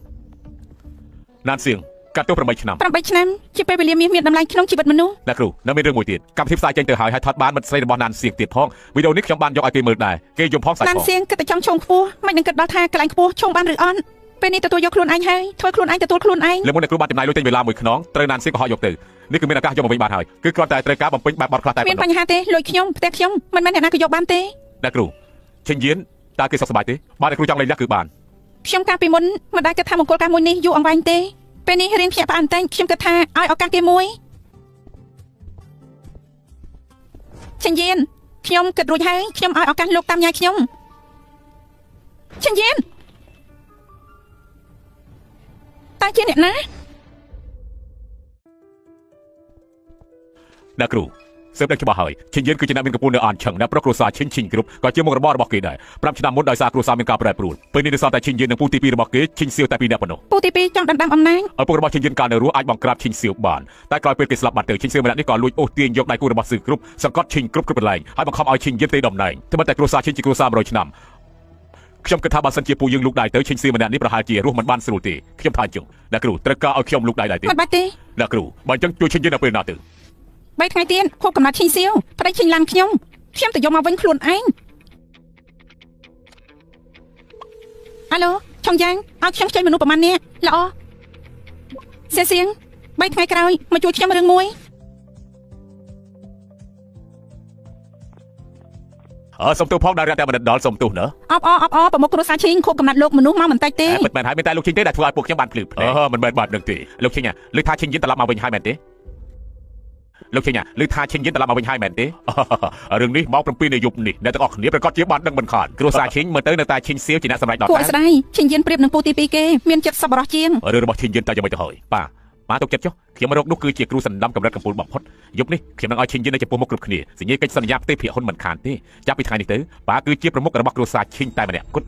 ណានសៀងកាត់ទោស8ឆ្នាំ 8ឆ្នាំជាពេលវេលាមានតម្លៃក្នុងជីវិតមនុស្ស អ្នកគ្រូនៅមានរឿងមួយទៀតកម្មវិធីផ្សាយចេញទៅហើយថតបានមិត្តស្រីរបស់ណានសៀងទៀតផងវីដេអូនេះខ្ញុំបានយកឲ្យគេមើលដែរគេយំផងសាច់ ណាន ផង សៀងគិតតែចង់ឈោងខ្ពស់មិននឹងគិតដល់ថាកន្លែងខ្ពស់ឈោងបានឬអត់ពេលនេះទទួលយកខ្លួនឯងហើយធ្វើខ្លួនឯងទទួលខ្លួនឯង លើមុនអ្នកគ្រូបានចំណាយលុយទិញវេលាមួយខ្នងត្រូវណានសៀងក៏ហក់យកទៅនេះគឺមានឱកាសយកមកវិញបានហើយគឺគ្រាន់តែត្រូវការបំពេញបែបបត់ខ្លះតែប៉ុ មាន ណ្ណោះ បញ្ហាទេលុយខ្ញុំផ្ទះខ្ញុំមិនមែនអ្នកណាក៏យកបានទេ អ្នកគ្រូឈិញយានតើគេសុខសប្បាយទេបើអ្នកគ្រូចង់លេងលះគឺបាន ខ្ញុំកាលពីមុនមិនដែលគិតថាមង្គលការមួយនេះយូរអង្វែងទេពេលនេះរៀងភ្ញាក់ផ្អើលតែខ្ញុំគិតថាឲ្យឱកាសគេមួយឈិញយានខ្ញុំគិតរួចហើយខ្ញុំឲ្យឱកាសលោកតាមញ៉ាយខ្ញុំឈិញយានតើជាអ្នកណា អ្នកគ្រូសើបដឹងច្បាស់ហើយឈិញយានគឺជាអ្នកមានកម្ពុជានៅអានឆឹងអ្នកប្រុសគ្រួសារឈិញគ្រប់ក៏ជាមុខរបររបស់គេដែរ5ឆ្នាំមុនដោយសារគ្រួសារមានការប្រែប្រួលពេលនេះនៅសល់តែឈិញយាននិងពូទី2របស់គេឈិញសៀវតែ2នាក់ប៉ុណ្ណោះ ពូទី2ចង់ដណ្ដើមអំណាច ឪពុករបស់ឈិញយានកាលនៅរស់អាចបង្ក្រាបឈិញសៀវបានតែក្រោយពេលគេស្លាប់បាត់ទៅឈិញសៀវម្នាក់នេះក៏លួចអូសទាញយកដៃគូរបស់សឺគ្រប់សង្កត់ឈិញគ្រប់កន្លែងហើយបង្ខំឲ្យឈិញយានទេតំណែងតែគ្រួសារឈិញជាគ្រួសារ100ឆ្នាំខ្ញុំគិតថាបើសិនជាពូយើងលូកដៃទៅឈិញសៀវម្នាក់នេះប្រហែលជារស់មិនបានស្រួលទេខ្ញុំថាអញ្ចឹងអ្នកគ្រូត្រូវការឲ្យខ្ញុំលូកដៃដែរទេ មិនបាច់ទេ អ្នកគ្រូបើអញ្ចឹងជួយឈិញយាននៅពេលណាទៅ 3ថ្ងៃទៀតខួបកំណត់ឈិញសៀវប្តីឈិញឡានខ្ញុំទៅយកមកវិញខ្លួនឯងអាឡូឆុងយ៉ាងឲ្យខ្ញុំខ្ចីមនុស្សប្រមាណនេះល្អសៀង3ថ្ងៃក្រោយមកជួយខ្ញុំរឿងមួយ សុំទោសផងដែលរកតែមិនដល់សុំទោសណា អបប្រមុខគ្រួសារឈិញខួបកំណត់លោកមនុស្សមកមិនតិចទេ ពិតមែនហើយមានតែលោកឈិញទេដែលធ្វើឲ្យពួកខ្ញុំបានភ្លឺភ្នែកមិនមែនបែបនឹងទេលោកឈិញលើថាឈិញយានត្រឡប់មកវិញហើយមែនទេលោកឈិញលើថាឈិញយានត្រឡប់មកវិញហើយមែនទេរឿងនេះមក7នាយប់នេះអ្នកទាំងអស់គ្នាប្រកាសជាបានដឹងមិនខានគ្រួសារឈិញមើលទៅនៅតែឈិញសៀវជាអ្នកសម្រេចដល់ គួរស្ដាយឈិញយានប្រៀបនឹងពូទី2គេមានចិត្តសប្បុរសជាង រឿងរបស់ឈិញយានតែយ៉ាងម៉េចទៅហើយប៉ាទុកចិត្តចុះខ្ញុំរកនោះគឺជាគ្រូសណ្ដាំកម្រិតកំពូលបំផុតយប់នេះខ្ញុំនឹងឲ្យឈិញយាននៅចំពោះមុខគ្រប់គ្នាសញ្ញាកិច្ចសន្យាផ្ទៃភាគហ៊ុនមិនខានទេចាប់ពីថ្ងៃនេះទៅប៉ាគឺជាប្រមុខរបស់គ្រួសារឈិញតែម្នាក់គត់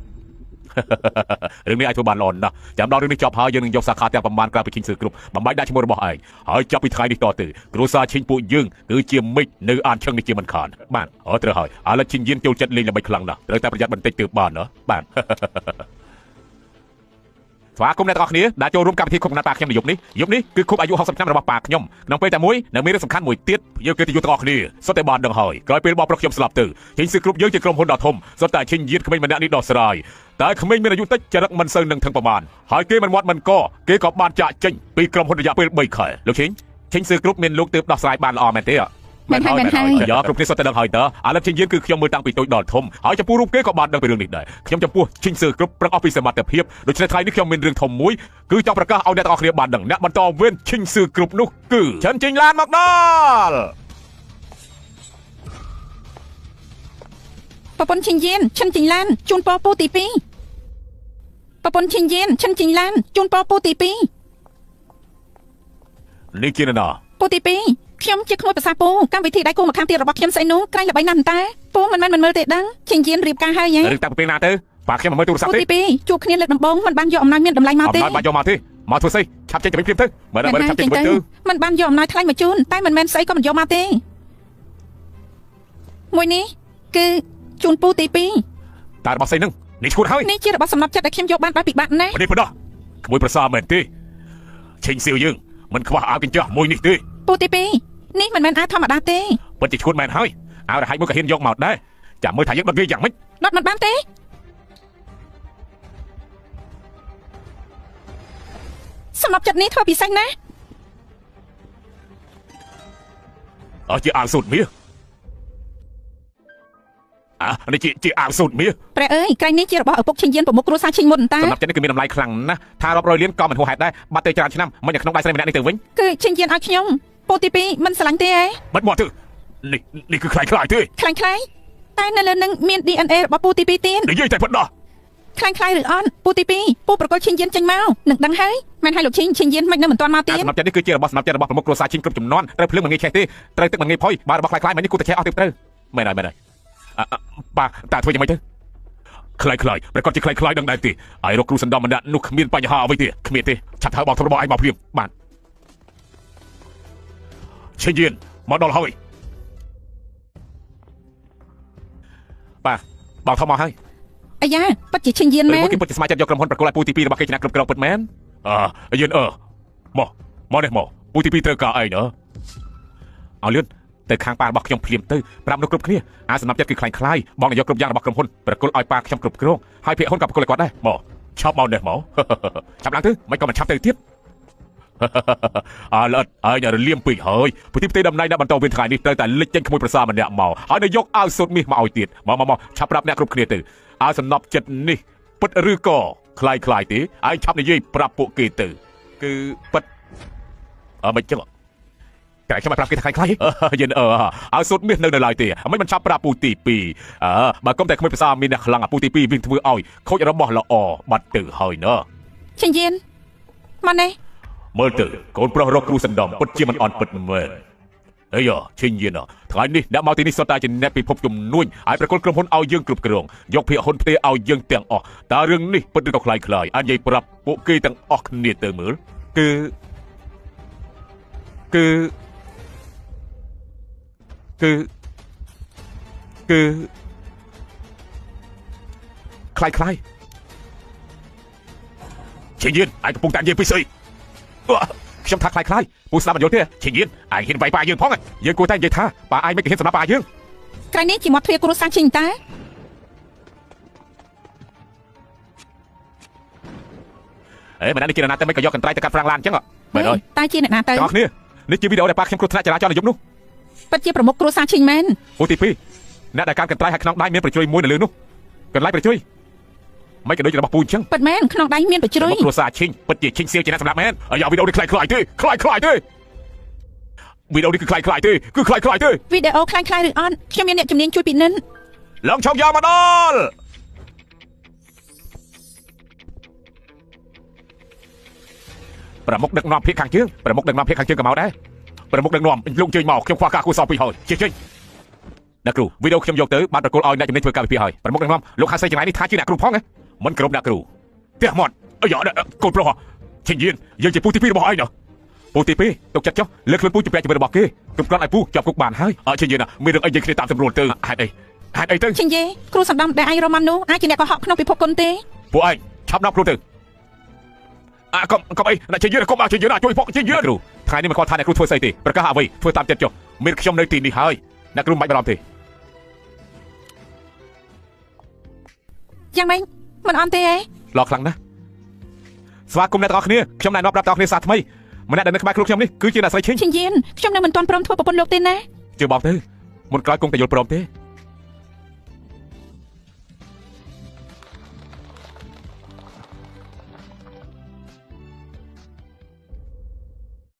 រឿងនេះអាចធ្វើបានល្អណាស់ចាំដល់រឿងនេះចប់ហើយយើងនឹងយកសាខាទាំងប្រមាណក្រៅពីឈិញសឺគ្រប់បំបីដាក់ឈ្មោះរបស់ឯងហើយចាប់ពីថ្ងៃនេះតទៅគ្រួសារឈិញពួកយើងគឺជាមិត្តនៅអានឆឹងនេះជាមិនខានបាទត្រូវហើយឥឡូវឈិញយានចូលចិត្តលេងល្បីខ្លាំងណាស់ត្រូវតែប្រយ័ត្នបន្តិចទើបបានណាបាទ ស្វាគមន៍អ្នកទាំងអស់គ្នាដែលចូលរួមកម្មវិធីខុបកំណត់ប៉ាខ្ញុំនៅយប់នេះគឺខុបអាយុ60ឆ្នាំរបស់ប៉ាខ្ញុំក្នុងពេលតែមួយនៅមានរឿងសំខាន់មួយទៀតយើងគេទៅយុទ្ធទាំងអស់គ្នាសុទ្ធតែបានដឹងហើយក្រោយពេលបងប្រុសខ្ញុំស្លាប់ទៅឈិញសឺគ្រប់យើងជាក្រុមហ៊ុនដ៏ធំសុទ្ធតែឈិញយានក្មេងម្នាក់នេះដោះស្រាយតែក្មេងមានអាយុតិចចរិតមិនសូវនឹងថឹងប្រមាណហើយគេមិនមាត់មិនកគេក៏បានចាក់ចេញពីក្រុមហ៊ុនរយៈពេល3ខែលោកឈិញសឺគ្រប់មានលោកទើបដោះស្រាយបានល្អមែនទេ មែនហើយយកគ្រប់គ្នាសុទ្ធតែដឹងហើយតើឥឡូវឈិញយានគឺខ្ញុំមើលតាំងពីតូចដល់ធំហើយចំពោះរូបគេក៏បានដឹងពីរឿងនេះដែរខ្ញុំចំពោះឈិញសឺគ្រប់ប្រឹងអស់ពីសមត្ថភាពដូច្នេះថ្ងៃនេះខ្ញុំមានរឿងធំមួយគឺចង់ប្រកាសឲ្យអ្នកទាំងអស់គ្នាបានដឹងអ្នកបន្តវេនឈិញសឺគ្រប់នោះគឺឈិនចេញឡានមកដល់ ប្រពន្ធឈិញយានឈិនចេញឡានជូនពរពូទី2 ប្រពន្ធឈិញយានឈិនជីងឡានជូនពរពូទី2 នេះជាណា ពូទី2ខ្ញុំជាក្មួយប្រសាពូកម្មវិធីដៃគូមកខាងទៀតរបស់ខ្ញុំស្អីនោះក្រែងល្បីណាស់តែពូមិនមែនមិនមើលទេដឹងឈិញយានរៀបការហើយហ៎ ឬតាំងពីពេលណាទៅបាទខ្ញុំមិនមើលទូរស័ព្ទ ពូ ទេ ទី2ជួបគ្នាលើកដំបូងមិនបានយកអំណោយមានតម្លៃមកទេ អំណោយបានយកមកទេមកធ្វើស្អីឆាប់ចេញទៅវិញព្រាមទៅមើលឆាប់ចេញទៅវិញទៅ មិនបានយកអំណោយថ្លៃមកជូនតែមិនមែនស្អីក៏មិនយកមកទេមួយនេះគឺជូនពូទី2 តើរបស់ស្អីនឹងនេះឈួតហើយ នេះជារបស់សំណប់ចិត្តដែលខ្ញុំយកបានដោយពិបាកណាស់ នេះប៉ុណ្ណោះក្មួយប្រសាមែនទេឈិញសៀវយើងមិនខ្វះអាវកញ្ចក់មួយនេះទេ ពូទី2នេះមិនមែនអាវធម្មតាទេ ពិតជាឈួតមែនហើយអាវរហ័យមួយក៏ហ៊ានយកមកដែរចាំមើលថាយើងដុតវាយ៉ាងម៉េច ដុតមិនបានទេសំណប់ចិត្តនេះធ្វើពិសេសណាស់ អើជាអាវសូត្រមាសនេះជាអាវសូត្រមាស ព្រះអើយក្រែងនេះជារបស់ឪពុកឈិញយានប្រមុខគ្រួសារឈិញមុនតា សម្រាប់ចិត្តនេះគឺមានតម្លៃខ្លាំងណាស់ថារាប់រយលានក៏មិនហួសហេតុដែរបាត់ទៅច្រើនឆ្នាំមិននៅក្នុងដៃស្រីម្នាក់នេះទៅវិញ គឺឈិញយានឲ្យខ្ញុំពូទី2មិនស្រឡាញ់ទេហ៎ បាត់មកទៅនេះគឺខ្លាយខ្លាយទេ ខ្លាំងខ្លាយតែនៅលើនឹងមាន DNA របស់ពូទី2ទៀត និយាយតែប៉ុណ្ណោះ ខ្លាំងខ្លាយឬអត់ពូទី2ពូប្រកល់ឈិញយានចេញមកនឹងដឹងហើយមែនហើយលោកឈិញយានមិននៅមិនទាន់មកទៀត សម្រាប់ចិត្តនេះគឺជារបស់សម្រាប់ចិត្តរបស់ប្រមុខគ្រួសារឈិញគ្រប់ចំនួនត្រូវភ្លើងមិនងាយឆេះទេត្រូវទឹកមិនងាយផុយបាទរបស់ខ្លាយខ្លាយមិននេះគូតែឆេះអស់ទៅត្រូវមែនហើយបាទតាធ្វើយ៉ាងម៉េចទៅខ្លាយខ្លាយប្រកាសជាខ្លាយខ្លាយដឹងដែរទេហើយរកគ្រូសណ្ដំម្នាក់នោះគ្មានបញ្ហាអ្វីទេគ្មានទេឆាប់ហៅបងធ្វើរបស់ឯងមកព្រាមបាទឈិញយានមកដល់ហើយបាទបងថមមកហើយ អាយ៉ាពិតជាឈិញយានមែន គេពិតជាស្ម័គ្រចិត្តយកក្រុមហ៊ុនប្រកល់ឲ្យពូទី2របស់គេជាអ្នកគ្រប់គ្រងពិតមែនយានមកនេះមកពូទី2ត្រូវការអីណាឲ្យលឿនទៅខាងប៉ារបស់ខ្ញុំភ្លាមទៅប្រាប់នោះគ្រប់គ្នាអាសំណប់ចិត្តគឺខ្លាញ់ខ្លាយបងនឹងយកគ្រប់យ៉ាងរបស់ក្រុមហ៊ុនប្រកល់ឲ្យប៉ាខ្ញុំគ្រប់គ្រងហើយភាគហ៊ុនក៏ប្រកល់ឲ្យគាត់ដែរមកឆាប់មកនេះមកឆាប់ឡើងទៅមិនក៏មិនឆាប់ទៅទៀតល្អិតហើយរលៀមពេកហើយពូទីផ្ទៃតំណែងដាក់បន្តវេនថ្ងៃនេះត្រូវតែលេចចេញក្មួយប្រសាម្នាក់មកហើយនឹងយកអាវសូត្រមាសមកឲ្យទៀតមកឆាប់ប្រាប់អ្នកគ្រប់គ្នាទៅអាសំណប់ចិត្តនេះពិតឬក៏ខ្លាយខ្លាយទេហើយឆាប់និយាយប្រាប់ពួកគេទៅគឺពិតមិនចឹងតែខ្ញុំមិនប្រាប់គេថាខ្លាយយិនឲ្យសូត្រមាសនៅឡើយទេមិនឆាប់ប្រាប់ពូទី2បើកុំតែក្មួយប្រសាមានអ្នកខ្លាំងពូទី2វិញធ្វើឲ្យខូចរបស់ល្អបាត់ទៅហើយណា ឈិញយានមកនេះ មើលទៅកូនប្រុសរកគ្រូសណ្ដំពិតជាមិនអន់ពិតមែនអីឈិញយានថ្ងៃនេះអ្នកមកទីនេះសុទ្ធតែជាអ្នកពិភពជំនួយឲ្យប្រកល់ក្រុមហ៊ុនឲ្យយើងគ្រប់គ្រងយកភាគហ៊ុនផ្ទេឲ្យយើងទាំងអស់តើរឿងនេះពិតឬក៏ខ្លាយខ្លាយអាចនិយាយប្រាប់ពួកគេទាំងអស់គ្នាទៅមើលគឺខ្លាយខ្លាយឈិញយានឯងកំពុងតែនិយាយពីស្អីខ្ញុំថាខ្លាយខ្លាយពូស្ដាប់មិនយល់ទេឈិញយានឯងហ៊ានវាយប៉ាយើងផងយើងគួរតែនិយាយថាប៉ាឯងមិនហ៊ានសម្រាប់ប៉ាយើង ក្រែងនេះជាមាត់ទ្វារគ្រួសារឈិញតា មិននេះជាអ្នកណាទៅមិនក៏យកកន្ត្រៃទៅកាត់ហ្វ្រាំងឡានអញ្ចឹងមែនហើយ តែជាអ្នកណាទៅ ទាំងគ្នានេះជាវីដេអូដែលប៉ាខ្ញុំគ្រោះថ្នាក់ចរាចរណ៍នៅយប់នោះ ពិតជាប្រមុខគ្រួសារឈិញមែន ពូទី2អ្នកដែលកាន់កន្ត្រៃហើយក្នុងដៃមានប្រជុយមួយនៅលើនោះកន្លែងប្រជុយមិនក៏ដូចរបស់ពូអញ្ចឹង ពិតមែនក្នុងដៃមានប្រជ្រុយ គ្រួសារឈិញពិតជាឈិញសៀវជាអ្នកសម្រាប់មែនអាវីដេអូនេះខ្លាយខ្លាយទេខ្លាយខ្លាយទេវីដេអូនេះគឺខ្លាយខ្លាយទេគឺខ្លាយខ្លាយទេ វីដេអូខ្លាំងខ្លាយឬអត់ខ្ញុំមានអ្នកជំនាញជួយពិនិត្យ ឡើងឆោកយ៉ាមកដល់ប្រមុខដឹកនាំភាគខាងជើងប្រមុខដឹកនាំភាគខាងជើងក៏មកដែរប្រមុខដឹកនាំលោកជើញមកខ្ញុំខ្វះការគូសោពីហើយចេញអ្នកគ្រូវីដេអូខ្ញុំយកទៅបានប្រកល់ឲ្យអ្នកជំនាញធ្វើការវិភាគហើយប្រមុខដឹកនាំលោកខាងស្រីចង្រៃនេះថាជាអ្នកគ្រូផងមិនគ្រប់អ្នកគ្រូផ្ទះមាត់អាយ៉ាកូនប្រុសឈិញយានយើងជាពូទី2របស់ឯងណាពូទី2ទុកចិត្តចុះលើកខ្លួនពូជាពាក់ជីវិតរបស់គេគ្រប់គ្រាន់ឲ្យពូជាប់គុកបានហើយឈិញយានមានរឿងអីនិយាយគ្នាតាមសម្រួលទៅហេតុអីទៅ ឈិញយេគ្រូសំដំដែលឯងរមបាននោះអាចជាអ្នកកុហកក្នុងពិភពគុណទេ ពួកឯងឆាប់ដល់គ្រូទៅកុំអីអ្នកឈិញយានកុំឲ្យឈិញយានជួយពួកឈិញយានគ្រូថ្ងៃនេះមិនគាត់ថាអ្នកគ្រូធ្វើស្អីទេប្រកាសអ្វីធ្វើតាមចិត្តចុះមានខ្ញុំនៅទីនេះហើយអ្នកគ្រូមិនបាច់បារម្ភទេ យ៉ាងម៉េចមិនអន់ទេហ៎ ល្អខ្លាំងណាស់ស្វាគមន៍អ្នកទាំងអស់គ្នាខ្ញុំណែនាំប្រាប់ទាំងអស់គ្នាសាស្ត្រថ្មីម្នាក់ដែលនៅក្បែរគ្រូខ្ញុំនេះគឺជាអ្នកស្រីឈិញ ឈិញយានខ្ញុំនៅមិនទាន់ព្រមធ្វើប្រពន្ធលោកទេណា ជឿបងទៅមុនក្រោយគង់តែយល់ព្រមទេ